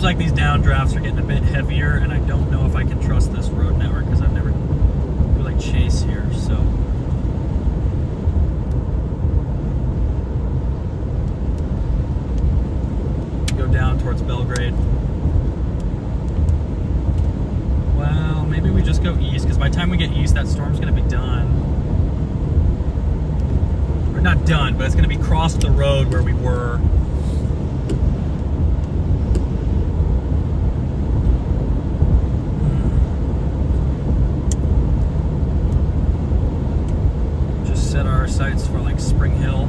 like these downdrafts are getting a bit heavier, and I don't know if I can trust this road network because I've never really chased here, so. Go down towards Belgrade. Well, maybe we just go east, because by the time we get east, that storm's going to be done. Or not done, but it's going to be crossed the road where we were. Just set our sights for like Spring Hill.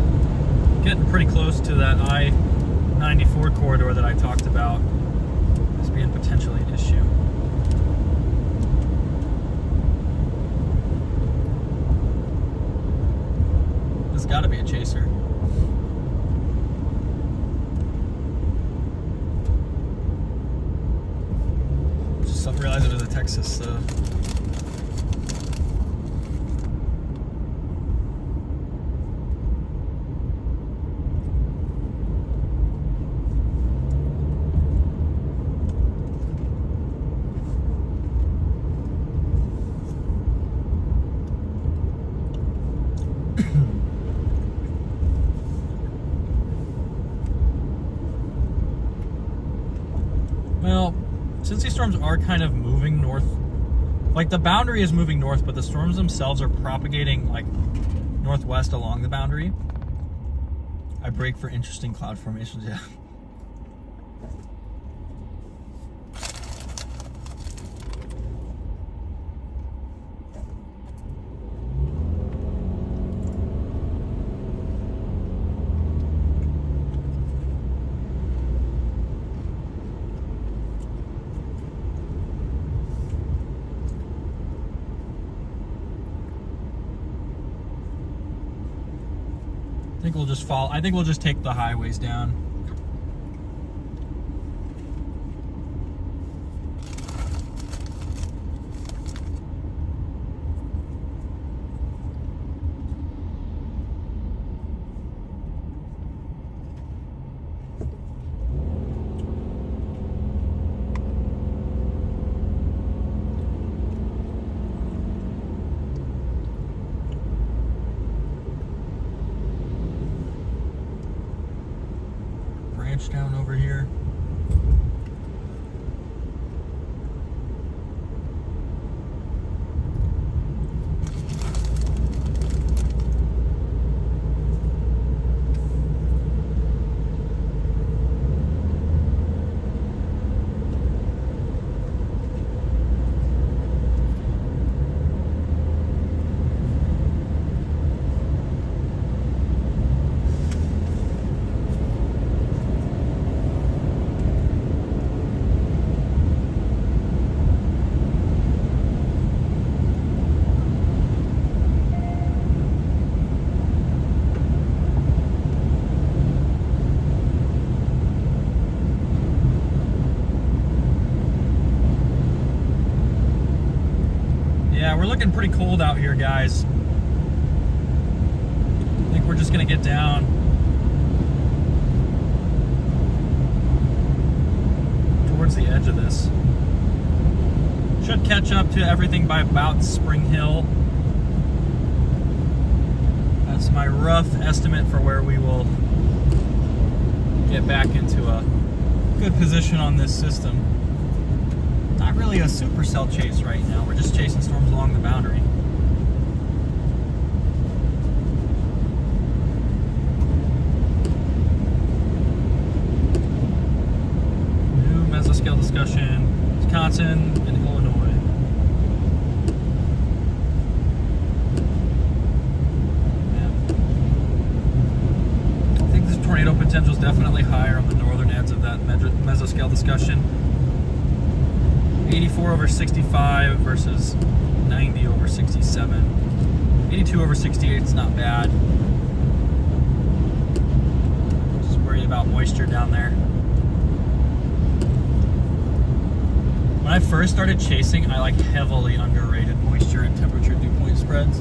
Getting pretty close to that I-94 corridor that I talked about as being potentially an issue. There's got to be a chaser. Just realized it was a Texas. Well, since these storms are kind of moving north, like the boundary is moving north, but the storms themselves are propagating like northwest along the boundary, I brake for interesting cloud formations, yeah. I think we'll just take the highways down. Down over here. We're looking pretty cold out here, guys. I think we're just gonna get down. Towards the edge of this. Should catch up to everything by about Spring Hill. That's my rough estimate for where we will get back into a good position on this system. Not really a supercell chase right now. We're just chasing storms along the boundary. New mesoscale discussion. Wisconsin and Illinois. Yeah. I think this tornado potential is definitely higher on the northern ends of that mesoscale discussion. 84 over 65 versus 90 over 67. 82 over 68 is not bad. Just worry about moisture down there. When I first started chasing, I like heavily underrated moisture and temperature dew point spreads.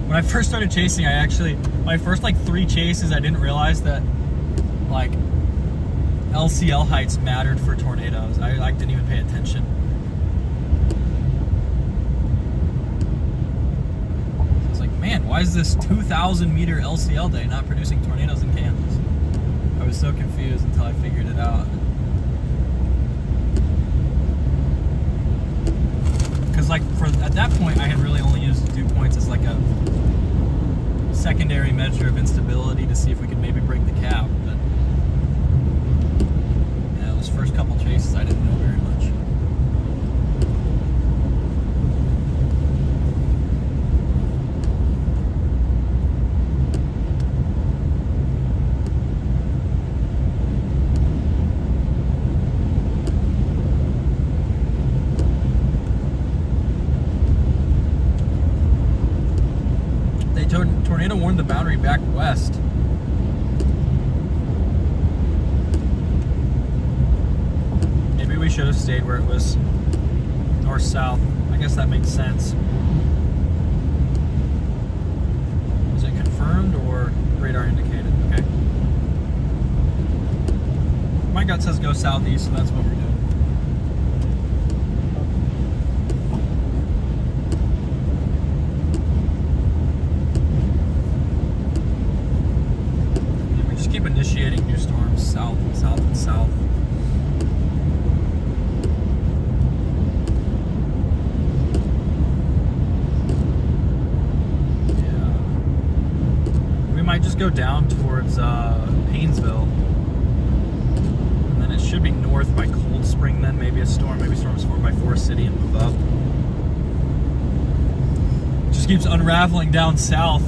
When I first started chasing, my first like 3 chases, I didn't realize that like LCL heights mattered for tornadoes. I didn't even pay attention. I was like, man, why is this 2,000 meter LCL day not producing tornadoes in Kansas? I was so confused until I figured it out. Because like at that point, I had really only used dew points as like a secondary measure of instability to see if we could maybe break the cap. But yeah, those first couple chases, I didn't know very much. Tornado warned the boundary back west. Maybe we should have stayed where it was north-south. I guess that makes sense. Is it confirmed or radar indicated? Okay. My gut says go southeast, so that's what we're doing. Keep initiating new storms south and south and south. Yeah. We might just go down towards Paynesville. And then it should be north by Cold Spring then. Maybe storms formed by Forest City and move up. It just keeps unraveling down south.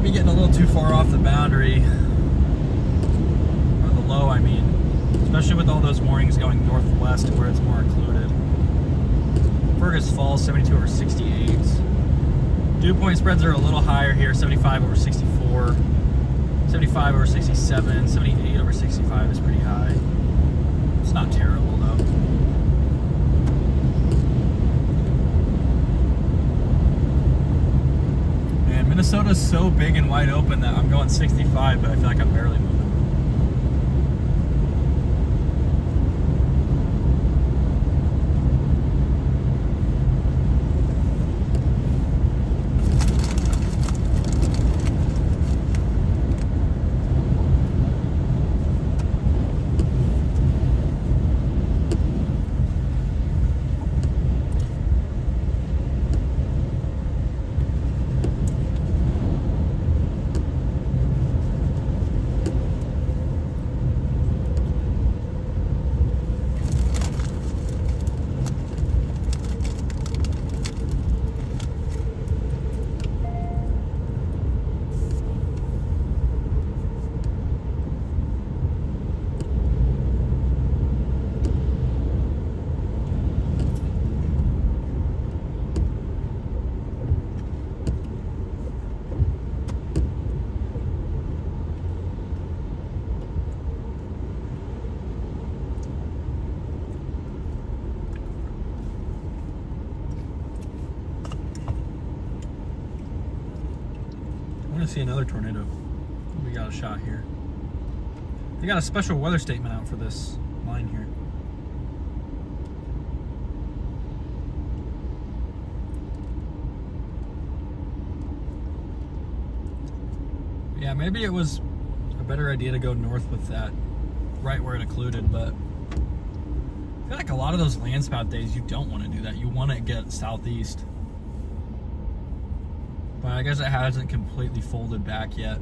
Getting a little too far off the boundary, or the low, I mean, especially with all those warnings going northwest to where it's more occluded. Fergus Falls, 72 over 68. Dew point spreads are a little higher here, 75 over 64, 75 over 67, 78 over 65 is pretty high. It's not terrible though. Minnesota's so big and wide open that I'm going 65, but I feel like I'm barely moving. See another tornado. We got a shot here. They got a special weather statement out for this line here. Yeah, maybe it was a better idea to go north with that, right where it occluded, but I feel like a lot of those land spout days, you don't want to do that. You want to get southeast. But I guess it hasn't completely folded back yet.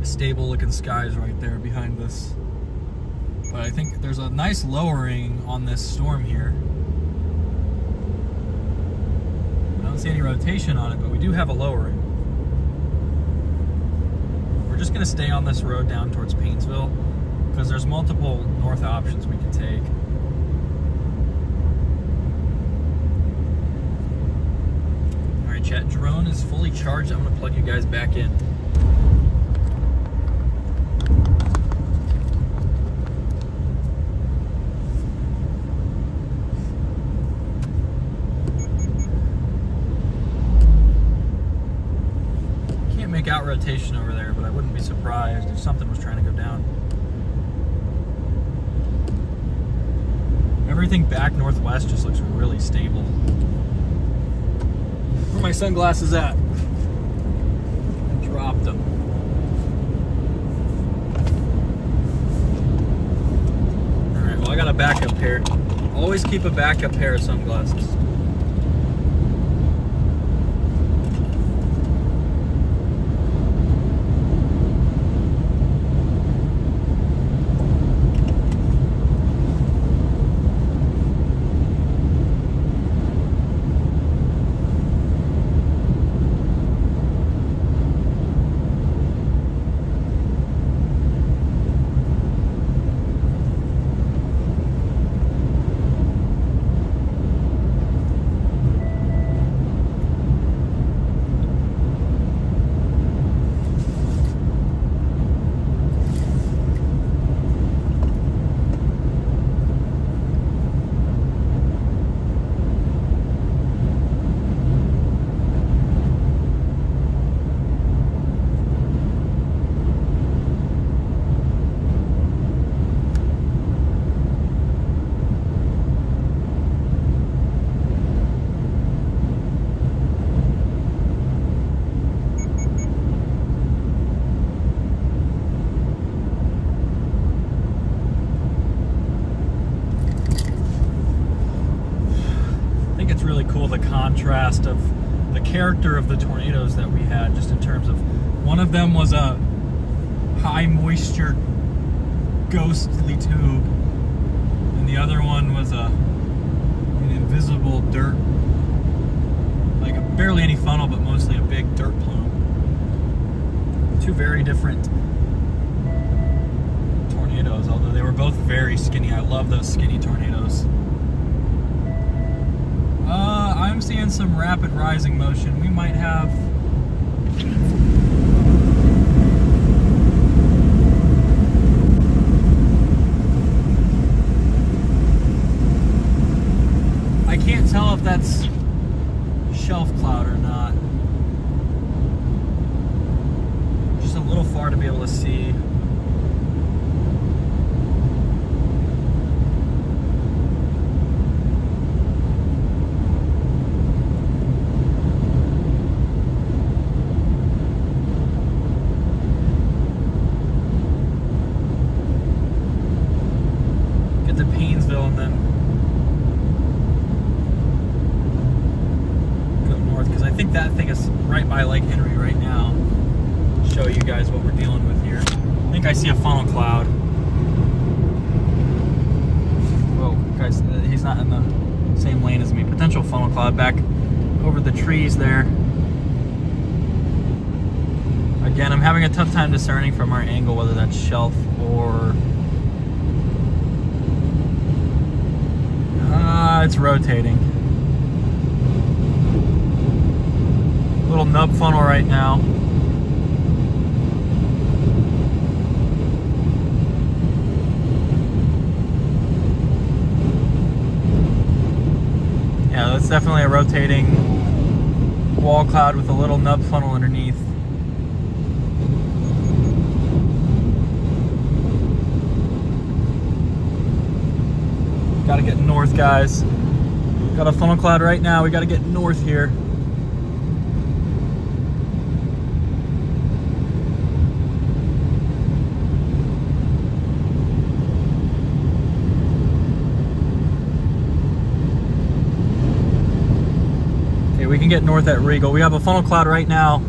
Stable looking skies right there behind this. But I think there's a nice lowering on this storm here. I don't see any rotation on it, but we do have a lowering. We're just gonna stay on this road down towards Paynesville because there's multiple north options we can take. All right, chat, drone is fully charged. I'm gonna plug you guys back in. Make out rotation over there, but I wouldn't be surprised if something was trying to go down. Everything back northwest just looks really stable. Where are my sunglasses at? I dropped them. Alright, well I got a backup pair. Always keep a backup pair of sunglasses. The contrast of the character of the tornadoes that we had, just in terms of one of them was a high moisture ghostly tube and the other one was an invisible dirt, like barely any funnel but mostly a big dirt plume. Two very different tornadoes, although they were both very skinny. I love those skinny tornadoes. I'm seeing some rapid rising motion. We might have I can't tell if that's shelf cloud or not. Just a little far to be able to see. And then go north, because I think that thing is right by Lake Henry right now. Show you guys what we're dealing with here. I think I see a funnel cloud. Whoa, guys, he's not in the same lane as me. Potential funnel cloud back over the trees there. Again, I'm having a tough time discerning from our angle whether that's shelf or it's rotating. Little nub funnel right now. Yeah, that's definitely a rotating wall cloud with a little nub funnel underneath. Gotta get north, guys. Got a funnel cloud right now. We gotta get north here. get north at Regal. We have a funnel cloud right now.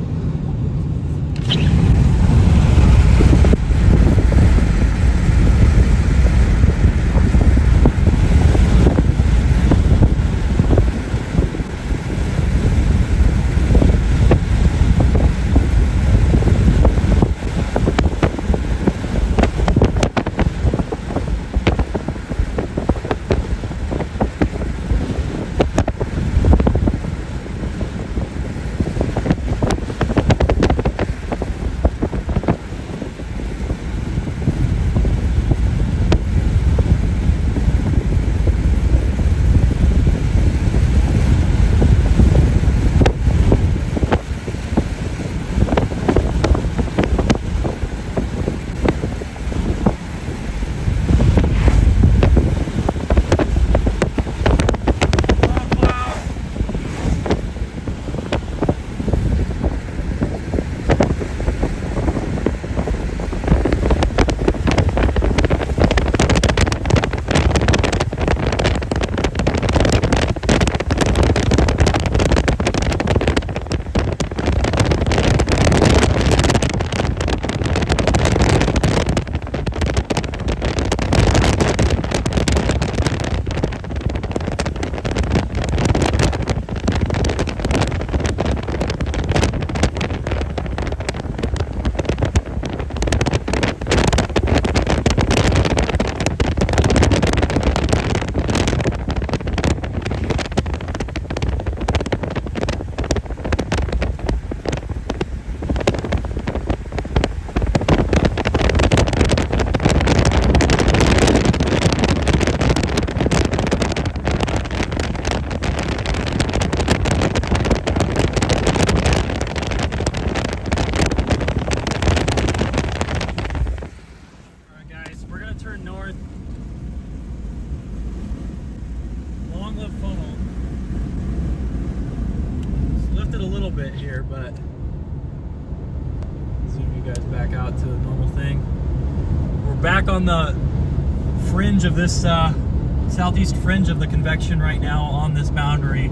But zoom you guys back out to the normal thing. We're back on the fringe of this southeast fringe of the convection right now on this boundary.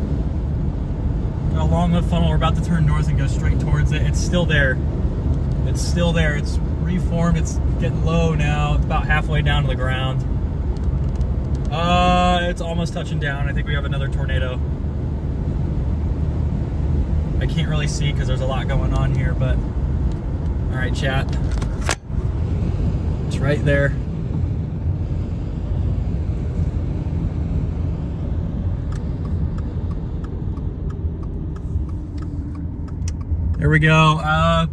Got a long lift funnel. We're about to turn north and go straight towards it. It's still there. It's still there. It's reformed. It's getting low now. It's about halfway down to the ground. It's almost touching down. I think we have another tornado. I can't really see because there's a lot going on here, but all right, chat. It's right there. There we go.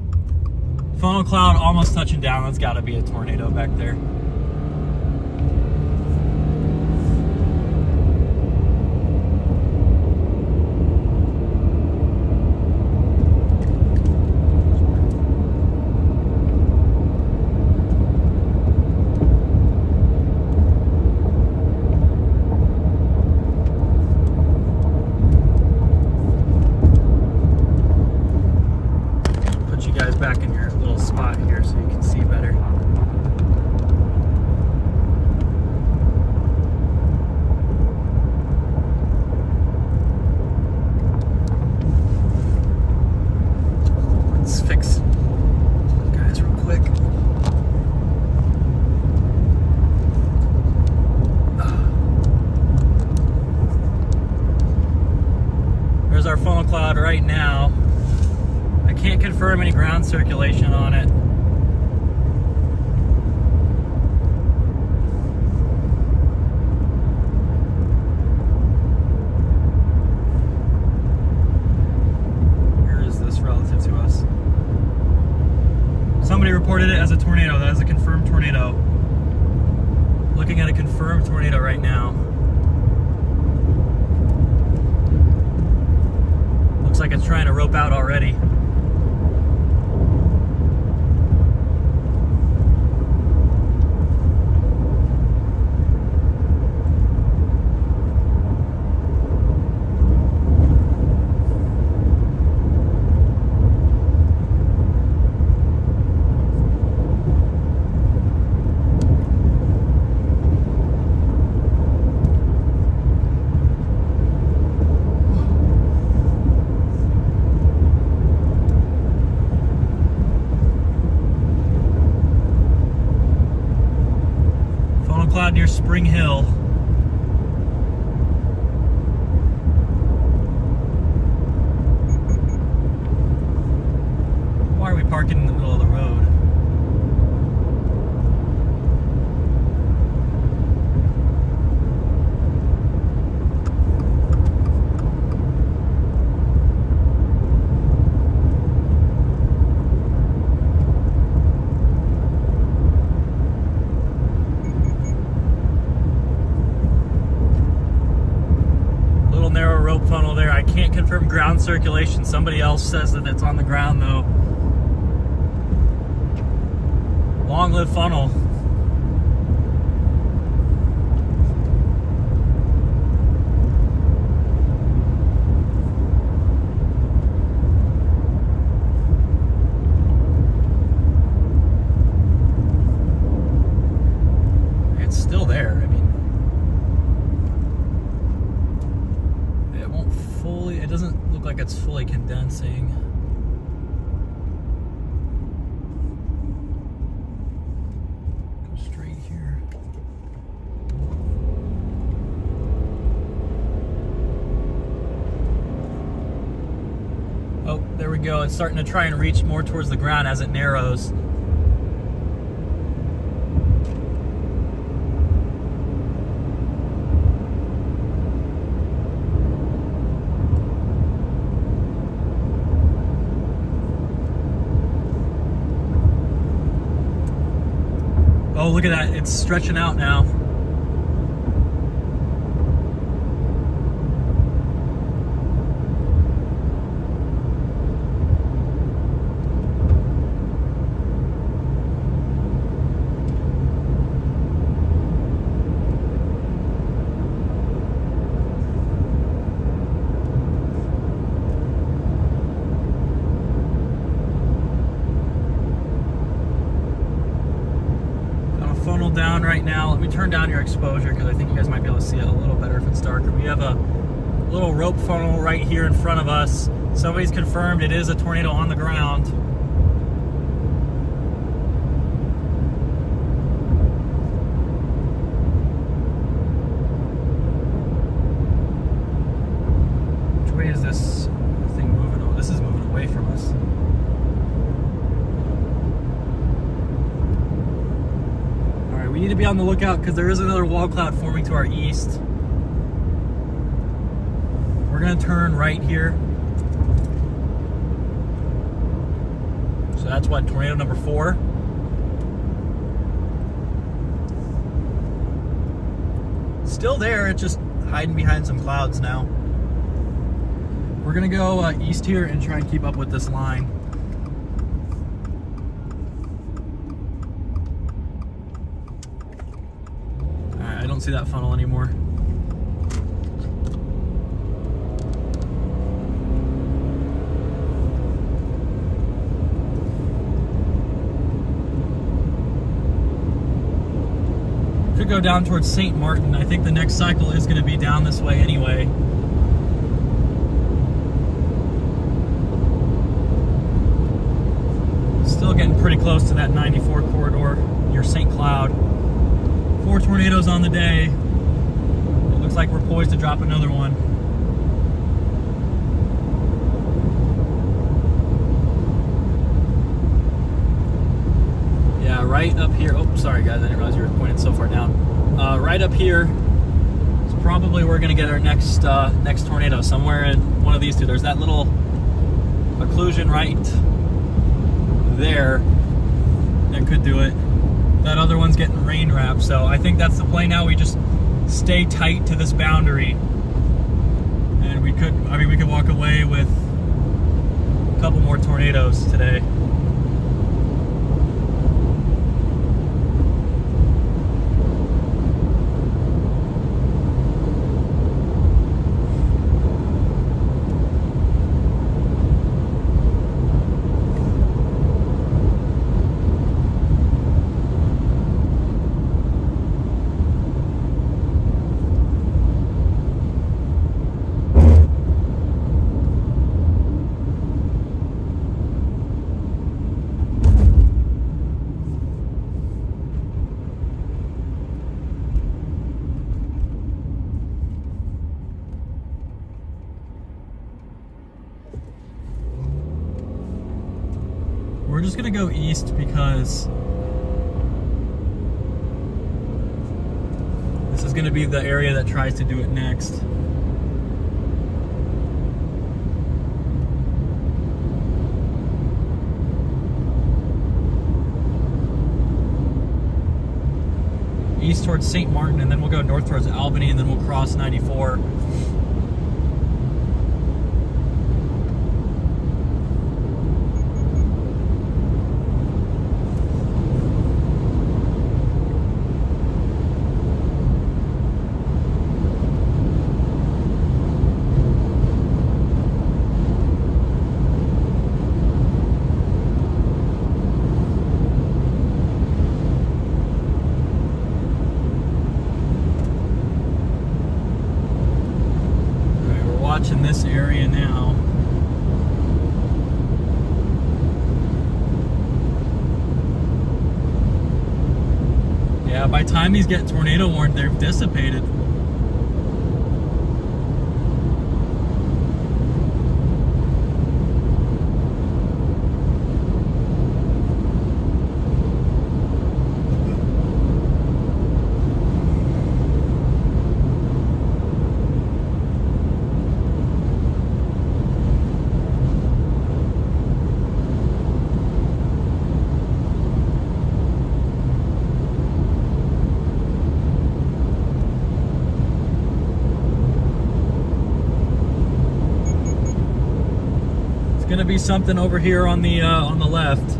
Funnel cloud almost touching down. That's got to be a tornado back there. Back in your little spot here so you can see better. Let's fix guys real quick. There's our funnel cloud right now. Can't confirm any ground circulation on it. Where is this relative to us? Somebody reported it as a tornado. That is a confirmed tornado. Looking at a confirmed tornado right now. Looks like it's trying to rope out already. down near Spring Hill. Why are we parking in the middle of the road? Narrow rope funnel there. I can't confirm ground circulation. Somebody else says that it's on the ground though. Long-lived funnel. It's still there. I mean, it doesn't look like it's fully condensing. Go straight here. Oh, there we go. It's starting to try and reach more towards the ground as it narrows. Oh, look at that. It's stretching out now. Funnel down right now. Let me turn down your exposure because I think you guys might be able to see it a little better if it's darker. We have a little rope funnel right here in front of us. Somebody's confirmed it is a tornado on the ground. Which way is this thing moving? Oh, this is moving away from us. We need to be on the lookout because there is another wall cloud forming to our east. We're going to turn right here. So that's what, tornado number 4. Still there, it's just hiding behind some clouds now. We're going to go east here and try and keep up with this line. I don't see that funnel anymore. Could go down towards St. Martin. I think the next cycle is going to be down this way anyway. Still getting pretty close to that 94 corridor near St. Cloud. 4 tornadoes on the day. It looks like we're poised to drop another one. Yeah, right up here. Oh, sorry guys, I didn't realize you were pointed so far down. Right up here is probably where we're gonna get our next next tornado. Somewhere in one of these two. There's that little occlusion right there. That could do it. That other one's getting rain wrapped, so I think that's the play now. We just stay tight to this boundary, and we could walk away with a couple more tornadoes today. we're just gonna go east because this is gonna be the area that tries to do it next. East towards St. Martin, and then we'll go north towards Albany, and then we'll cross 94. In this area now. Yeah, by the time these get tornado warned, they're dissipated. Gonna be something over here on the left.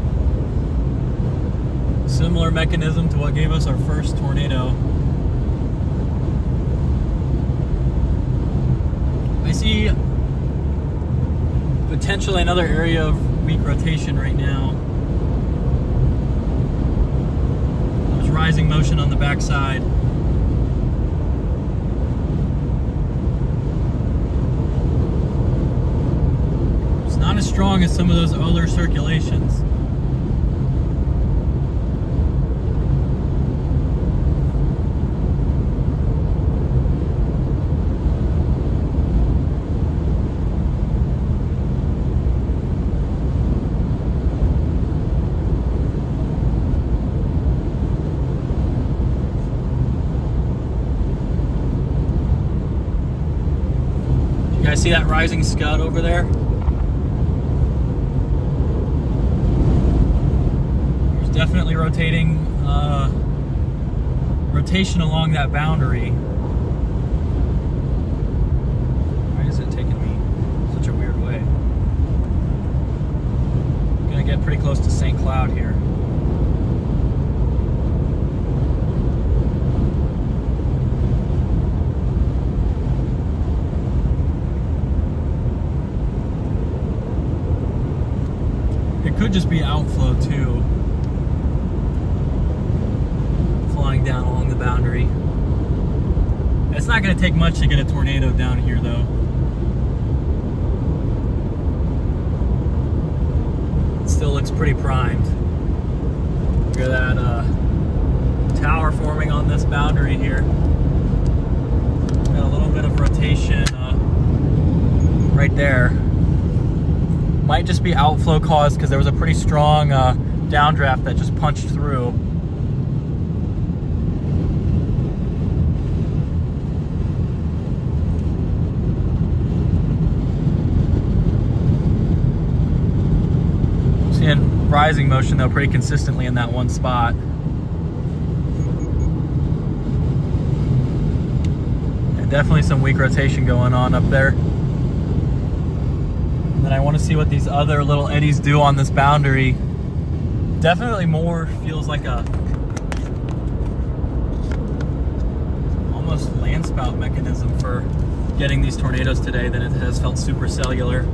Similar mechanism to what gave us our first tornado. I see potentially another area of weak rotation right now. There's rising motion on the backside. Not as strong as some of those other circulations. You guys see that rising scud over there? Definitely rotation along that boundary. Why is it taking me such a weird way? I'm gonna get pretty close to St. Cloud here. It could just be outflow too. Down along the boundary. It's not going to take much to get a tornado down here though. It still looks pretty primed. Look at that tower forming on this boundary here. Got a little bit of rotation right there. Might just be outflow caused because there was a pretty strong downdraft that just punched through. Seeing rising motion though pretty consistently in that one spot. And definitely some weak rotation going on up there. And then I want to see what these other little eddies do on this boundary. Definitely more feels like a almost landspout mechanism for getting these tornadoes today than it has felt supercellular.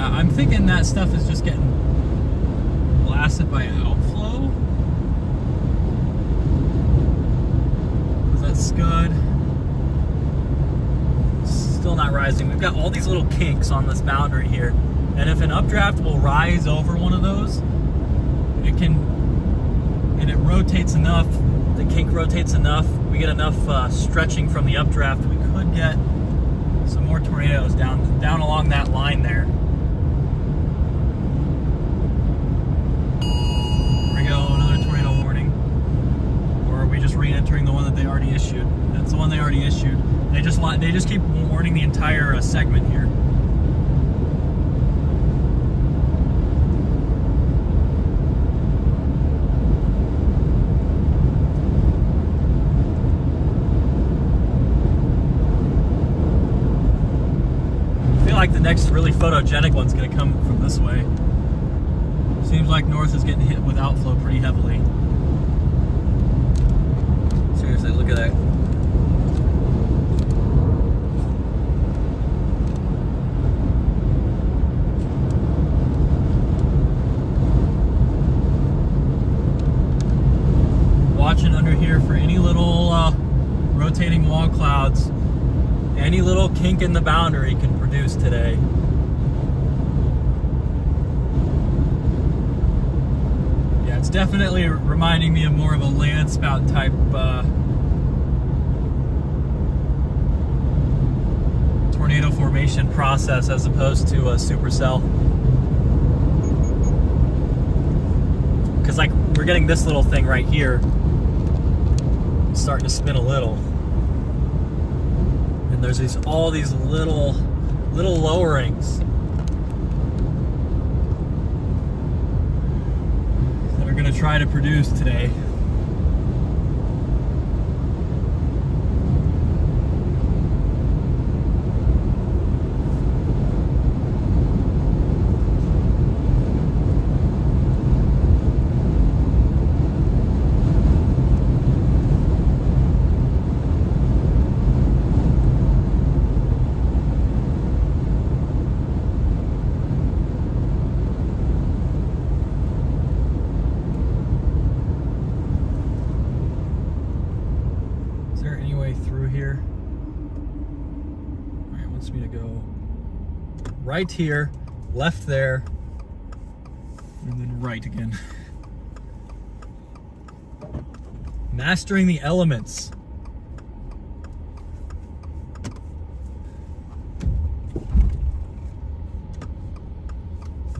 I'm thinking that stuff is just getting blasted by outflow. Is that scud? Still not rising. We've got all these little kinks on this boundary here. And if an updraft will rise over one of those, it can, and it rotates enough the kink rotates enough, we get enough stretching from the updraft, we could get some more tornadoes down along that line there. There we go, another tornado warning. Or are we just re-entering the one that they already issued? That's the one they already issued. They just keep warning the entire segment here. Like the next really photogenic one's going to come from this way. Seems like north is getting hit with outflow pretty heavily. Seriously, look at that. Watching under here for any little rotating wall clouds. Any little kink in the boundary can produce today. Yeah, it's definitely reminding me of more of a land spout type tornado formation process as opposed to a supercell. Because like we're getting this little thing right here, it's starting to spin a little. And there's all these little lowerings that are going to try to produce today. Through here. All right, it wants me to go right here, left there, and then right again. Mastering the elements.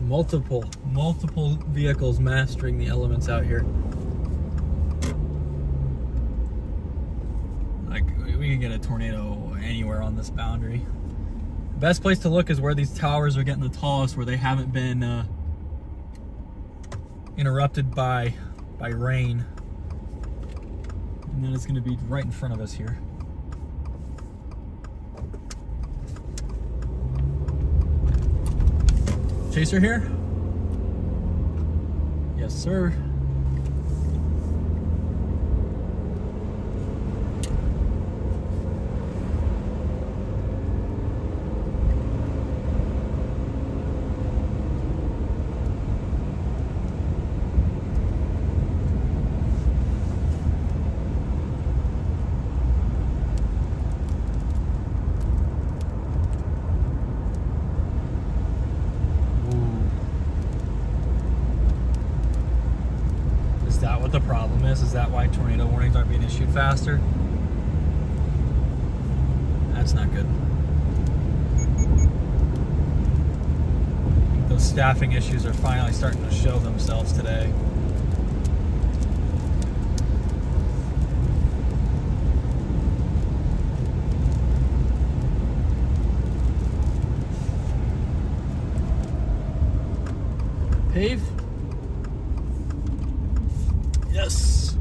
Multiple vehicles mastering the elements out here. We can get a tornado anywhere on this boundary. The best place to look is where these towers are getting the tallest, where they haven't been interrupted by rain. And then it's going to be right in front of us here. Chaser here? Yes, sir. Is that what the problem is? Is that why tornado warnings aren't being issued faster? That's not good. I think those staffing issues are finally starting to show themselves today. Pave? Yes.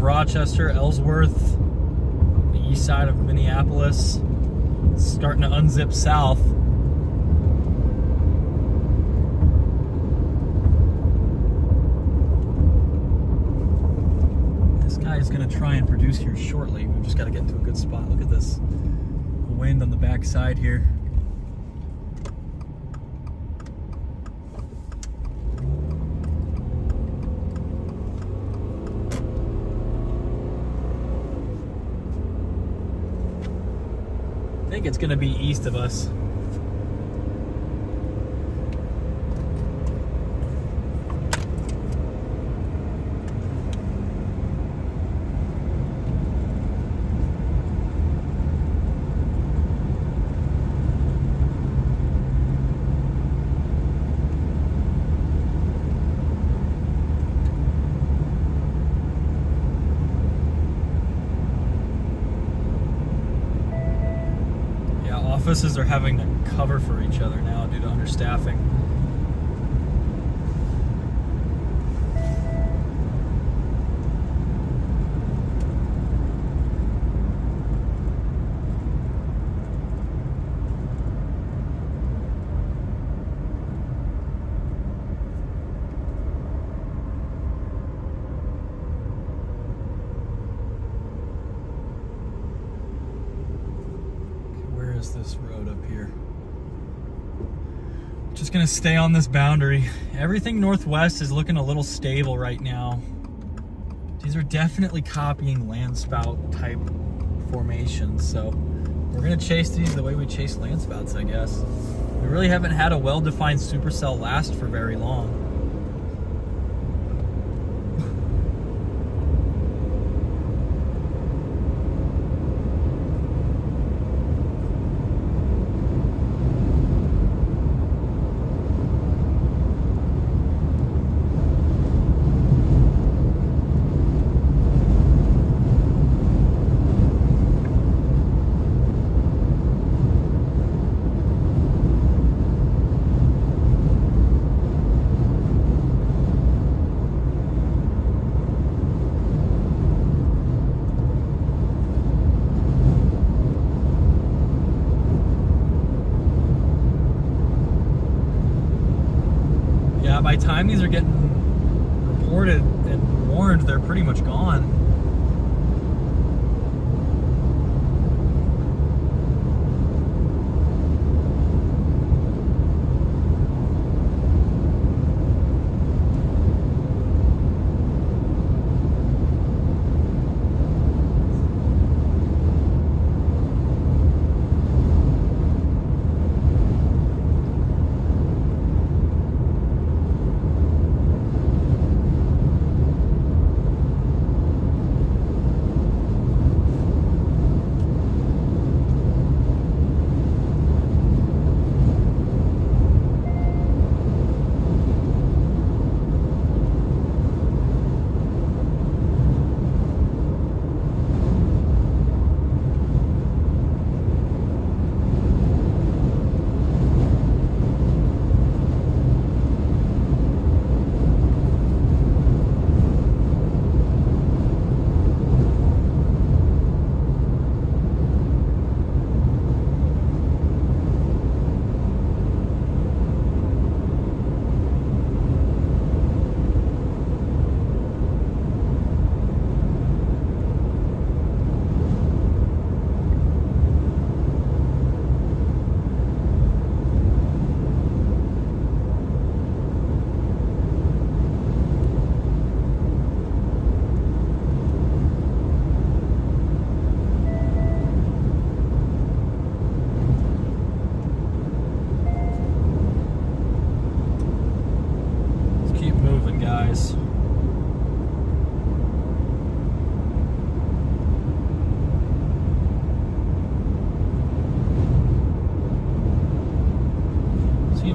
Rochester, Ellsworth, the east side of Minneapolis. It's starting to unzip south. This guy is going to try and produce here shortly. We've just got to get into a good spot. Look at this wind on the back side here. I think it's going to be east of us. Offices are having to cover for each other now due to understaffing. This road up here. Just gonna stay on this boundary. Everything northwest is looking a little stable right now. These are definitely copying landspout type formations, so we're gonna chase these the way we chase landspouts, I guess. We really haven't had a well-defined supercell last for very long. By the time these are getting reported and warned, they're pretty much gone.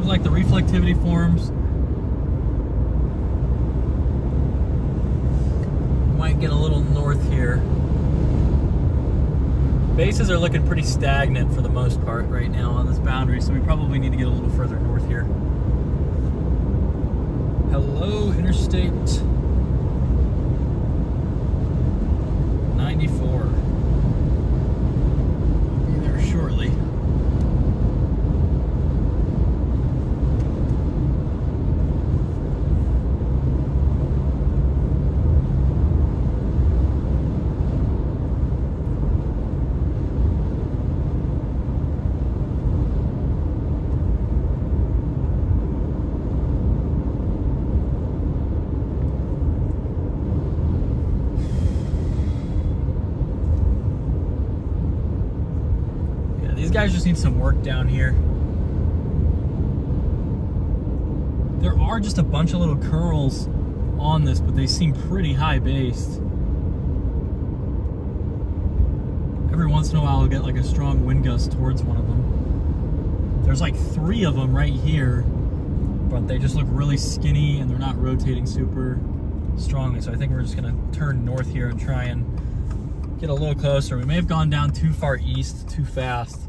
Like the reflectivity forms might get a little north here. Bases are looking pretty stagnant for the most part right now on this boundary, so we probably need to get a little further north here. Hello, Interstate 94. Be there shortly. These guys just need some work down here. There are just a bunch of little curls on this, but they seem pretty high based. Every once in a while I'll get like a strong wind gust towards one of them. There's like 3 of them right here, but they just look really skinny and they're not rotating super strongly. So I think we're just gonna turn north here and try and get a little closer. We may have gone down too far east too fast.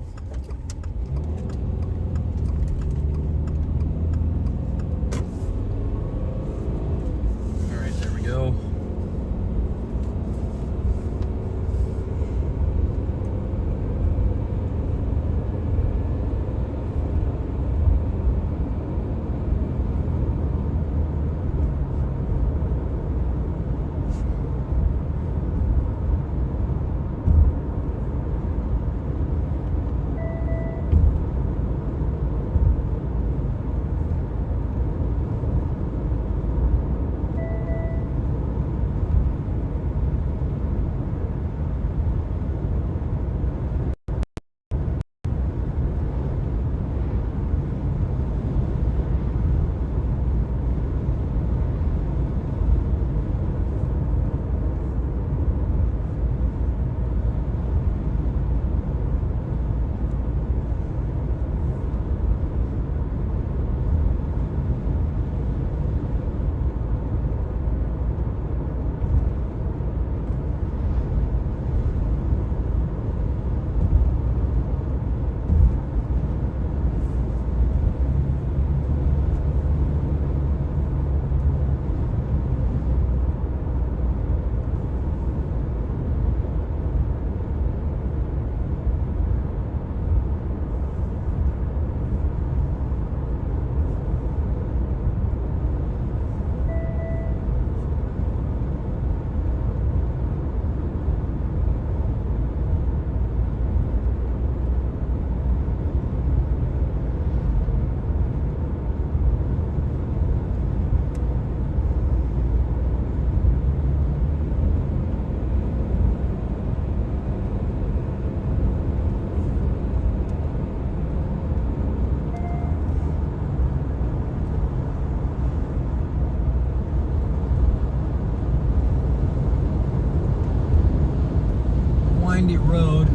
Windy road.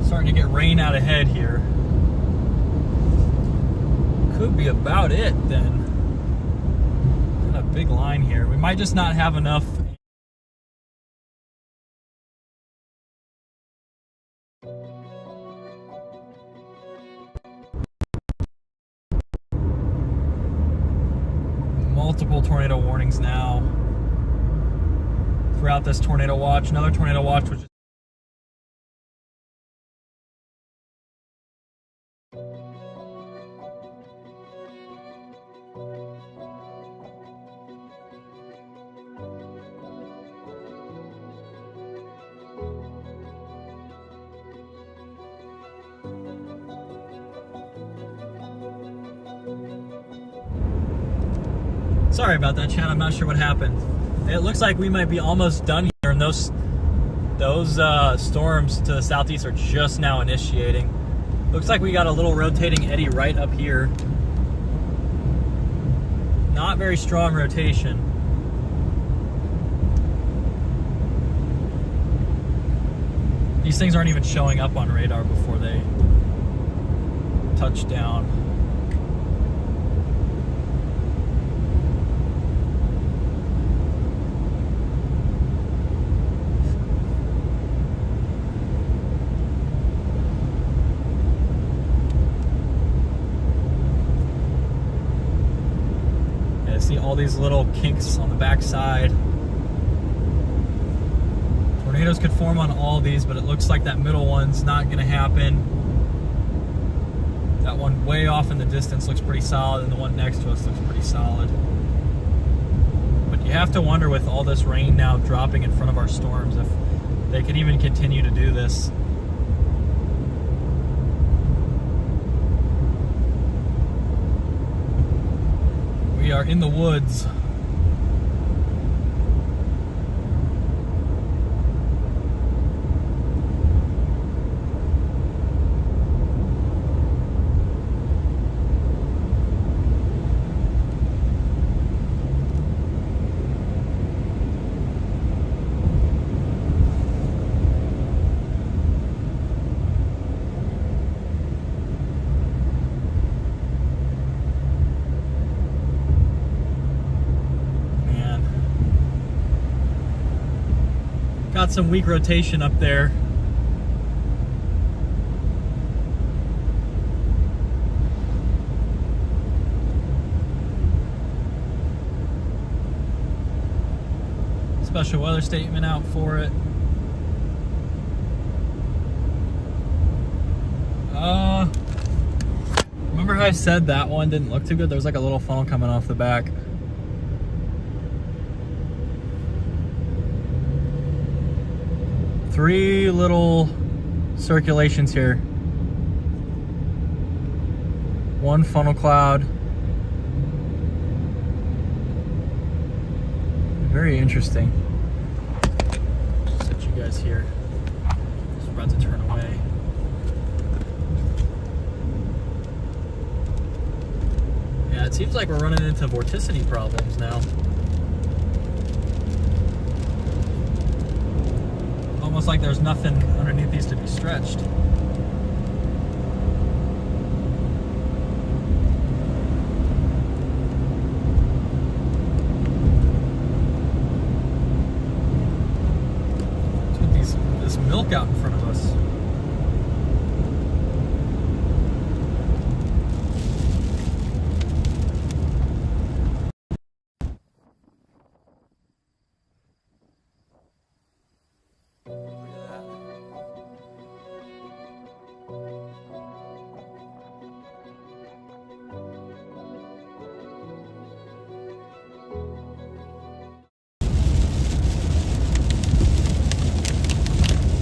Starting to get rain out ahead here. Could be about it then. Got a big line here. We might just not have enough. Multiple tornado warnings now throughout this tornado watch. Another tornado watch, which is sorry about that, Chad. I'm not sure what happened. It looks like we might be almost done here, and those storms to the southeast are just now initiating. Looks like we got a little rotating eddy right up here. Not very strong rotation. These things aren't even showing up on radar before they touch down. See all these little kinks on the back side. tornadoes could form on all these, but it looks like that middle one's not going to happen. That one way off in the distance looks pretty solid, and the one next to us looks pretty solid. But you have to wonder, with all this rain now dropping in front of our storms, if they can even continue to do this. We are in the woods. Got some weak rotation up there. Special weather statement out for it. Remember how I said that one didn't look too good? There's like a little funnel coming off the back. Three little circulations here. One funnel cloud. Very interesting. Just set you guys here. Just about to turn away. Yeah, it seems like we're running into vorticity problems now. Almost like there's nothing underneath these to be stretched. What's with this milk out in front of us?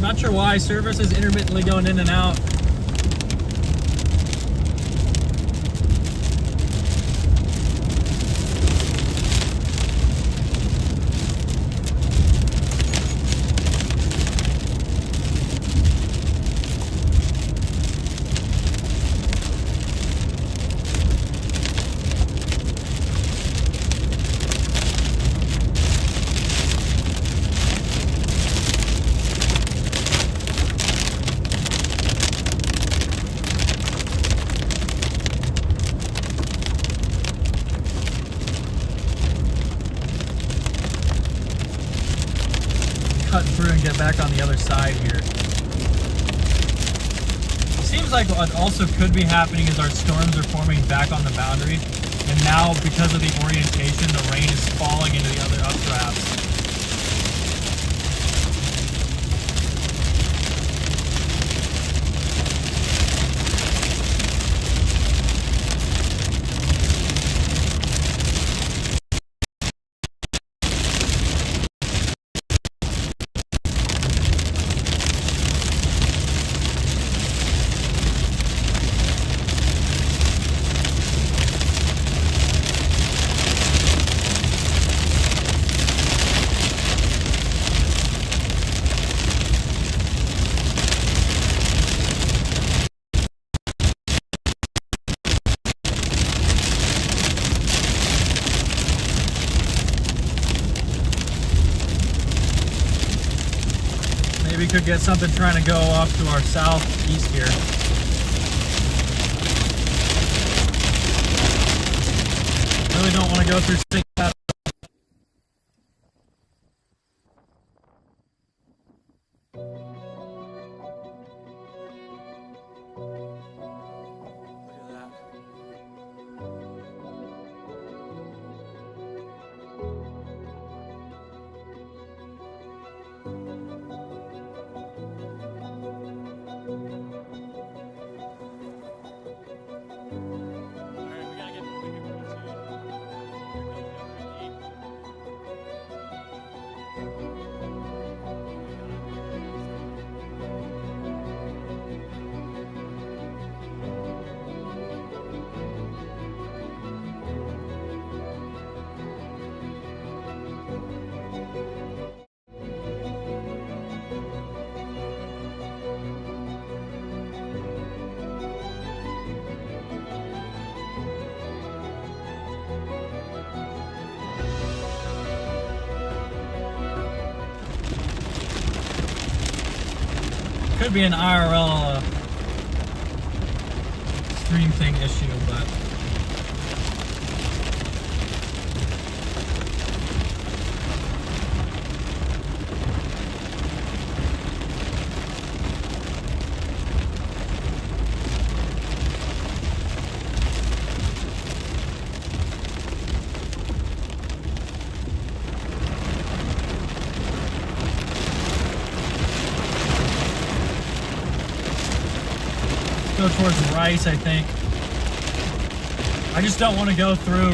Not sure why service is intermittently going in and out. Cut through and get back on the other side here. Seems like what also could be happening is our storms are forming back on the boundary, and now because of the orientation, the rain is falling into the other updrafts. We could get something trying to go off to our southeast here. Really don't want to go through sink pattern. Look at that. Could be an IRL stream thing issue, but go towards Rice, I think. I just don't want to go through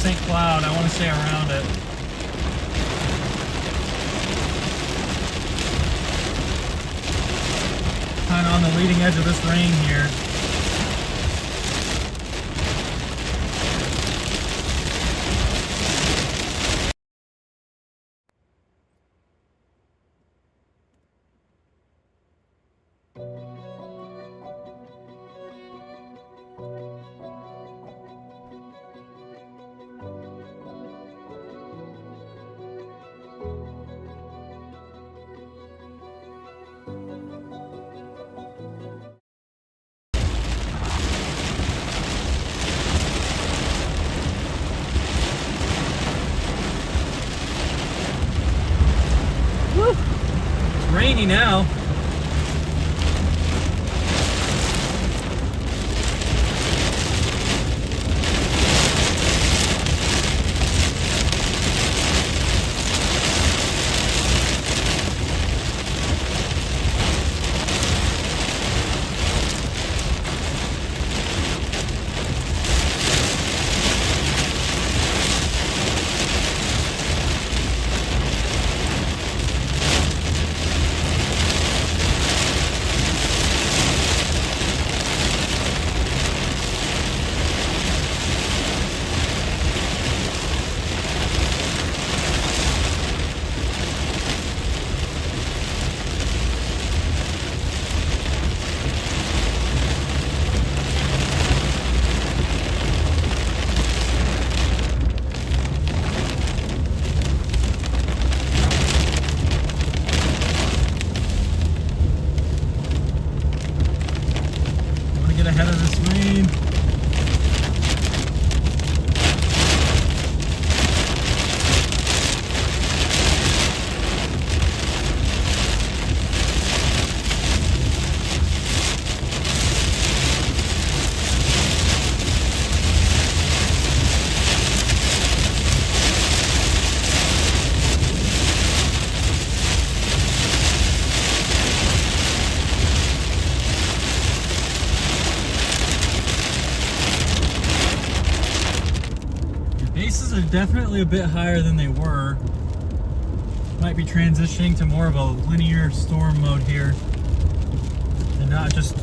St. Cloud. I want to stay around it. Kind of on the leading edge of this rain here. It's rainy now. Ahead of this rain. Bases are definitely a bit higher than they were. Might be transitioning to more of a linear storm mode here and not just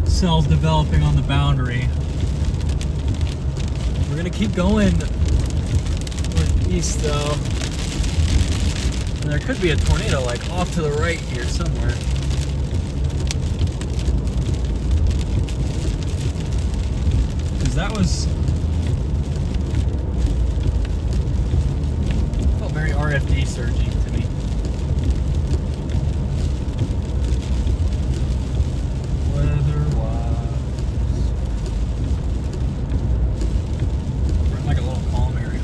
cells developing on the boundary. We're gonna keep going northeast though. And there could be a tornado like off to the right here somewhere. Because that was very RFD surging to me. Weather-wise, we're in like a little calm area.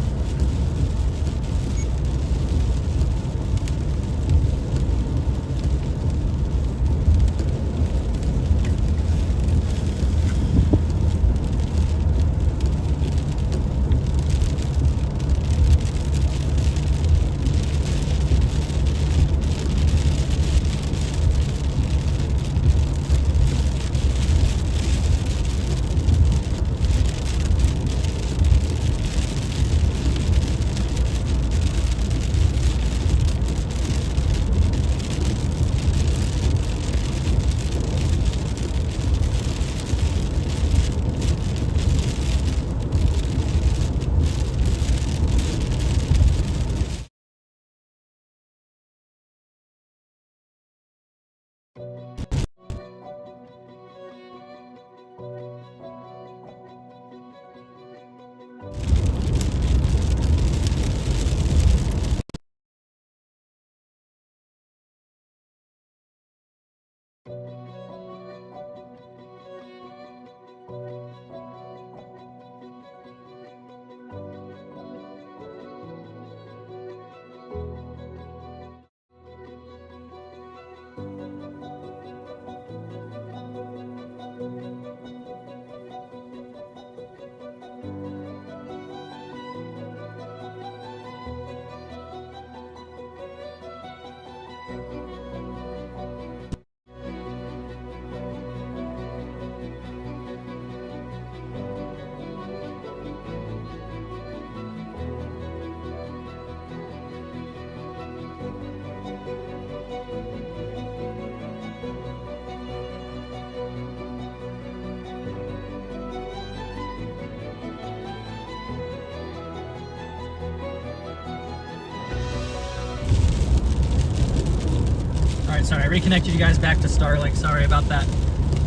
Alright, sorry, I reconnected you guys back to Starlink. Sorry about that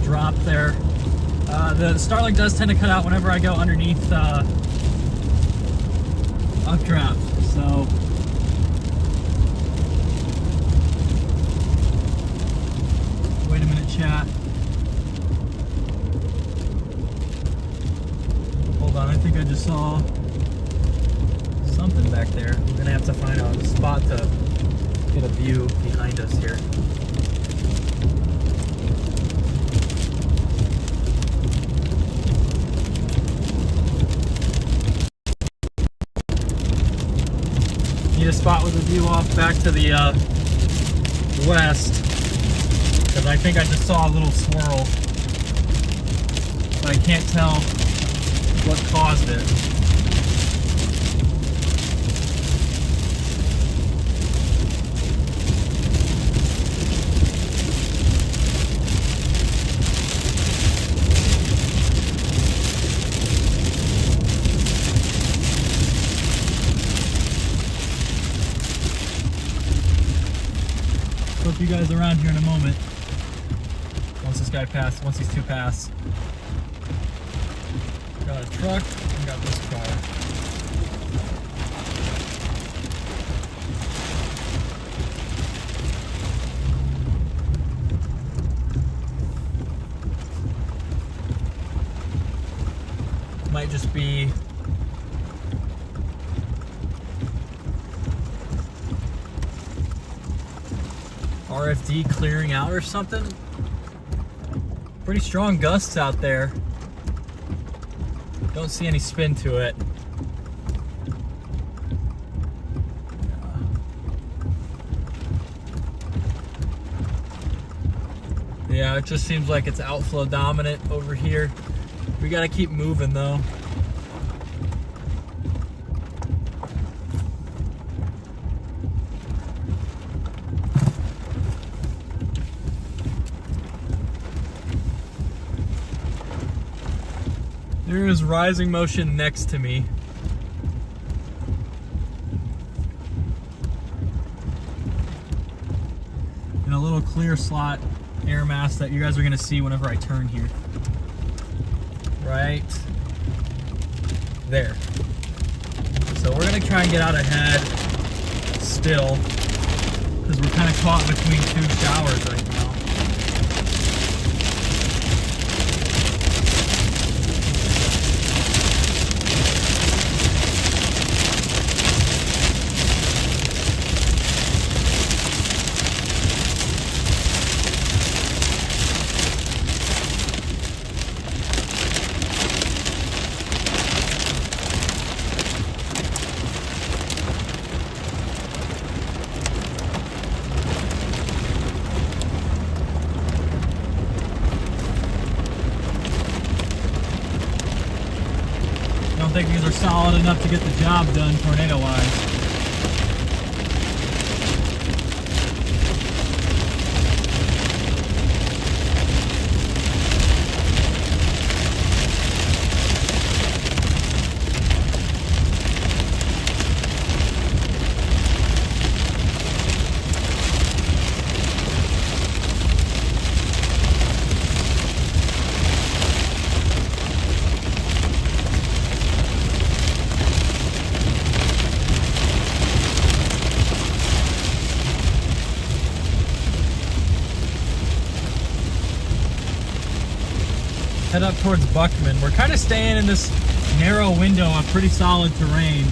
drop there. The Starlink does tend to cut out whenever I go underneath updraft, so wait a minute, chat. Hold on, I think I just saw something back there. We're gonna have to find a spot to get a view behind us here. Need a spot with a view off back to the west, because I think I just saw a little swirl, but I can't tell what caused it. Flip you guys around here in a moment. Once this guy passes, once these two pass. Got a truck and got this car. Might just be RFD clearing out or something. Pretty strong gusts out there. Don't see any spin to it. Yeah, it just seems like it's outflow dominant over here. We gotta keep moving though. There is rising motion next to me. And a little clear slot air mass that you guys are gonna see whenever I turn here. Right there. So we're gonna try and get out ahead still, because we're kind of caught between two showers right now. I think these are solid enough to get the job done tornado-wise. Head up towards Buckman. We're kind of staying in this narrow window of pretty solid terrain.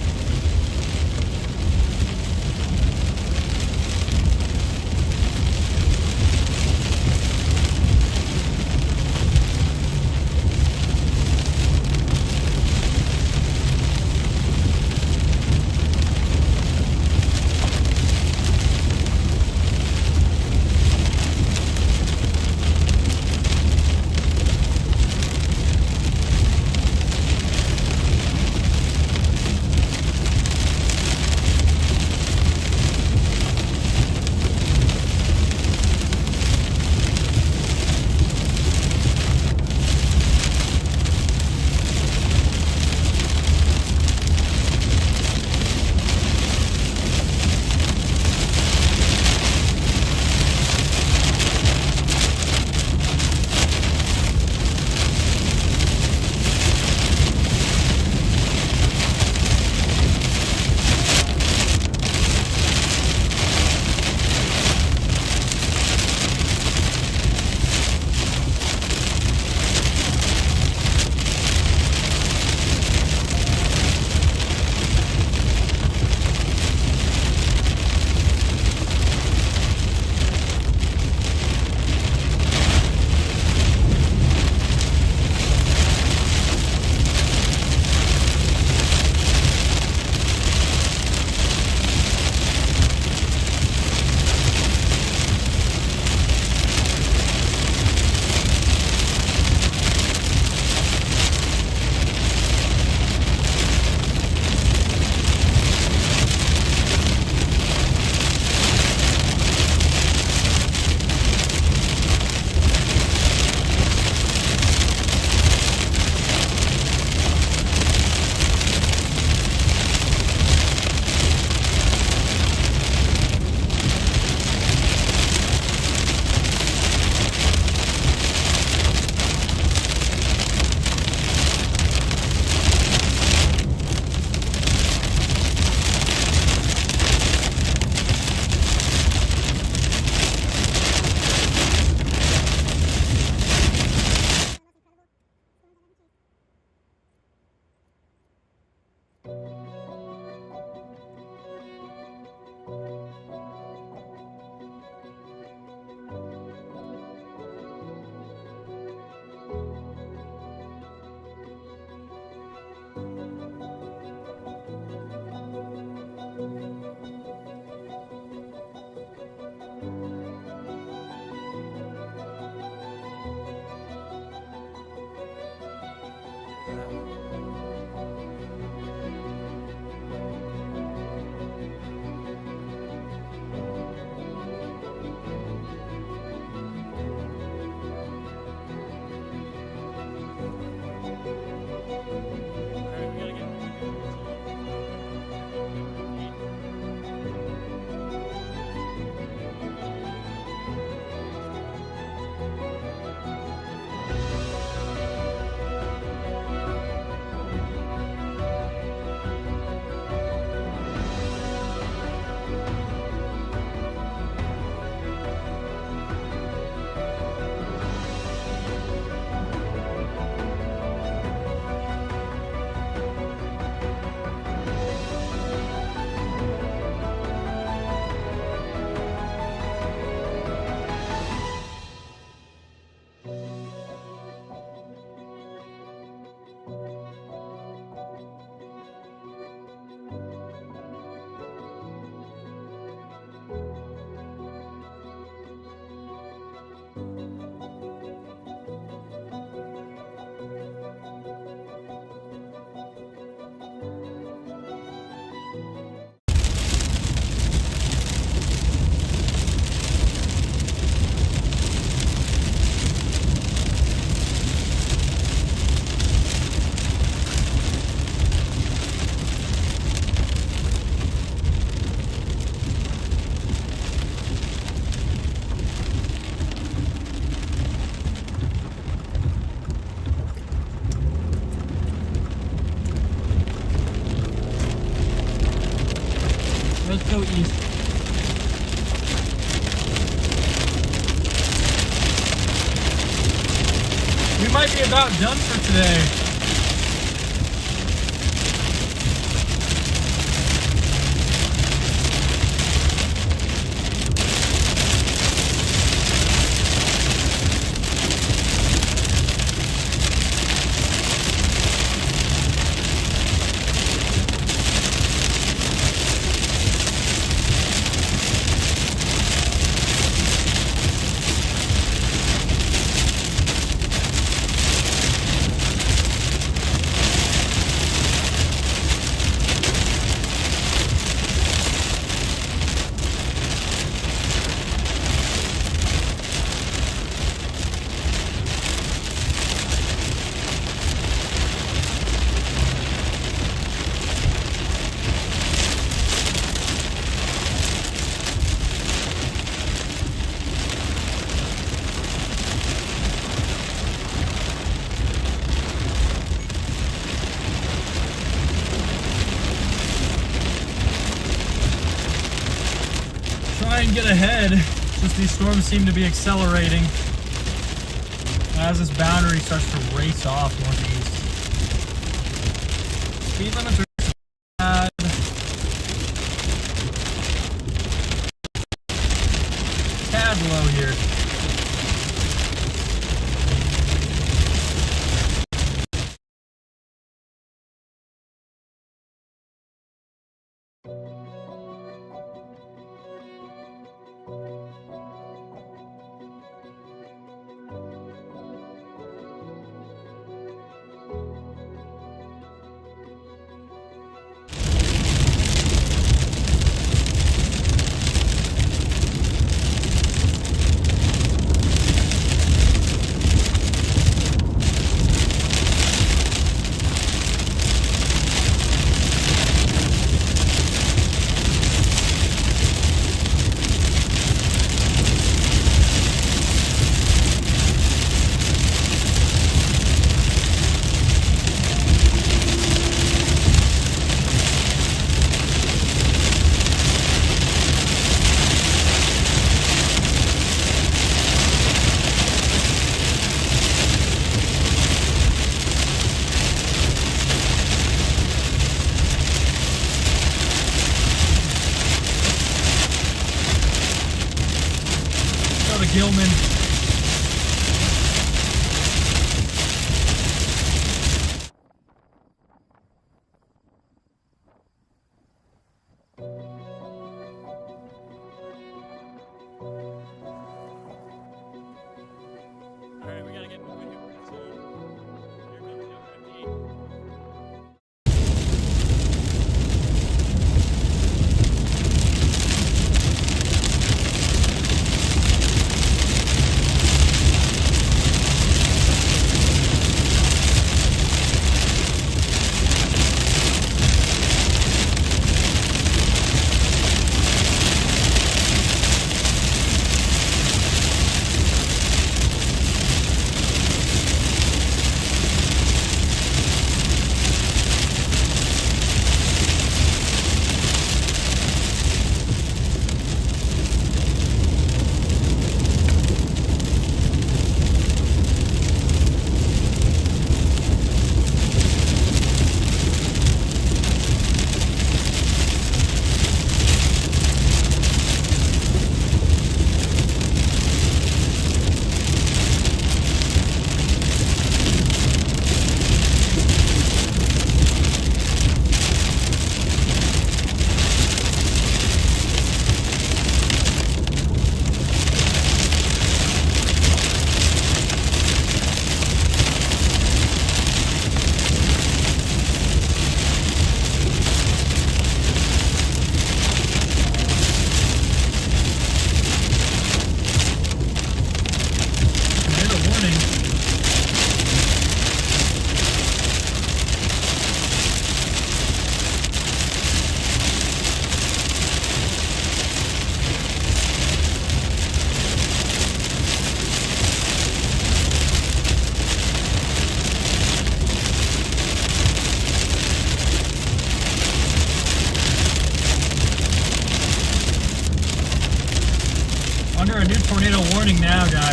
Let's go east. We might be about done for today. Try and get ahead, just these storms seem to be accelerating as this boundary starts to race off northeast. Speed limits are bad. Tad low here.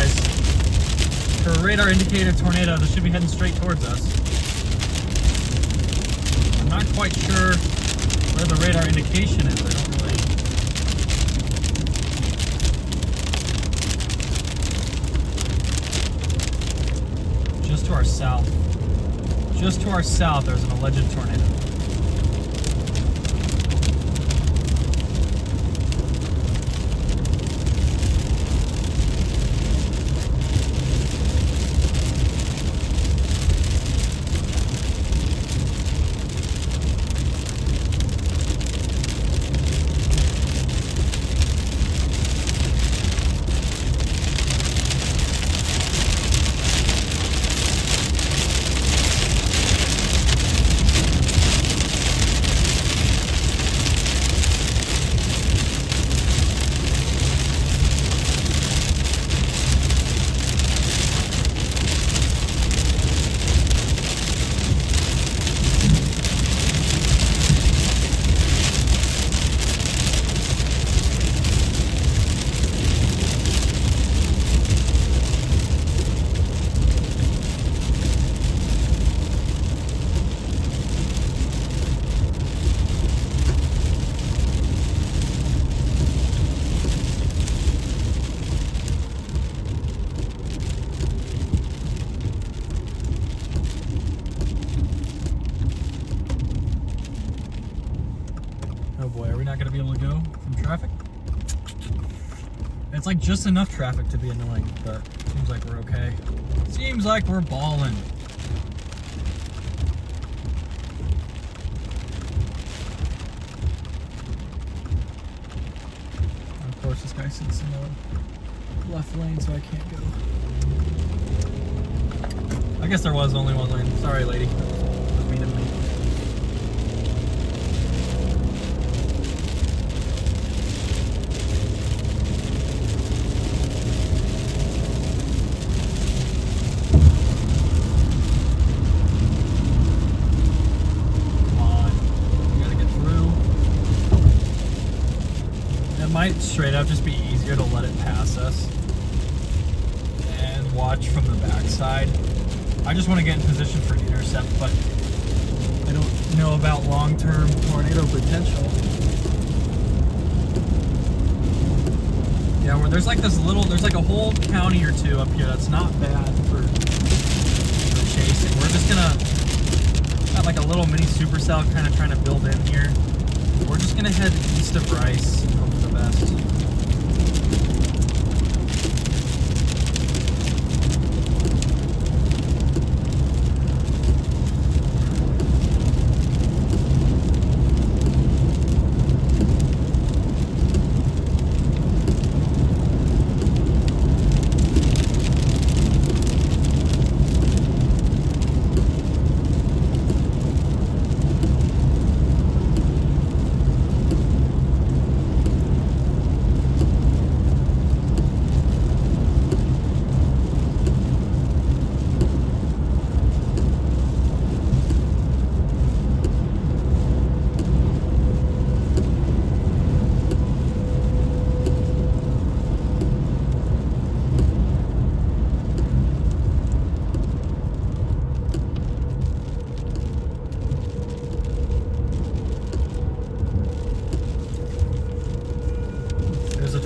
guys, for a radar indicated tornado, this should be heading straight towards us. I'm not quite sure where the radar indication is. I don't really... Just to our south. Just to our south, there's an alleged tornado. Oh boy, are we not going to be able to go from traffic? It's like just enough traffic to be annoying, but seems like we're okay. Seems like we're balling. And of course, this guy sits in the left lane, so I can't go. I guess there was only one lane. Sorry, lady. That was mean of me. Might straight up just be easier to let it pass us and watch from the backside. I just want to get in position for an intercept, but I don't know about long-term tornado potential. Yeah, where there's like this little, there's like a whole county or two up here that's not bad for chasing. We're just gonna got like a little mini supercell kind of trying to build in here. We're just gonna head east of Rice. Best.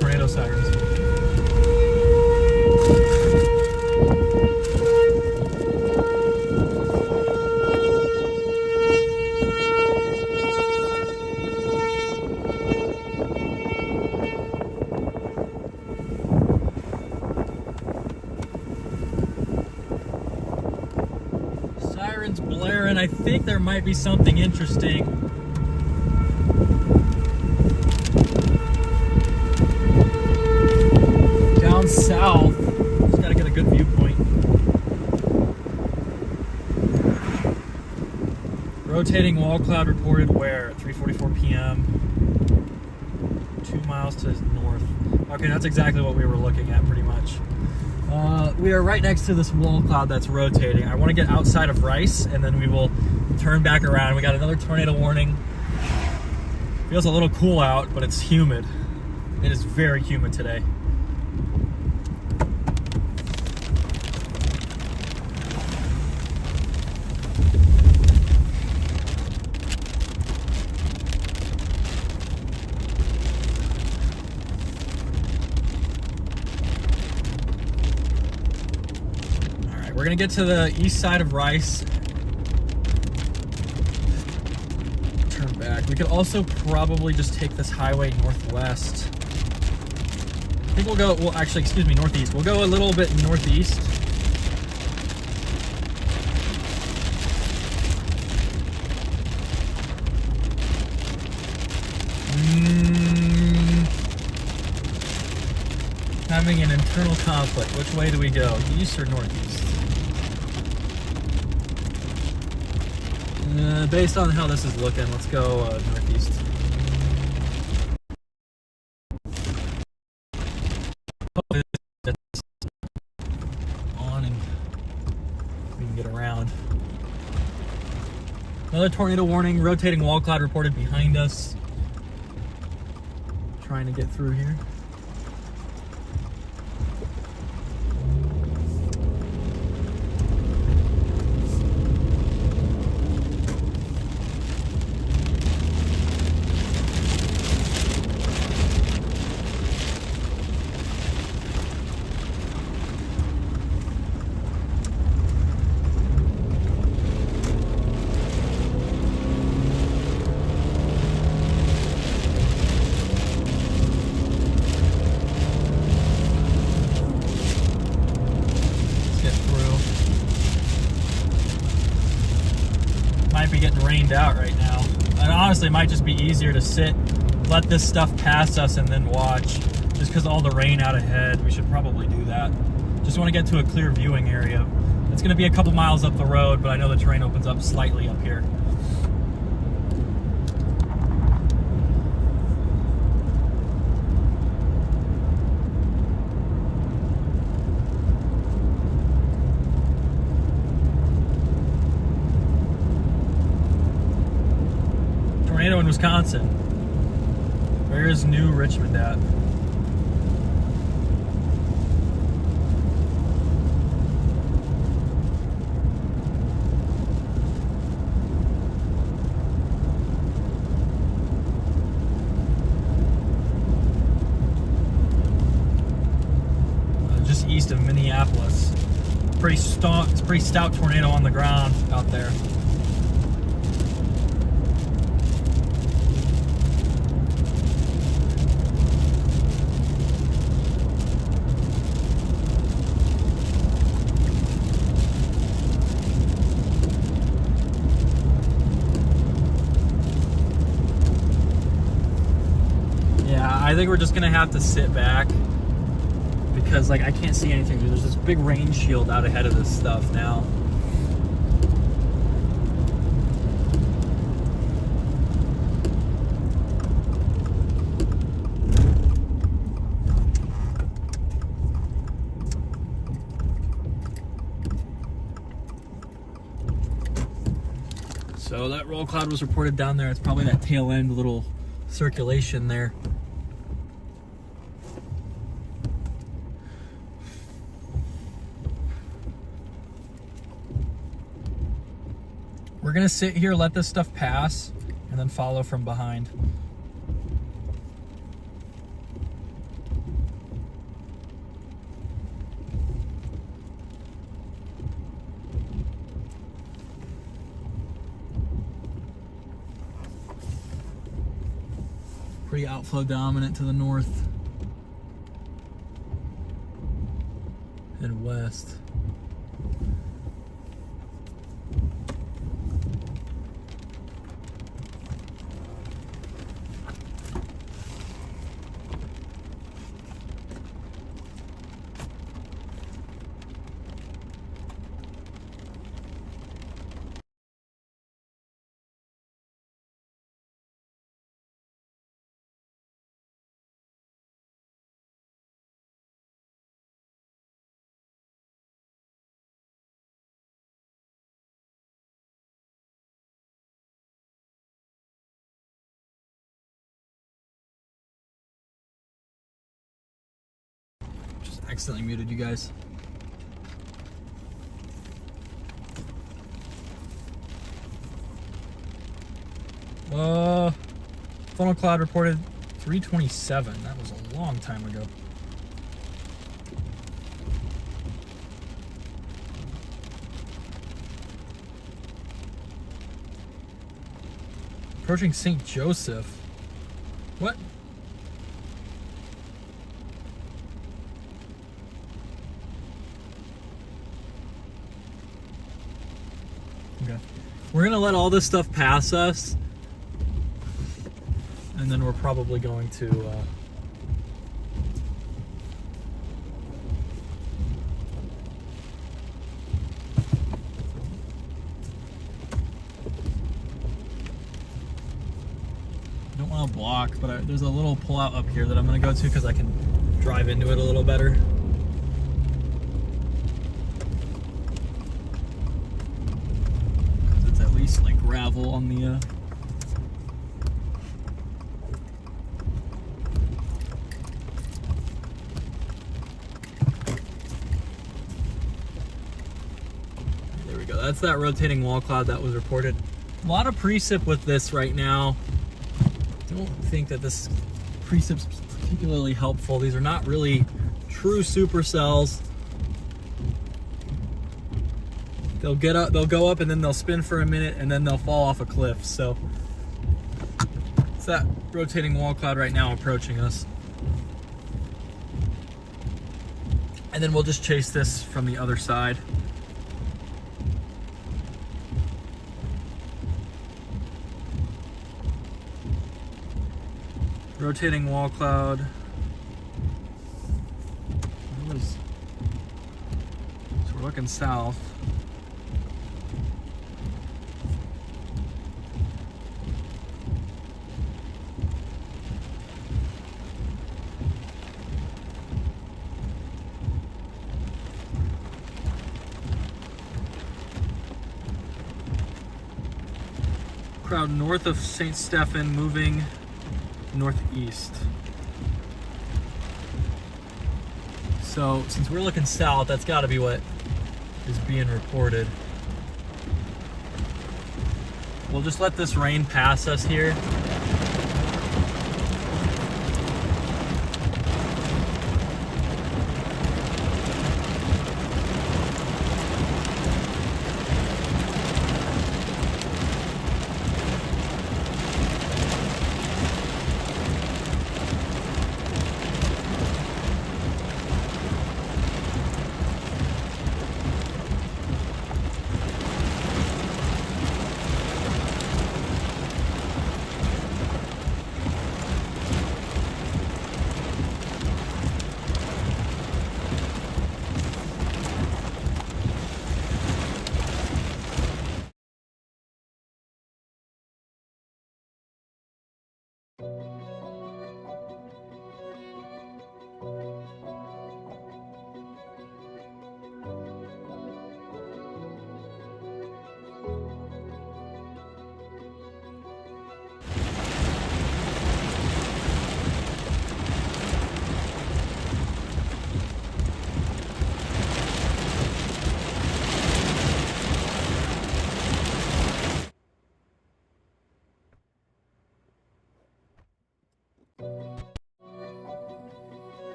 Tornado sirens. Sirens blaring. I think there might be something interesting. South, just gotta get a good viewpoint. Rotating wall cloud reported where? 3:44 p.m. 2 miles to north. Okay, that's exactly what we were looking at pretty much. We are right next to this wall cloud that's rotating. I want to get outside of Rice and then we will turn back around. We got another tornado warning. Feels a little cool out, but it's humid. It is very humid today. we're gonna get to the east side of Rice. Turn back. We could also probably just take this highway northwest. I think we'll go, well, actually, excuse me, northeast. We'll go a little bit northeast. Having an internal conflict. Which way do we go? East or northeast? Based on how this is looking, let's go northeast. On and we can get around. Another tornado warning. Rotating wall cloud reported behind us. Trying to get through here. Be getting rained out right now, and honestly it might just be easier to sit, let this stuff pass us, and then watch, just because all the rain out ahead. We should probably do that. Just want to get to a clear viewing area. It's going to be a couple miles up the road, but I know the terrain opens up slightly up here. Tornado in Wisconsin. Where is New Richmond at? Just east of Minneapolis. Pretty stout tornado on the ground out there. I think we're just gonna have to sit back because like I can't see anything. There's this big rain shield out ahead of this stuff now. So that roll cloud was reported down there. It's probably that tail end little circulation there. We're gonna sit here, let this stuff pass, and then follow from behind. Pretty outflow dominant to the north and west. Accidentally muted you guys. Funnel cloud reported 327. That was a long time ago. Approaching St. Joseph. What? Okay. We're gonna let all this stuff pass us, and then we're probably going to don't want to block, but there's a little pull out up here that I'm gonna go to because I can drive into it a little better. It's at least like gravel on the there we go. That's that rotating wall cloud that was reported. A lot of precip with this right now. Don't think that this precip's particularly helpful. These are not really true supercells. They'll get up, they'll go up, and then they'll spin for a minute, and then they'll fall off a cliff. So it's that rotating wall cloud right now approaching us. And then we'll just chase this from the other side. Rotating wall cloud. So we're looking south. Crowd north of St. Stephen moving northeast. So since we're looking south, that's got to be what is being reported. We'll just let this rain pass us here.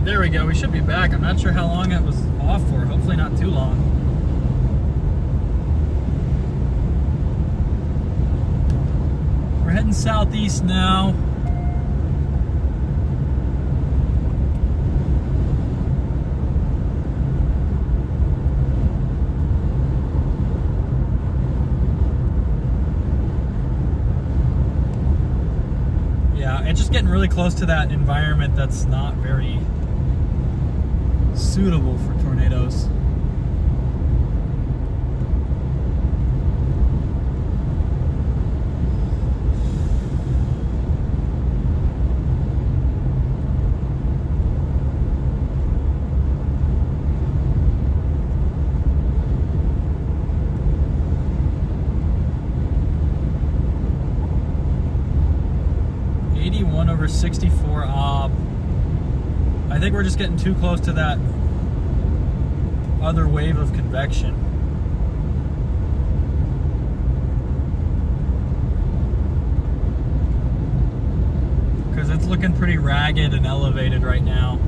right, there we go. We should be back. I'm not sure how long it was off for. Hopefully not too long. We're heading southeast now. Yeah, it's just getting really close to that environment that's not very suitable for tornadoes. Over 64 ob. I think we're just getting too close to that other wave of convection. Because it's looking pretty ragged and elevated right now.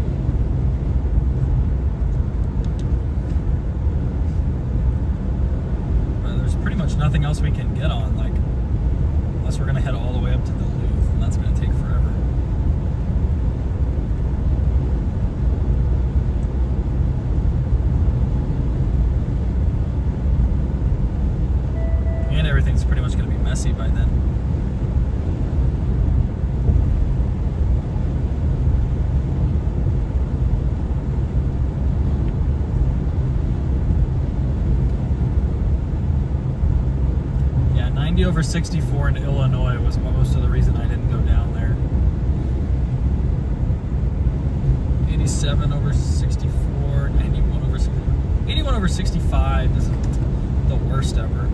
But there's pretty much nothing else we can get on, like, unless we're gonna head all the way up to Duluth, and that's gonna take forever. And everything's pretty much gonna be messy by then. Yeah, 90 over 64 in Illinois was most of the reason I didn't go down there. 87 over 64, 91 over 64. 81 over 65 is the worst ever.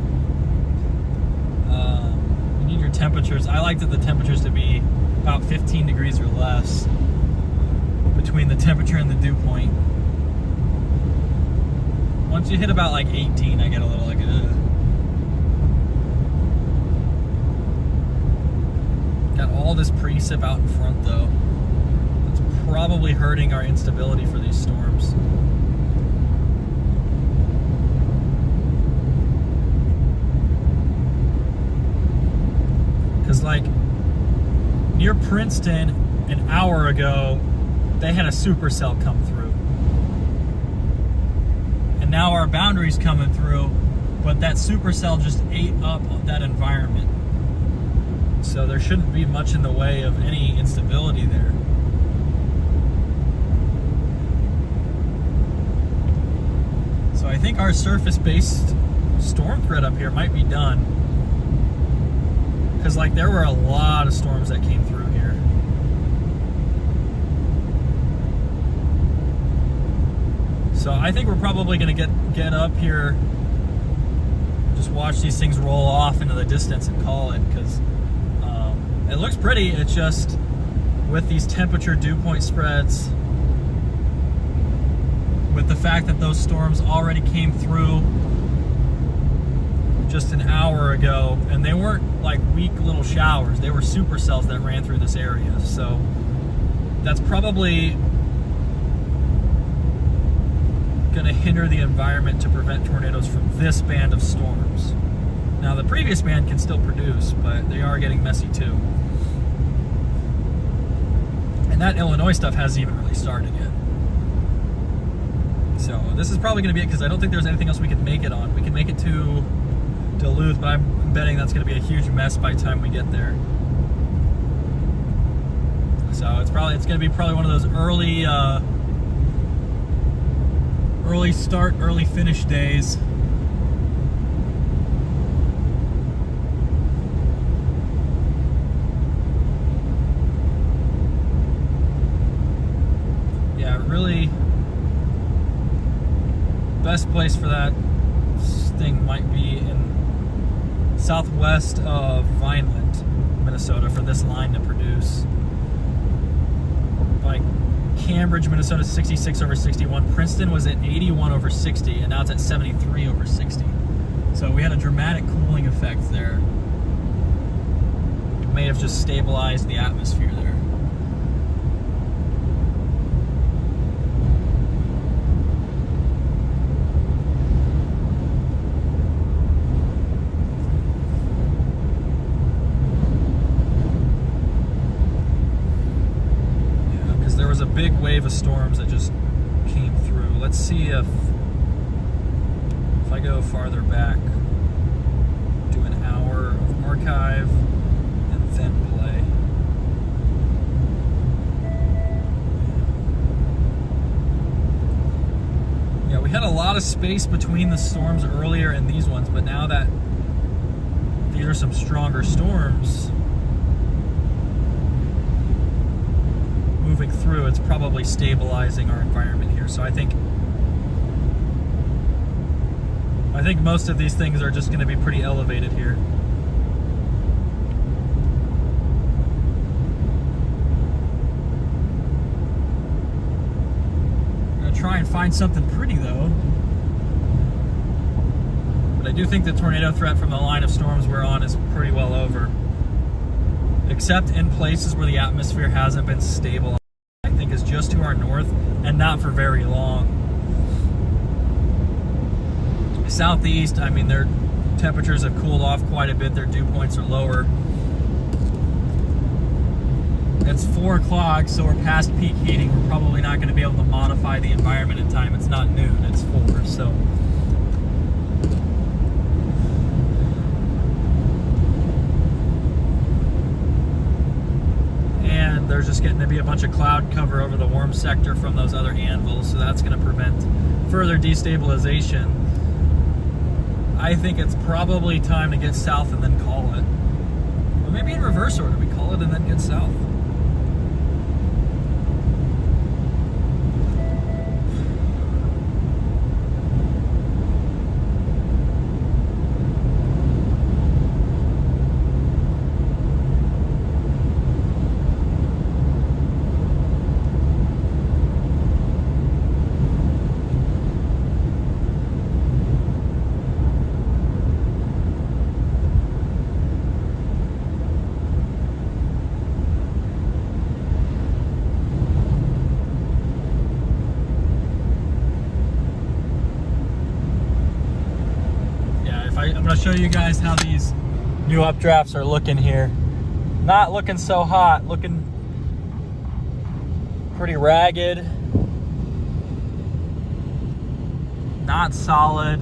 You need your temperatures. I like that the temperatures to be about 15 degrees or less between the temperature and the dew point. Once you hit about like 18, I get a little like, ugh. Got all this precip out in front though. It's probably hurting our instability for these storms. Because like near Princeton an hour ago, they had a supercell come through. And now our boundary's coming through, but that supercell just ate up that environment. So there shouldn't be much in the way of any instability there. So I think our surface-based storm threat up here might be done. Because like there were a lot of storms that came through here. So I think we're probably gonna get up here, just watch these things roll off into the distance and call it, because it looks pretty. It's just with these temperature dew point spreads, with the fact that those storms already came through just an hour ago, and they weren't like weak little showers, they were supercells that ran through this area. So that's probably gonna hinder the environment to prevent tornadoes from this band of storms. Now the previous band can still produce, but they are getting messy too. And that Illinois stuff hasn't even really started yet. So this is probably gonna be it, because I don't think there's anything else we can make it on. We can make it to Duluth, but I'm betting that's going to be a huge mess by the time we get there. So it's going to be probably one of those early start, early finish days. Yeah, really, best place for that thing might be in southwest of Vineland, Minnesota, for this line to produce. Like Cambridge, Minnesota, 66 over 61. Princeton was at 81 over 60, and now it's at 73 over 60. So we had a dramatic cooling effect there. It may have just stabilized the atmosphere there. wave of storms that just came through. Let's see if I go farther back, do an hour of archive and then play. Yeah, we had a lot of space between the storms earlier and these ones, but now that these are some stronger storms moving through, it's probably stabilizing our environment here. So I think most of these things are just going to be pretty elevated here. I'm going to try and find something pretty though. But I do think the tornado threat from the line of storms we're on is pretty well over. Except in places where the atmosphere hasn't been stable, I think is just to our north and not for very long. Southeast, I mean, their temperatures have cooled off quite a bit. Their dew points are lower. It's 4 o'clock, so we're past peak heating. We're probably not going to be able to modify the environment in time. It's not noon, it's 4, so. And there's just getting to be a bunch of cloud cover over the warm sector from those other anvils, so that's going to prevent further destabilization. I think it's probably time to get south and then call it. Or maybe in reverse order, we call it and then get south. I'm going to show you guys how these new updrafts are looking here. Not looking so hot, looking pretty ragged. Not solid.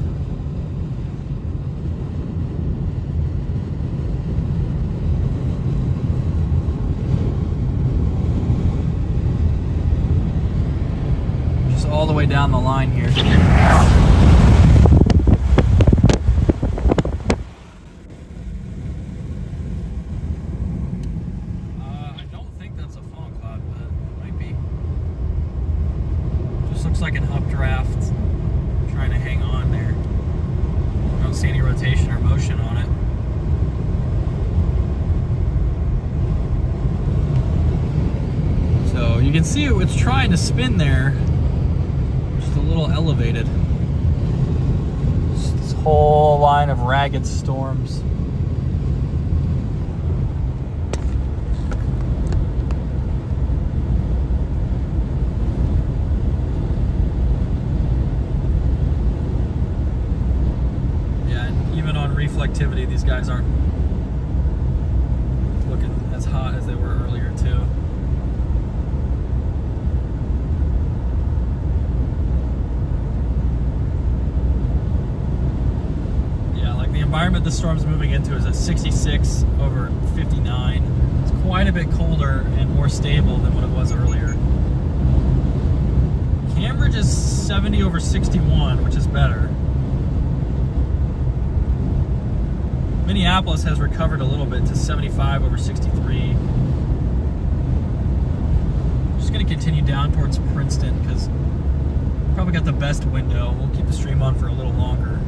Just all the way down the line here. Looks like an updraft trying to hang on there. I don't see any rotation or motion on it. So you can see it's trying to spin there, just a little elevated. Just this whole line of ragged storms. Reflectivity, these guys aren't looking as hot as they were earlier too. Yeah, like the environment the storm's moving into is a 66 over 59. It's quite a bit colder and more stable than what it was earlier. Cambridge is 70 over 61, which is better. Minneapolis has recovered a little bit to 75 over 63. Just going to continue down towards Princeton because probably got the best window. We'll keep the stream on for a little longer.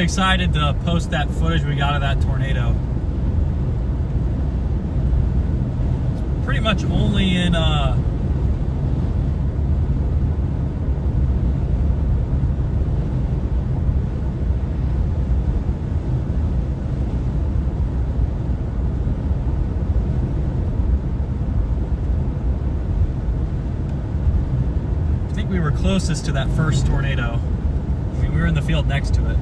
excited to post that footage we got of that tornado. It's pretty much only in I think we were closest to that first tornado. I mean, we were in the field next to it.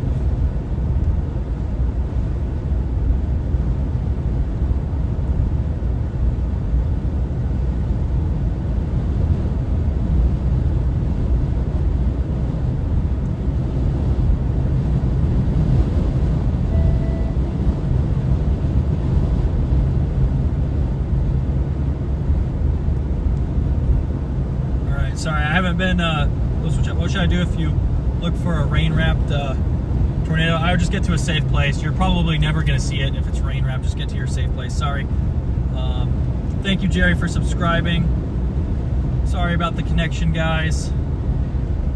Sorry, I haven't been, what should I do if you look for a rain-wrapped tornado? I would just get to a safe place. You're probably never going to see it if it's rain-wrapped. Just get to your safe place. Sorry. Thank you, Jerry, for subscribing. Sorry about the connection, guys.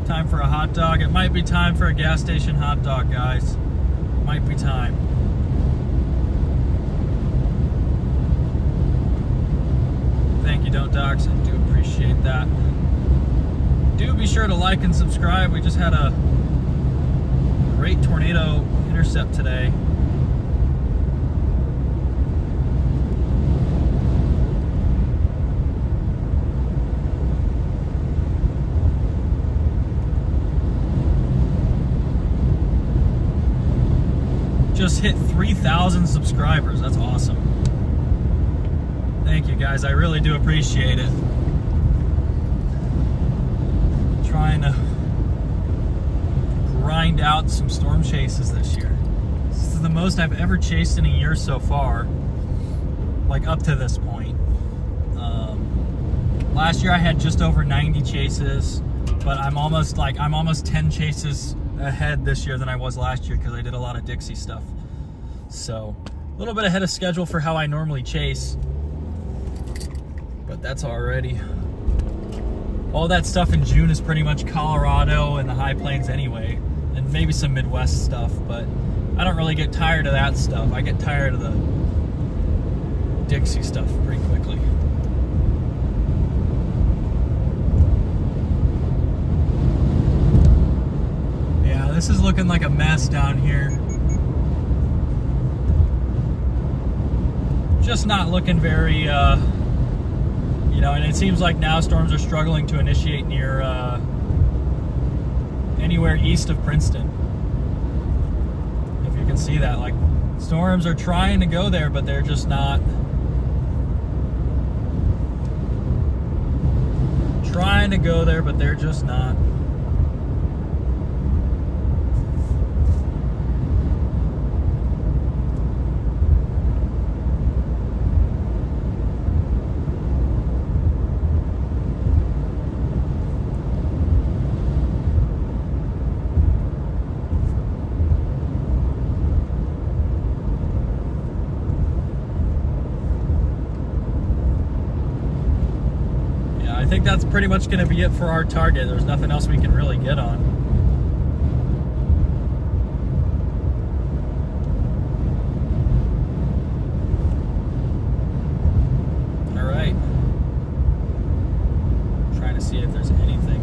Time for a hot dog. It might be time for a gas station hot dog, guys. Might be time. Thank you, Don't Dox. I do appreciate that. Do be sure to like and subscribe. We just had a great tornado intercept today. Just hit 3,000 subscribers. That's awesome. Thank you, guys. I really do appreciate it. Trying to grind out some storm chases this year. This is the most I've ever chased in a year so far, like up to this point. Last year I had just over 90 chases, but I'm almost 10 chases ahead this year than I was last year because I did a lot of Dixie stuff. So a little bit ahead of schedule for how I normally chase, but that's already. All that stuff in June is pretty much Colorado and the high plains anyway, and maybe some Midwest stuff, but I don't really get tired of that stuff. I get tired of the Dixie stuff pretty quickly. Yeah, this is looking like a mess down here. Just not looking very, you know, and it seems like now storms are struggling to initiate near anywhere east of Princeton. If you can see that, like, storms are trying to go there, but they're just not. Trying to go there, but they're just not. I think that's pretty much going to be it for our target. There's nothing else we can really get on. All right. Trying to see if there's anything.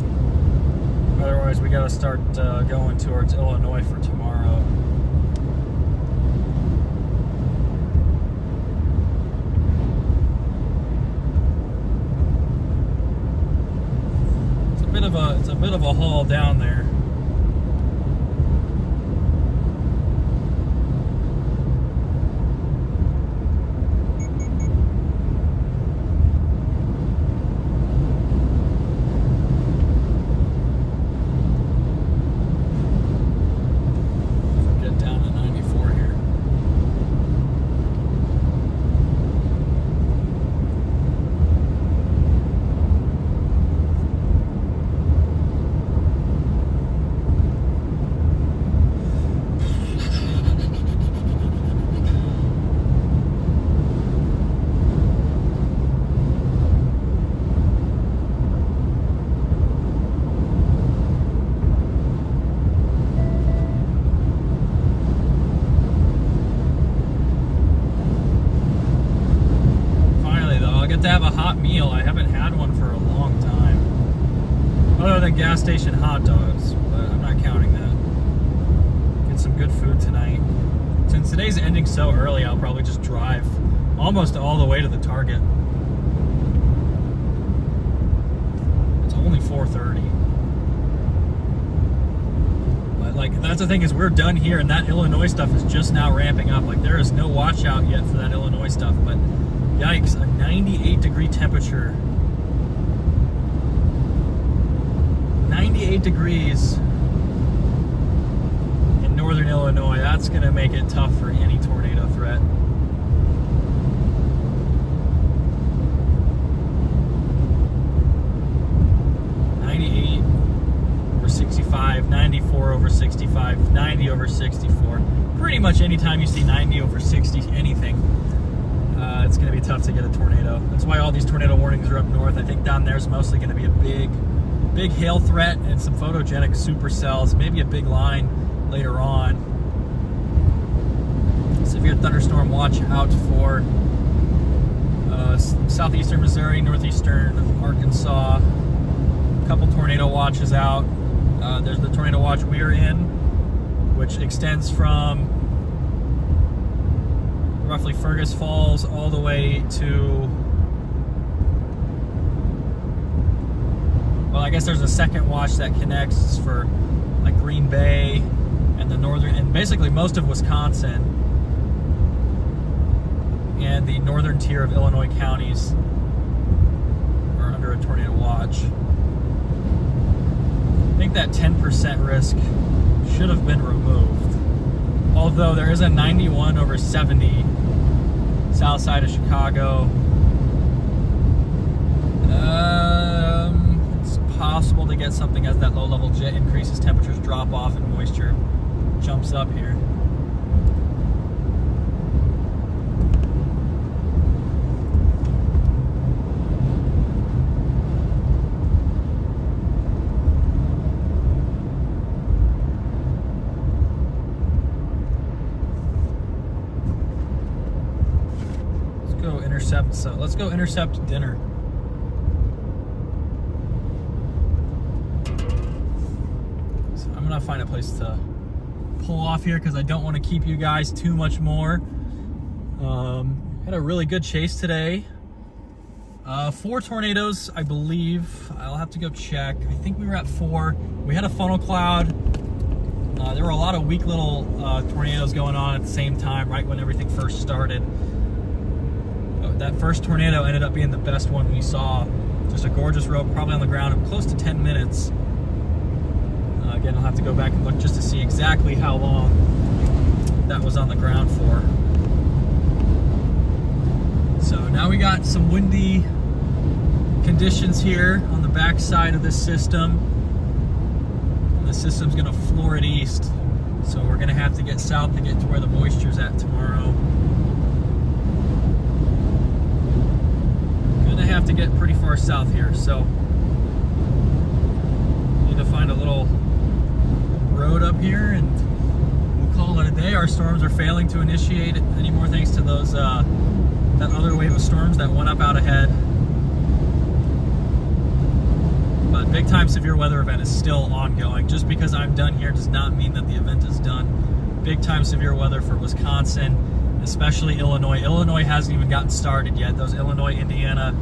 Otherwise, we got to start going towards Illinois for tomorrow. It's a bit of a haul down there. Get down to 94 here. hot meal. I haven't had one for a long time. Other than gas station hot dogs, but I'm not counting that. Get some good food tonight. Since today's ending so early, I'll probably just drive almost all the way to the Target. It's only 4:30. But like, that's the thing, is we're done here, and that Illinois stuff is just now ramping up. Like, there is no watch out yet for that Illinois stuff, but yikes, a 98-degree temperature. 98 degrees in northern Illinois. That's going to make it tough for any tornado threat. Over 65, 94 over 65, 90 over 64. Pretty much anytime you see 90 over 60 anything, it's going to be tough to get a tornado. That's why all these tornado warnings are up north. I think down there is mostly going to be a big hail threat and some photogenic supercells, maybe a big line later on. Severe thunderstorm watch out for southeastern Missouri, northeastern Arkansas. A couple tornado watches out. There's the tornado watch we're in, which extends from roughly Fergus Falls all the way to, well, I guess there's a second watch that connects for like Green Bay and the northern, and basically most of Wisconsin and the northern tier of Illinois counties are under a tornado watch. I think that 10% risk should have been removed. Although there is a 91 over 70 south side of Chicago. It's possible to get something as that low-level jet increases, temperatures drop off, and moisture jumps up here. Let's go intercept dinner. So I'm gonna find a place to pull off here because I don't want to keep you guys too much more. Had a really good chase today. 4 tornadoes, I believe. I'll have to go check. I think we were at 4. We had a funnel cloud. There were a lot of weak little tornadoes going on at the same time, right when everything first started. That first tornado ended up being the best one we saw. Just a gorgeous rope, probably on the ground in close to 10 minutes. Again, I'll have to go back and look just to see exactly how long that was on the ground for. So now we got some windy conditions here on the back side of this system. And the system's gonna floor it east. So we're gonna have to get south to get to where the moisture's at tomorrow. Have to get pretty far south here, so need to find a little road up here and we'll call it a day. Our storms are failing to initiate anymore thanks to those that other wave of storms that went up out ahead. But big time severe weather event is still ongoing. Just because I'm done here does not mean that the event is done. Big time severe weather for Wisconsin, especially Illinois. Illinois hasn't even gotten started yet. Those Illinois, Indiana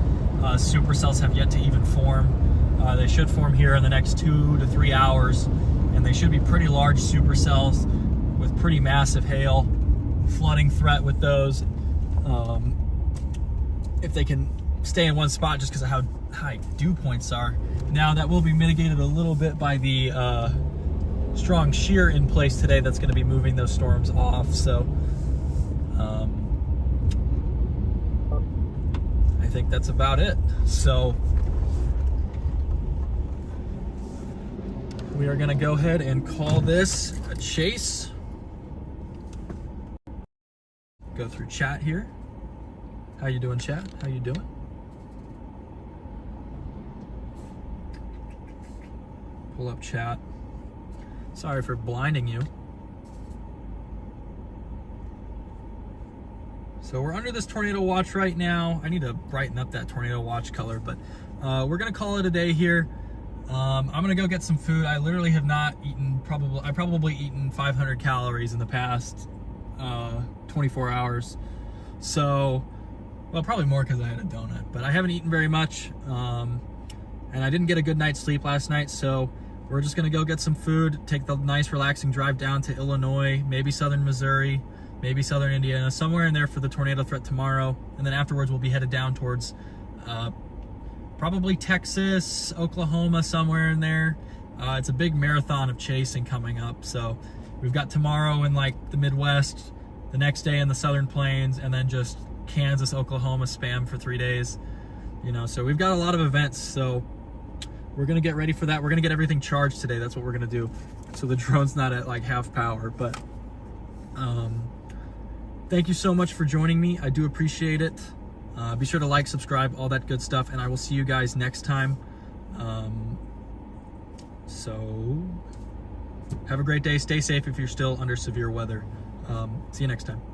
supercells have yet to even form. They should form here in the next 2 to 3 hours, and they should be pretty large supercells with pretty massive hail, flooding threat with those. If they can stay in one spot just because of how high dew points are. Now that will be mitigated a little bit by the strong shear in place today that's going to be moving those storms off. So I think that's about it. So we are going to go ahead and call this a chase. Go through chat here. How you doing, chat? How you doing? Pull up chat. Sorry for blinding you. So we're under this tornado watch right now. I need to brighten up that tornado watch color, but we're gonna call it a day here. I'm gonna go get some food. I literally have not eaten, I've probably eaten 500 calories in the past 24 hours. So, well, probably more because I had a donut, but I haven't eaten very much. And I didn't get a good night's sleep last night, so we're just gonna go get some food, take the nice relaxing drive down to Illinois, maybe southern Missouri, maybe southern Indiana, somewhere in there for the tornado threat tomorrow. And then afterwards we'll be headed down towards probably Texas, Oklahoma, somewhere in there. It's a big marathon of chasing coming up. So we've got tomorrow in like the Midwest, the next day in the Southern Plains, and then just Kansas, Oklahoma spam for 3 days. You know, so we've got a lot of events. So we're gonna get ready for that. We're gonna get everything charged today. That's what we're gonna do. So the drone's not at like half power, but thank you so much for joining me. I do appreciate it. Be sure to like, subscribe, all that good stuff, and I will see you guys next time. So have a great day. Stay safe if you're still under severe weather. See you next time.